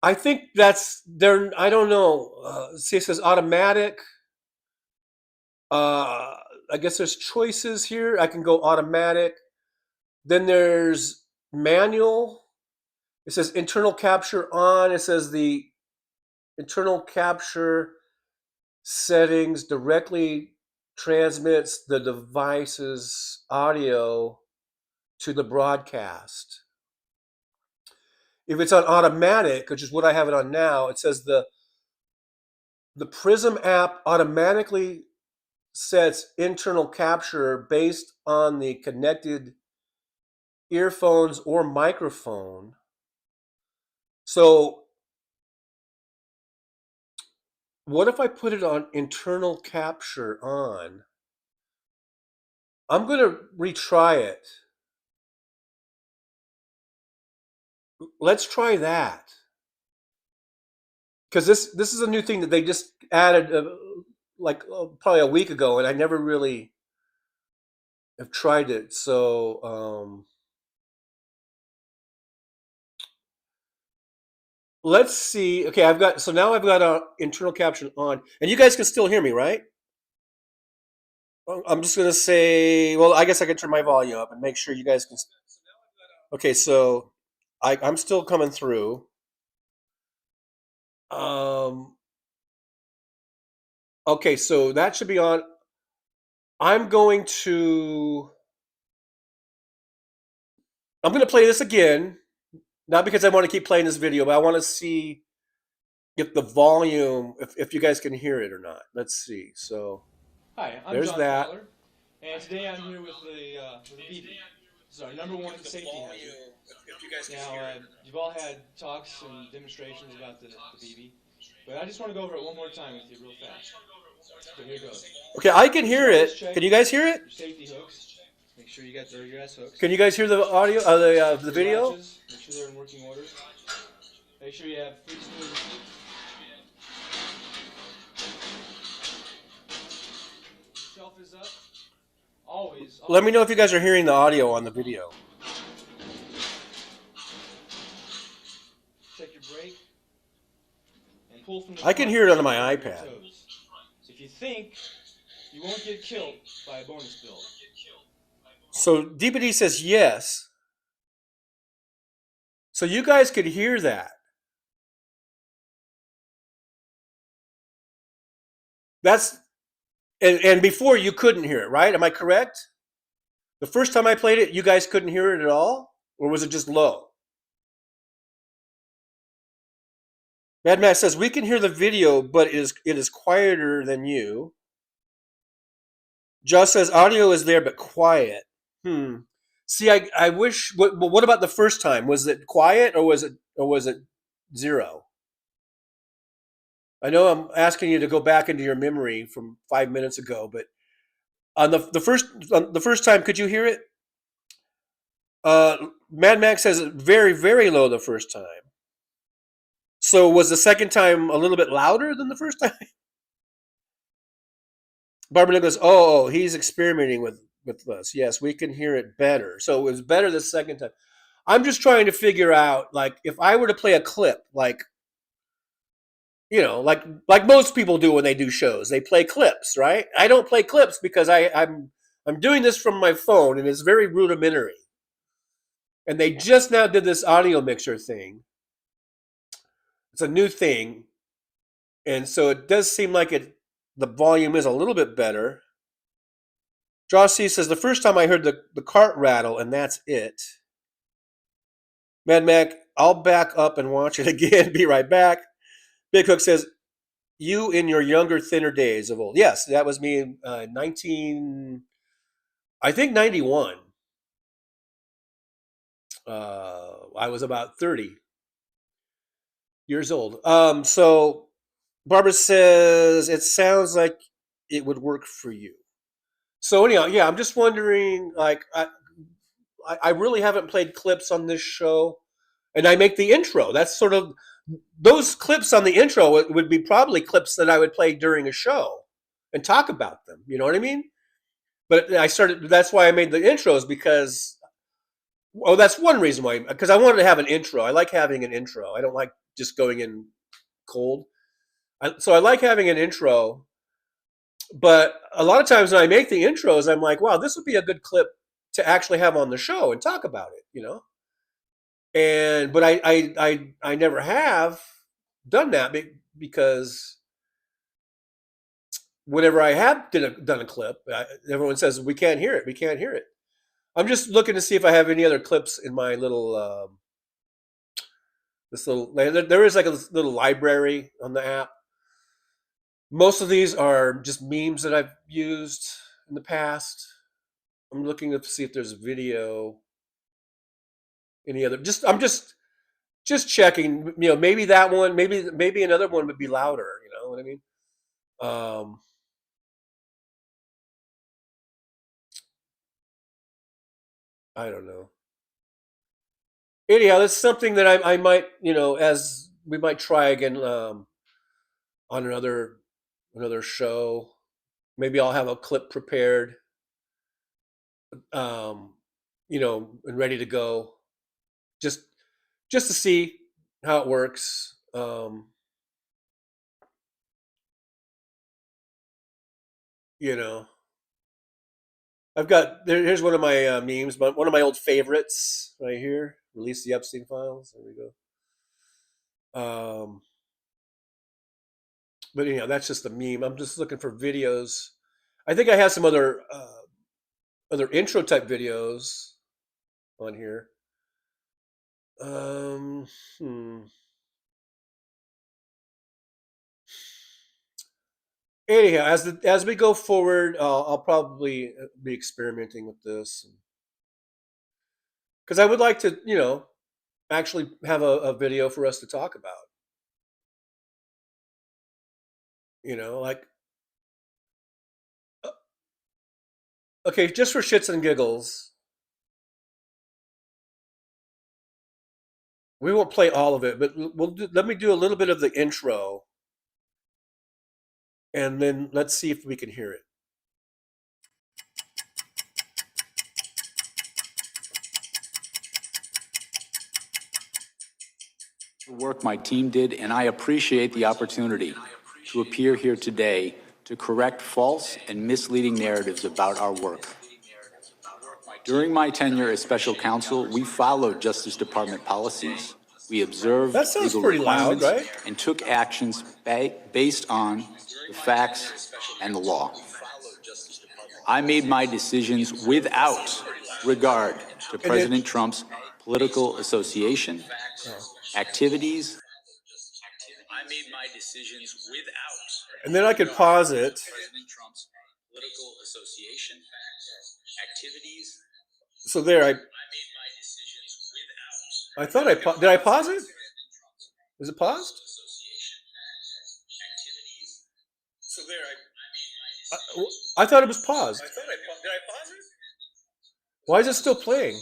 I think that's there. I don't know. See, it says automatic. I guess there's choices here. I can go automatic. Then there's manual. It says internal capture on. It says the internal capture settings directly transmits the device's audio to the broadcast. If it's on automatic, which is what I have it on now, it says the Prism app automatically sets internal capture based on the connected earphones or microphone. So what if I put it on internal capture on? I'm going to retry it. Let's try that. Because this is a new thing that they just added probably a week ago, and I never really have tried it. So let's see. Okay, now I've got internal caption on, and you guys can still hear me, right? I'm just gonna say, well, I guess I can turn my volume up and make sure you guys can. Okay, so I'm still coming through. Okay, so that should be on. I'm going to play this again, not because I want to keep playing this video, but I want to see if the volume, if you guys can hear it or not. Let's see. So, Hi, I'm there's John that. Fowler, and today I'm here with the BB. This is our #1 safety hazard. Now, you've all had talks and demonstrations about the BB, but I just want to go over it one more time with you real fast. So here goes. Okay, I can hear it. Can you guys hear it? Your safety hooks. Make sure you got your S hooks. Can you guys hear the audio, the video? Latches, make sure they're in working order. Make sure you have free smooth. Shelf is up. Always. Let me know if you guys are hearing the audio on the video. Check your brake. And pull from the I can front hear it on my your iPad. toes. If you think you won't get killed by a bonus build. So DPD says yes. So you guys could hear that. And before you couldn't hear it, right? Am I correct? The first time I played it, you guys couldn't hear it at all? Or was it just low? Mad Max says, we can hear the video, but it is quieter than you. Josh says, audio is there, but quiet. See, I wish, what about the first time? Was it quiet or was it zero? I know I'm asking you to go back into your memory from 5 minutes ago, but on the first time, could you hear it? Mad Max says very, very low the first time. So was the second time a little bit louder than the first time? Barbara Nicholas, he's experimenting with us. Yes, we can hear it better. So it was better the second time. I'm just trying to figure out, like, if I were to play a clip, like, you know, like most people do when they do shows, they play clips, right? I don't play clips because I'm doing this from my phone and it's very rudimentary. And they just now did this audio mixer thing. It's a new thing. And so it does seem like the volume is a little bit better. Josh C says, the first time I heard the cart rattle, and that's it. Mad Mac, I'll back up and watch it again. Be right back. Big Hook says, you in your younger, thinner days of old. Yes, that was me in 91. I was about 30 years old. So Barbara says, it sounds like it would work for you. So anyhow, yeah, I'm just wondering, like, I really haven't played clips on this show, and I make the intro. That's sort of, those clips on the intro would be probably clips that I would play during a show and talk about them. You know what I mean? But that's why I made the intros, because, that's one reason why, because I wanted to have an intro. I like having an intro. I don't like just going in cold. So I like having an intro. But a lot of times when I make the intros, I'm like, wow, this would be a good clip to actually have on the show and talk about it, but I never have done that because whenever I have done a clip, everyone says we can't hear it. We can't hear it. I'm just looking to see if I have any other clips in my little There is like a little library on the app. Most of these are just memes that I've used in the past. I'm looking to see if there's video. Any other? I'm just checking. Maybe that one. Maybe another one would be louder. You know what I mean? I don't know. Anyhow, that's something that I might, as we might try again on another show. Maybe I'll have a clip prepared, and ready to go, just to see how it works. I've got here's one of my memes, but one of my old favorites right here. Release the Epstein files. There we go. But anyhow, that's just a meme. I'm just looking for videos. I think I have some other intro type videos on here. Anyhow, as we go forward, I'll probably be experimenting with this because I would like to, actually have a video for us to talk about. Like, okay, just for shits and giggles, we won't play all of it, but let me do a little bit of the intro, and then let's see if we can hear it. The work my team did, and I appreciate the opportunity to appear here today to correct false and misleading narratives about our work. During my tenure as special counsel, we followed Justice Department policies. We observed legal requirements and took actions based on the facts and the law. I made my decisions without regard to President Trump's political association, activities. I made my decisions without. And then I could pause it. President Trump's political association, activities. So there, I made my decisions without. I thought did I pause it? Is it paused? So there, I thought it was paused. Did I pause it? Why is it still playing?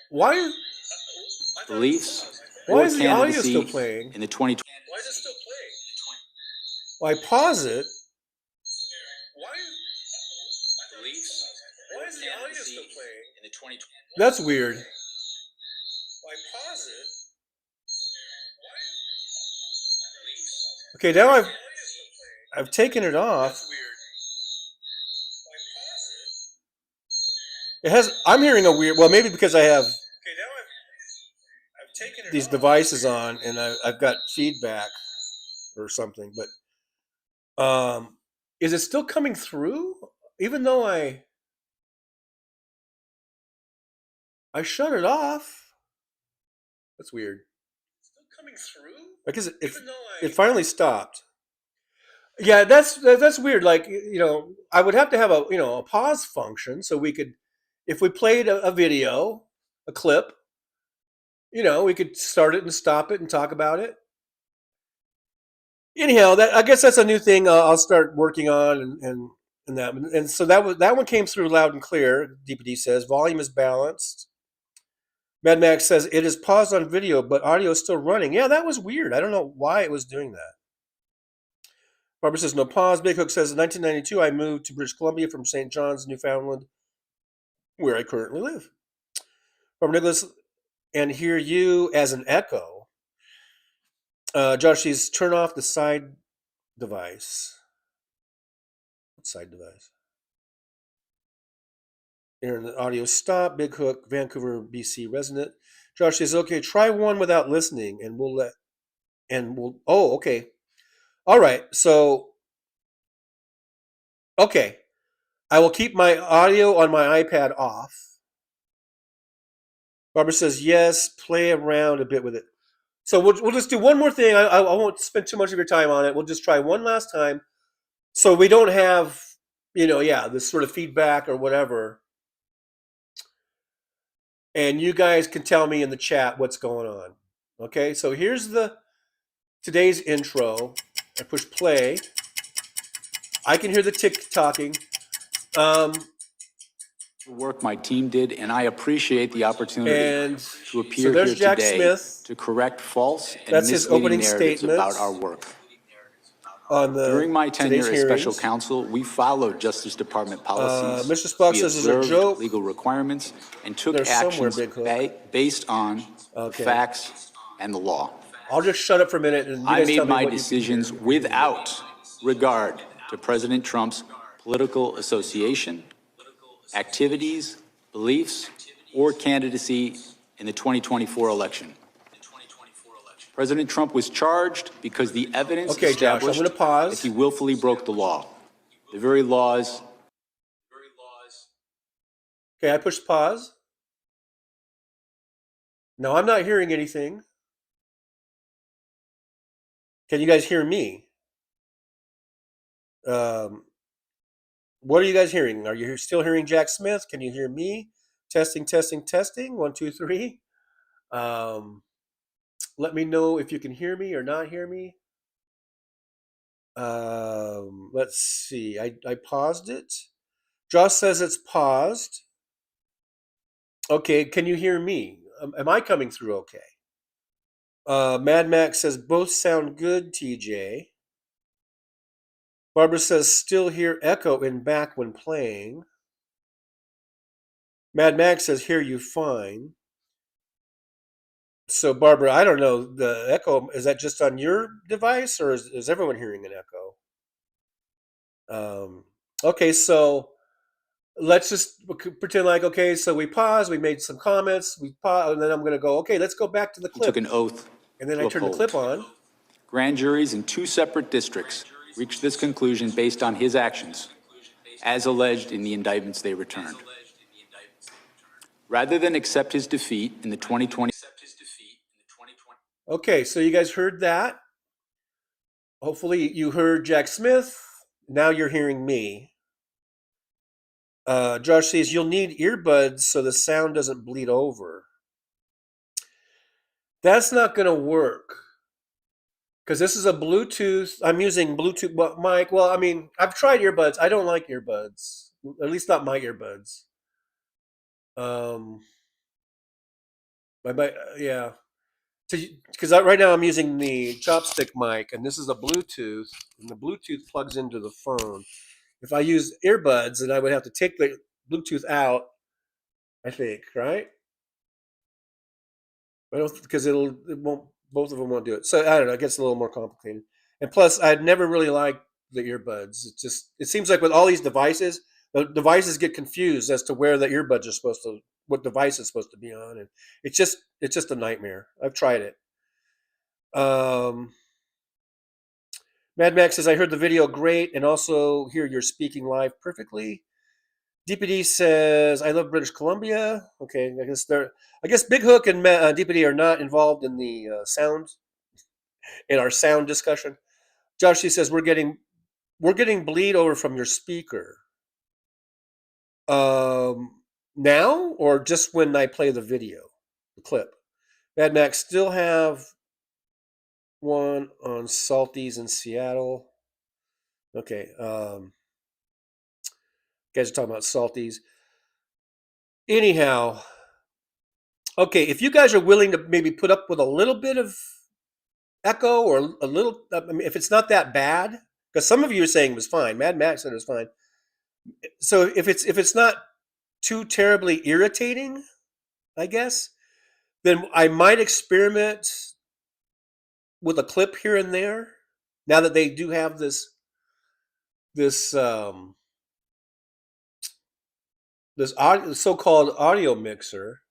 Why? Beliefs. Why is the audio still playing? In the 2020. Why is it still playing? Well, I pause it. Why is the audio still playing? In the 2020. That's weird. I pause it. Okay, now I've taken it off. It has. I'm hearing a weird. Well, maybe because I have these devices on and I've got feedback or something. But is it still coming through? Even though I shut it off. That's weird. Still coming through? Because it finally stopped. Yeah, that's weird. Like, I would have to have a pause function so we could, if we played a video, a clip, we could start it and stop it and talk about it. Anyhow, I guess that's a new thing I'll start working on and that. And so that one came through loud and clear. DPD says volume is balanced. Mad Max says it is paused on video, but audio is still running. Yeah, that was weird. I don't know why it was doing that. Barbara says no pause. Big Hook says in 1992 I moved to British Columbia from St. John's, Newfoundland, where I currently live. Barbara Nicholas, and hear you as an echo. Josh says turn off the side device. What side device? Internet audio stop. Big Hook, Vancouver, BC resident. Josh says, okay, try one without listening, and we'll. Oh, okay. All right. So, okay, I will keep my audio on my iPad off. Barbara says, yes, play around a bit with it. So we'll just do one more thing. I won't spend too much of your time on it. We'll just try one last time, so we don't have, this sort of feedback or whatever. And you guys can tell me in the chat what's going on. Okay, so here's today's intro. I push play. I can hear the tick-tocking. Work my team did, and I appreciate the opportunity to appear there's here Jack today Smith. to correct false and That's his misleading opening narratives about statements our work. on During my tenure today's as special hearings. counsel, we followed Justice Department policies. Mr. Spock We says it's a observed joke. legal requirements and took There's somewhere, actions Big Hook. based on the Okay. facts and the law. I'll just shut up for a minute and you I guys made tell me my what you can decisions hear. without regard to President Trump's political association, activities, beliefs, or candidacy in the 2024 election. President Trump was charged because the evidence Okay, Josh, I'm established going to pause. that he willfully broke the law. The very laws. Okay, I pushed pause. No, I'm not hearing anything. Can you guys hear me? What are you guys hearing? Are you still hearing Jack Smith? Can you hear me? Testing, testing, testing. 1, 2, 3. Let me know if you can hear me or not hear me. Let's see. I paused it. Josh says it's paused. Okay, can you hear me? Am I coming through okay? Mad Max says both sound good, TJ. Barbara says still hear echo in back when playing. Mad Max says hear you fine. So Barbara, I don't know, the echo, is that just on your device or is everyone hearing an echo? Okay, so let's just pretend like, okay, so we paused, we made some comments, we paused, and then I'm going to go, okay, let's go back to the He clip. took an oath And then to I turn the uphold. clip on. Grand juries in 2 separate districts reached this conclusion based on his actions, as alleged in the indictments they returned. Rather than accept his defeat in the 2020. Okay, so you guys heard that. Hopefully you heard Jack Smith. Now you're hearing me. Josh says you'll need earbuds so the sound doesn't bleed over. That's not going to work because this is a Bluetooth. I'm using Bluetooth mic. Well, I mean, I've tried earbuds. I don't like earbuds, at least not my earbuds. Yeah. Because right now I'm using the chopstick mic, and this is a Bluetooth, and the Bluetooth plugs into the phone. If I use earbuds, then I would have to take the Bluetooth out, I think, right? I don't, because it won't, both of them won't do it. So I don't know, it gets a little more complicated. And plus, I'd never really liked the earbuds. It seems like with all these devices, the devices get confused as to where the earbuds are supposed to, what device is supposed to be on, and it's just a nightmare. I've tried it. Mad Max says, I heard the video great and also hear you're speaking live perfectly. DPD says, I love British Columbia. Okay, I guess Big Hook and DPD are not involved in the in our sound discussion. Josh, he says, we're getting bleed over from your speaker. Now or just when I play the video, the clip? Mad Max still have one on Salties in Seattle. Okay. Guys are talking about Salties. Anyhow, okay, if you guys are willing to maybe put up with a little bit of echo or a little, I mean, if it's not that bad, because some of you are saying it was fine. Mad Max said it was fine. So if it's not too terribly irritating, I guess, then I might experiment with a clip here and there. now that they do have this so-called audio mixer.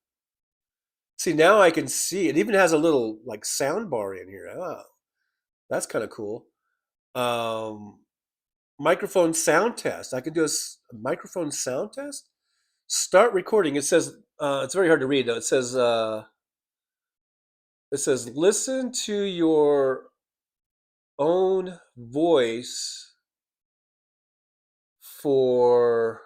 See, now I can see it even has a little like sound bar in here. Oh, that's kind of cool. Microphone sound test. I can do a microphone sound test. Start recording. It says it's very hard to read though. It says listen to your own voice for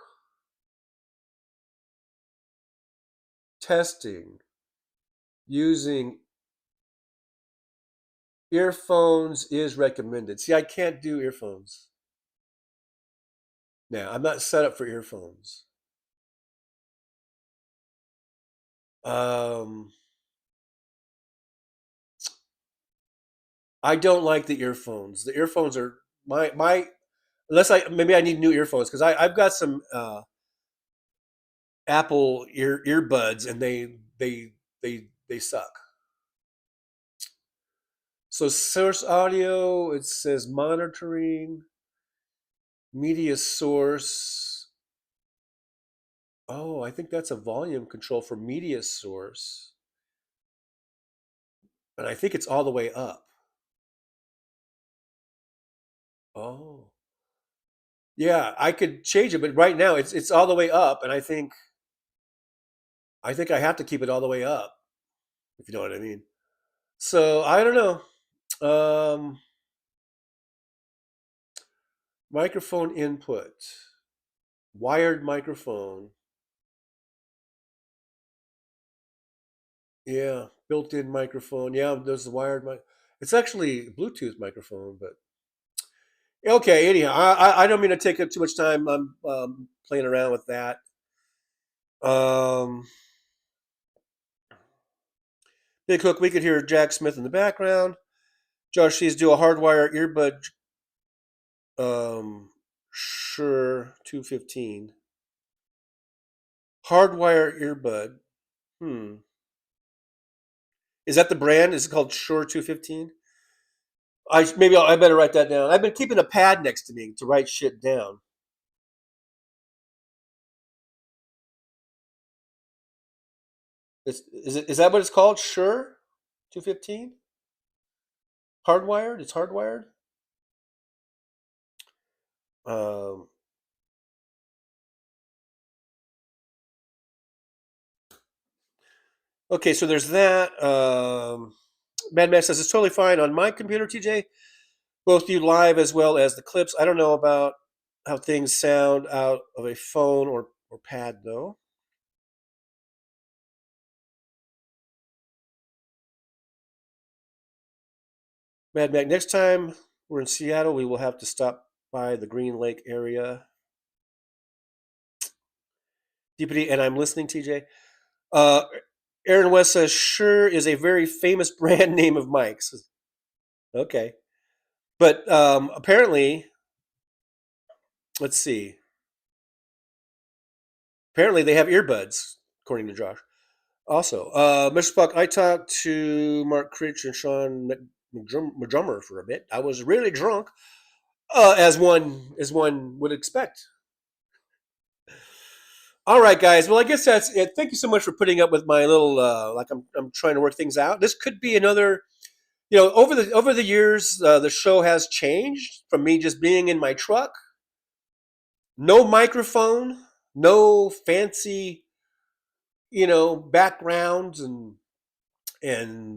testing using earphones is recommended. See, I can't do earphones. Now, I'm not set up for earphones. I don't like the earphones. The earphones are my unless maybe I need new earphones because I've got some Apple earbuds and they suck. So source audio, it says monitoring, media source. Oh, I think that's a volume control for media source. And I think it's all the way up. Oh. Yeah, I could change it, but right now it's all the way up, and I think I have to keep it all the way up, if you know what I mean. So I don't know. Microphone input, wired microphone. Yeah, built-in microphone. Yeah, there's the wired mic. It's actually a Bluetooth microphone, but okay. Anyhow, I don't mean to take up too much time. I'm playing around with that. Big Hook, we could hear Jack Smith in the background. Josh Shees do a hardwire earbud. Sure, 215. Hardwire earbud. Is that the brand? Is it called Shure 215? I better write that down. I've been keeping a pad next to me to write shit down. Is that what it's called? Shure 215? Hardwired? It's hardwired? Okay, so there's that. Mad Max says it's totally fine on my computer, TJ. Both you live as well as the clips. I don't know about how things sound out of a phone or pad, though. Mad Max, next time we're in Seattle, we will have to stop by the Green Lake area. DPD, and I'm listening, TJ. Aaron West says, Shure is a very famous brand name of mics. Okay. But apparently, let's see. Apparently, they have earbuds, according to Josh. Also, Mr. Spock, I talked to Mark Critch and Sean McDrummer for a bit. I was really drunk, as one would expect. All right, guys. Well, I guess that's it. Thank you so much for putting up with my little like I'm trying to work things out. This could be another. Over the years, the show has changed from me just being in my truck, no microphone, no fancy, backgrounds and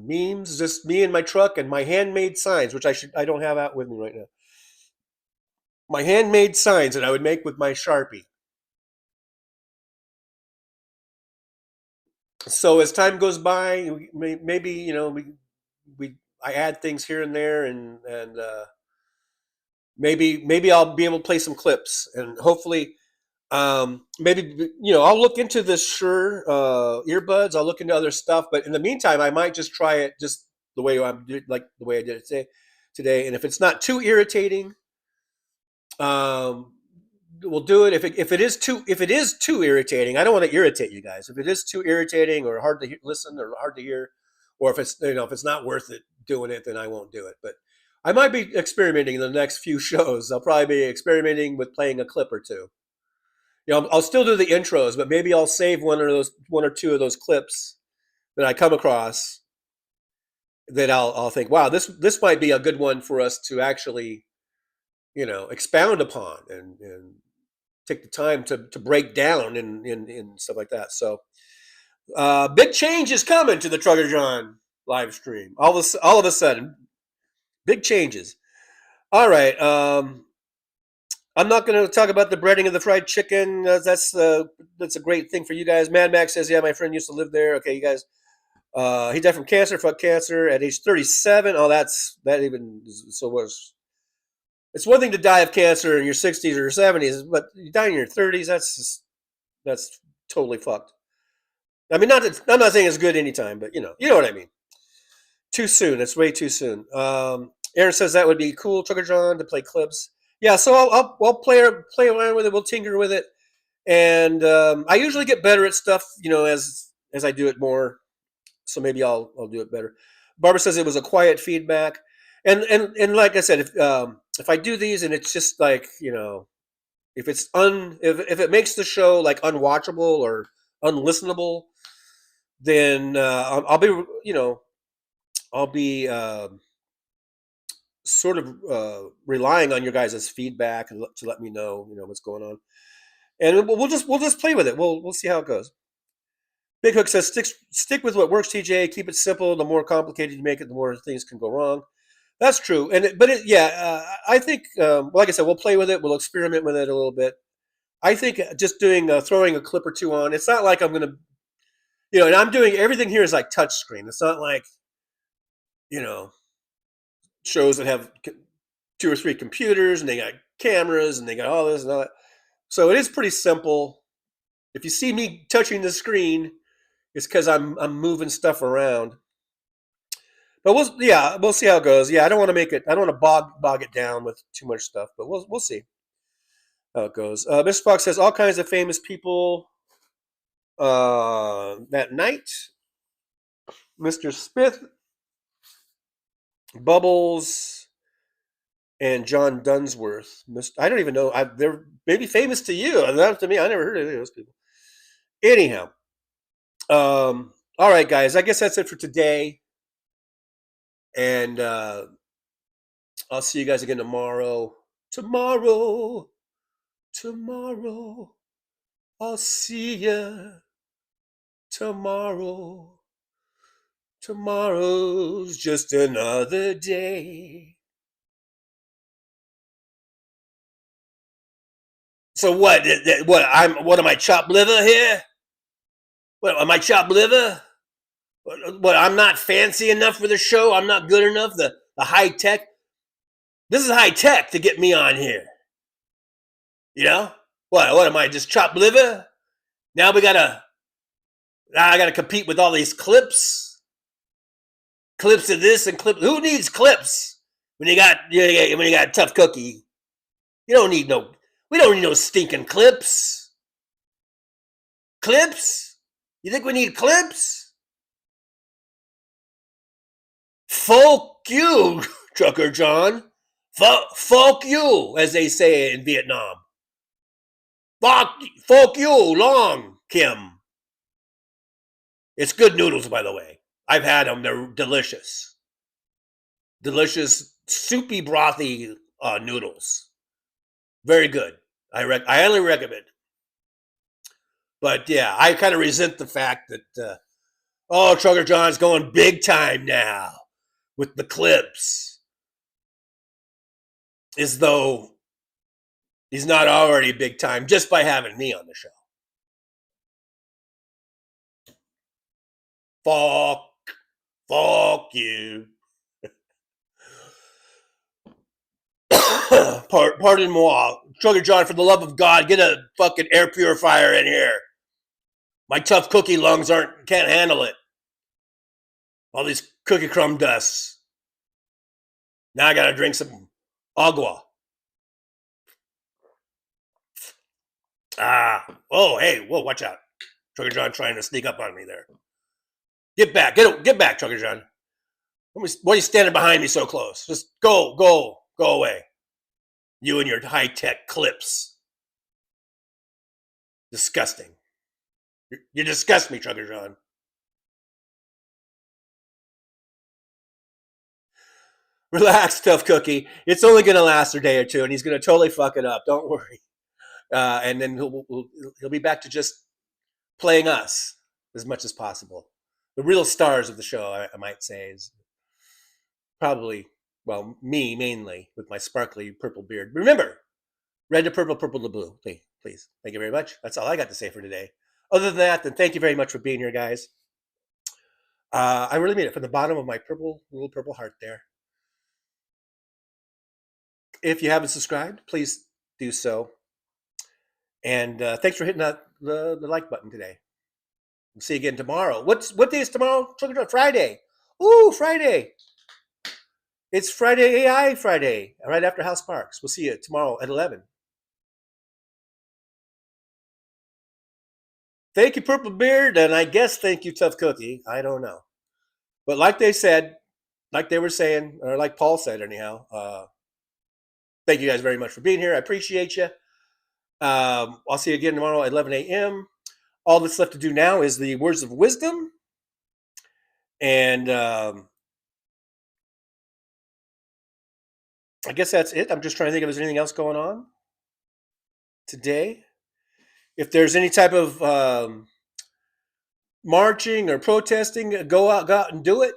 memes, just me in my truck and my handmade signs, which I don't have out with me right now. My handmade signs that I would make with my Sharpie. So as time goes by, maybe I add things here and there, and maybe I'll be able to play some clips, and hopefully, maybe I'll look into this Shure earbuds. I'll look into other stuff, but in the meantime, I might just try it just the way I did it today. And if it's not too irritating, we'll do it. If it is too irritating, I don't want to irritate you guys. If it is too irritating or hard to listen or hard to hear, or if it's if it's not worth it doing it, then I won't do it. But I might be experimenting in the next few shows. I'll probably be experimenting with playing a clip or two. I'll still do the intros, but maybe I'll save one or two of those clips that I come across that I'll think, wow, this might be a good one for us to actually, expound upon and take the time to break down and stuff like that. So, big change is coming to the Trucker John live stream. All of a sudden, big changes. All right. I'm not going to talk about the breading of the fried chicken. That's a great thing for you guys. Mad Max says, yeah, my friend used to live there. Okay, you guys. He died from cancer. Fuck cancer at age 37. Oh, that even so was. It's one thing to die of cancer in your 60s or your 70s, but you die in your 30s. That's totally fucked. I mean, I'm not saying it's good anytime, but you know what I mean. Too soon. It's way too soon. Aaron says that would be cool, Trucker John, to play clips. Yeah, so I'll play around with it. We'll tinker with it, and I usually get better at stuff, as I do it more. So maybe I'll do it better. Barbara says it was a quiet feedback, and like I said, if I do these and it's just like if if it makes the show like unwatchable or unlistenable, then I'll be sort of relying on your guys' feedback to let me know what's going on, and we'll just play with it. We'll see how it goes. Big Hook says stick with what works, TJ. Keep it simple. The more complicated you make it, the more things can go wrong. That's true, I think like I said, we'll play with it. We'll experiment with it a little bit. I think just throwing a clip or two on. It's not like I'm gonna, and I'm doing everything here is like touch screen. It's not like shows that have 2 or 3 computers and they got cameras and they got all this and all that. So it is pretty simple. If you see me touching the screen, it's because I'm moving stuff around. But we'll see how it goes. Yeah, I don't want to bog it down with too much stuff, but we'll see how it goes. Mr. Fox says all kinds of famous people that night. Mr. Smith, Bubbles, and John Dunsworth. I don't even know. They're maybe famous to you. Not to me. I never heard of any of those people. Anyhow, all right, guys. I guess that's it for today. And I'll see you guys again tomorrow. Tomorrow. I'll see ya tomorrow. Tomorrow's just another day. So what? What am I, chopped liver here? What am I, chopped liver? What? I'm not fancy enough for the show. I'm not good enough. The high tech. This is high tech to get me on here. What am I, just chopped liver? Now I gotta compete with all these clips. Clips of this and clips. Who needs clips when you got a tough cookie? We don't need no stinking clips. Clips? You think we need clips? Fuck you, Trucker John. Fuck you, as they say in Vietnam. Fuck you, Long Kim. It's good noodles, by the way. I've had them. They're delicious. Delicious, soupy, brothy noodles. Very good. I highly recommend. But yeah, I kind of resent the fact that, Trucker John's going big time now with the clips. As though he's not already big time just by having me on the show. Fuck you. Pardon moi. Trucker John, for the love of God, get a fucking air purifier in here. My tough cookie lungs can't handle it. All these cookie crumb dusts. Now I gotta drink some agua. Oh, hey, whoa, watch out. Trucker John trying to sneak up on me there. Get back, Trucker John. Why are you standing behind me so close? Just go away. You and your high-tech clips. Disgusting. You disgust me, Trucker John. Relax, Tough Cookie. It's only going to last a day or two, and he's going to totally fuck it up. Don't worry. And then he'll be back to just playing us as much as possible. The real stars of the show, I might say, is probably, well, me mainly with my sparkly purple beard. Remember, red to purple, purple to blue. Please. Thank you very much. That's all I got to say for today. Other than that, then thank you very much for being here, guys. I really mean it from the bottom of my little purple heart there. If you haven't subscribed, please do so. And thanks for hitting the like button today. We'll see you again tomorrow. What day is tomorrow? Friday. Ooh, Friday. It's Friday AI Friday, right after House Parks. We'll see you tomorrow at 11. Thank you, Purple Beard, and I guess thank you, Tough Cookie. I don't know. But like they said, like they were saying, or like Paul said anyhow, thank you guys very much for being here. I appreciate you. I'll see you again tomorrow at 11 a.m. All that's left to do now is the words of wisdom. And I guess that's it. I'm just trying to think if there's anything else going on today. If there's any type of marching or protesting, go out and do it.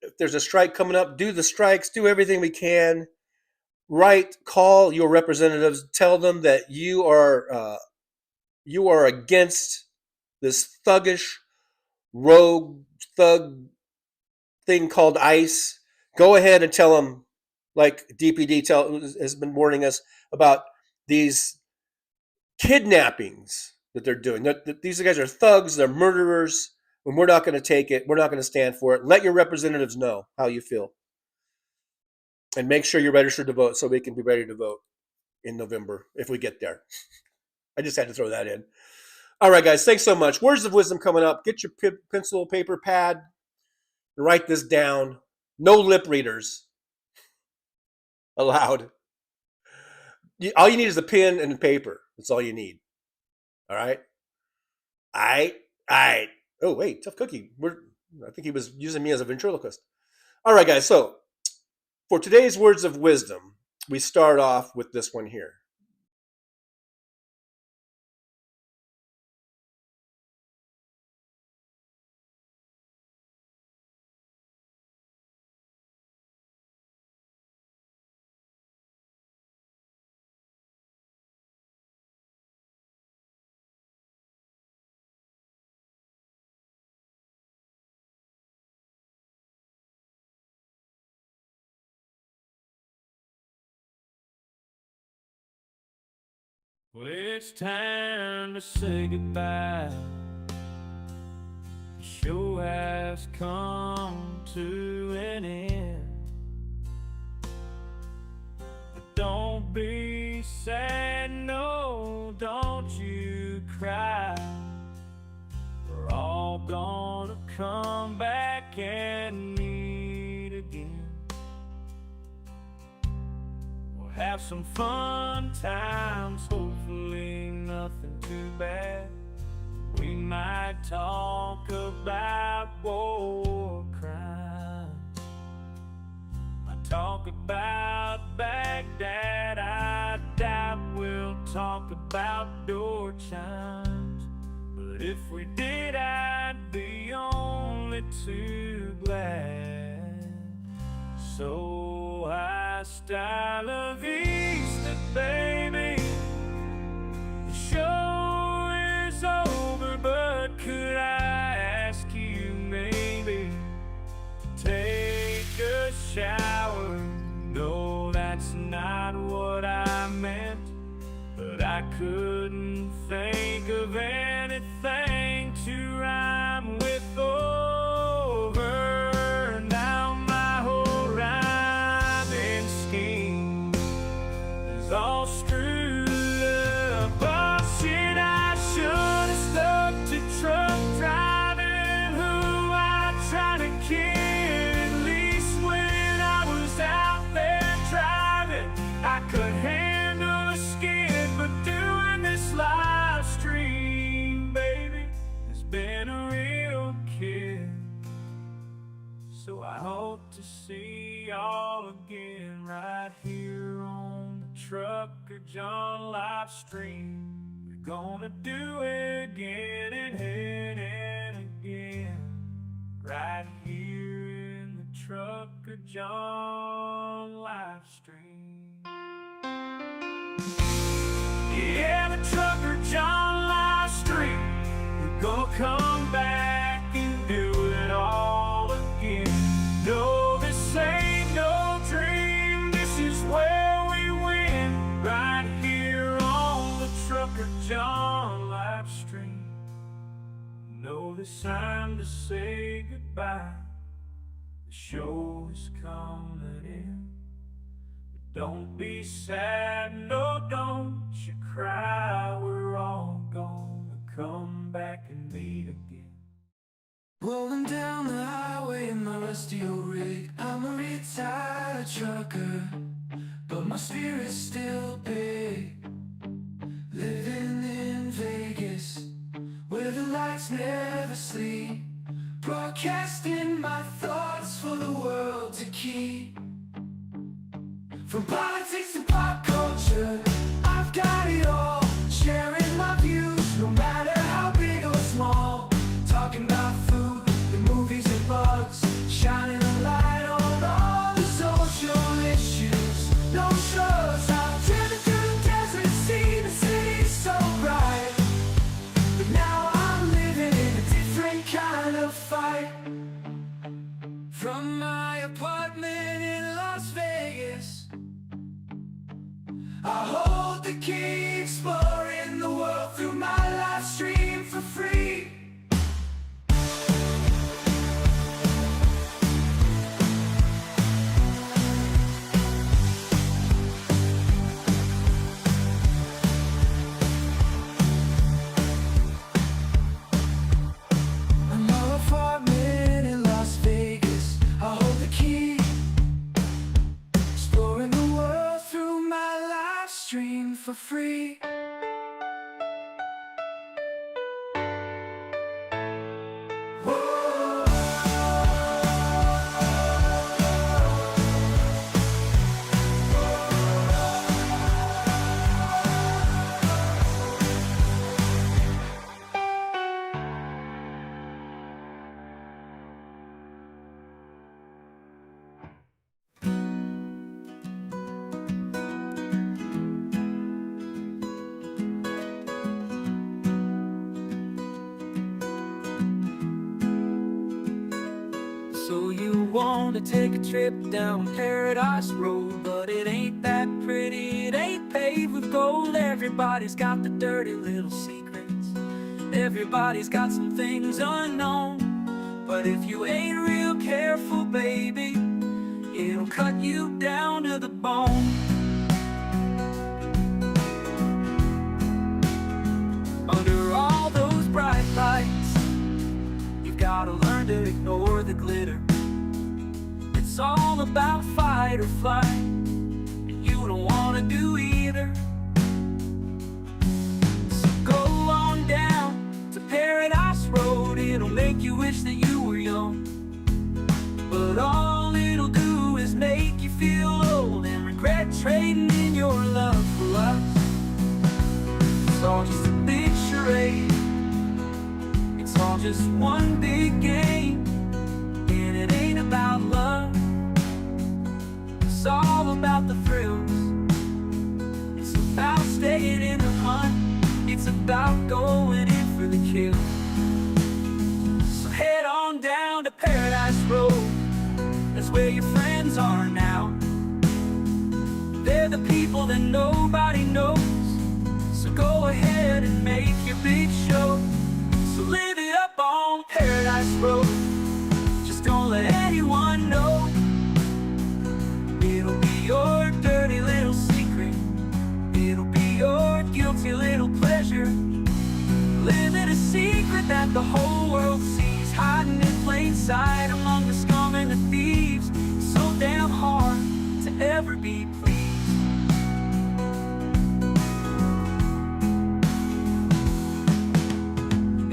If there's a strike coming up, do the strikes, do everything we can. Write, call your representatives, tell them that you are against this thuggish, rogue, thug thing called ICE. Go ahead and tell them, like DPD has been warning us about these kidnappings that they're doing. These guys are thugs, they're murderers, and we're not going to take it. We're not going to stand for it. Let your representatives know how you feel. And make sure you're registered to vote so we can be ready to vote in November if we get there. I just had to throw that in. All right, guys, thanks so much. Words of wisdom coming up. Get your pencil, paper, pad, and write this down. No lip readers allowed. All you need is a pen and paper. That's all you need. All right? All right. Oh, wait, Tough Cookie. I think he was using me as a ventriloquist. All right, guys, so for today's words of wisdom, we start off with this one here. Well, it's time to say goodbye. The show has come to an end. But don't be sad, no, don't you cry. We're all gonna come back and meet again. Have some fun times, hopefully nothing too bad. We might talk about war crimes. Might talk about Baghdad. I doubt we'll talk about door chimes. But if we did, I'd be only too glad. So hasta la vista, baby. The show is over, but could I ask you maybe to take a shower? No, that's not what I meant, but I couldn't think of anything to rhyme with over. Now my whole rhyming scheme is all screwed up. Oh shit, I should have stuck to truck driving, who I try to kid at least John Livestream. We're gonna do it again and again, right here in the Trucker John Livestream. Yeah, the Trucker John Livestream. We're gonna come back and do it all again. No, this ain't no dream, this is where we win, right here on the Trucker John Livestream. Know it's time to say goodbye, the show is coming in. But don't be sad, no, don't you cry, we're all gonna come back and meet again. Rolling down the highway in my rusty old rig. I'm a retired trucker, but my spirit's still big. Living in Vegas, where the lights never sleep, broadcasting my thoughts for the world to keep. From politics to pop culture, I've got it all. Sharing my views, no matter how big or small. Talking about food, the movies and bugs, shining a light on all the social issues. No shows, I've driven through the desert, seen the city so bright. But now I'm living in a different kind of fight. From my apartment in Las Vegas, I hold the key, exploring the world through my live stream for free. My apartment in Las Vegas, I hold the key, exploring the world through my live stream for free. So you want to take a trip down Paradise Road, but it ain't that pretty, it ain't paved with gold. Everybody's got the dirty little secrets, everybody's got some things unknown. But if you ain't real careful, baby, it'll cut you down to the bone. Under all those bright lights, you've gotta learn to ignore the glitter. It's all about fight or flight, and you don't wanna do either. So go on down to Paradise Road, it'll make you wish that you were young. But all it'll do is make you feel old and regret trading in your love for lust. It's all just a big charade, it's all just one big game, and it ain't about love, it's all about the thrills. It's about staying in the hunt, it's about going in for the kill. So head on down to Paradise Road, that's where your friends are now. They're the people that nobody knows. So go ahead and make your big show. So live it up on Paradise Road, just don't let anyone know. It'll be your dirty little secret, it'll be your guilty little pleasure. Living a secret that the whole world sees, hiding in plain sight among the scum and the thieves. It's so damn hard to ever be pleased.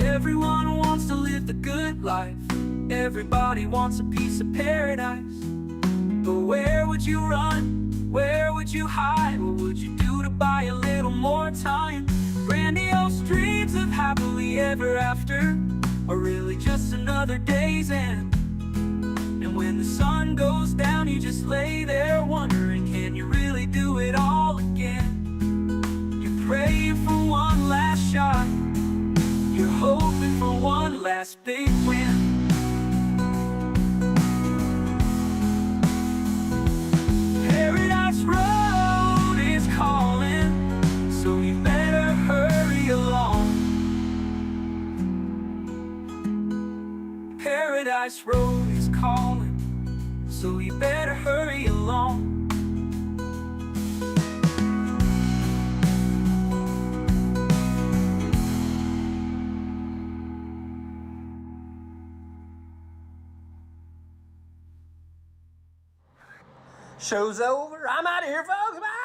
Everyone wants to live the good life, everybody wants a piece of paradise. But where would you run? Where would you hide? What would you do to buy a little more time. Grandiose dreams of happily ever after are really just another day's end. And when the sun goes down, you just lay there wondering, can you really do it all again? You're praying for one last shot, you're hoping for one last big win. Paradise Road is calling, so you better hurry along. Paradise Road is calling, so you better hurry along. Show's over, I'm out of here, folks. Bye.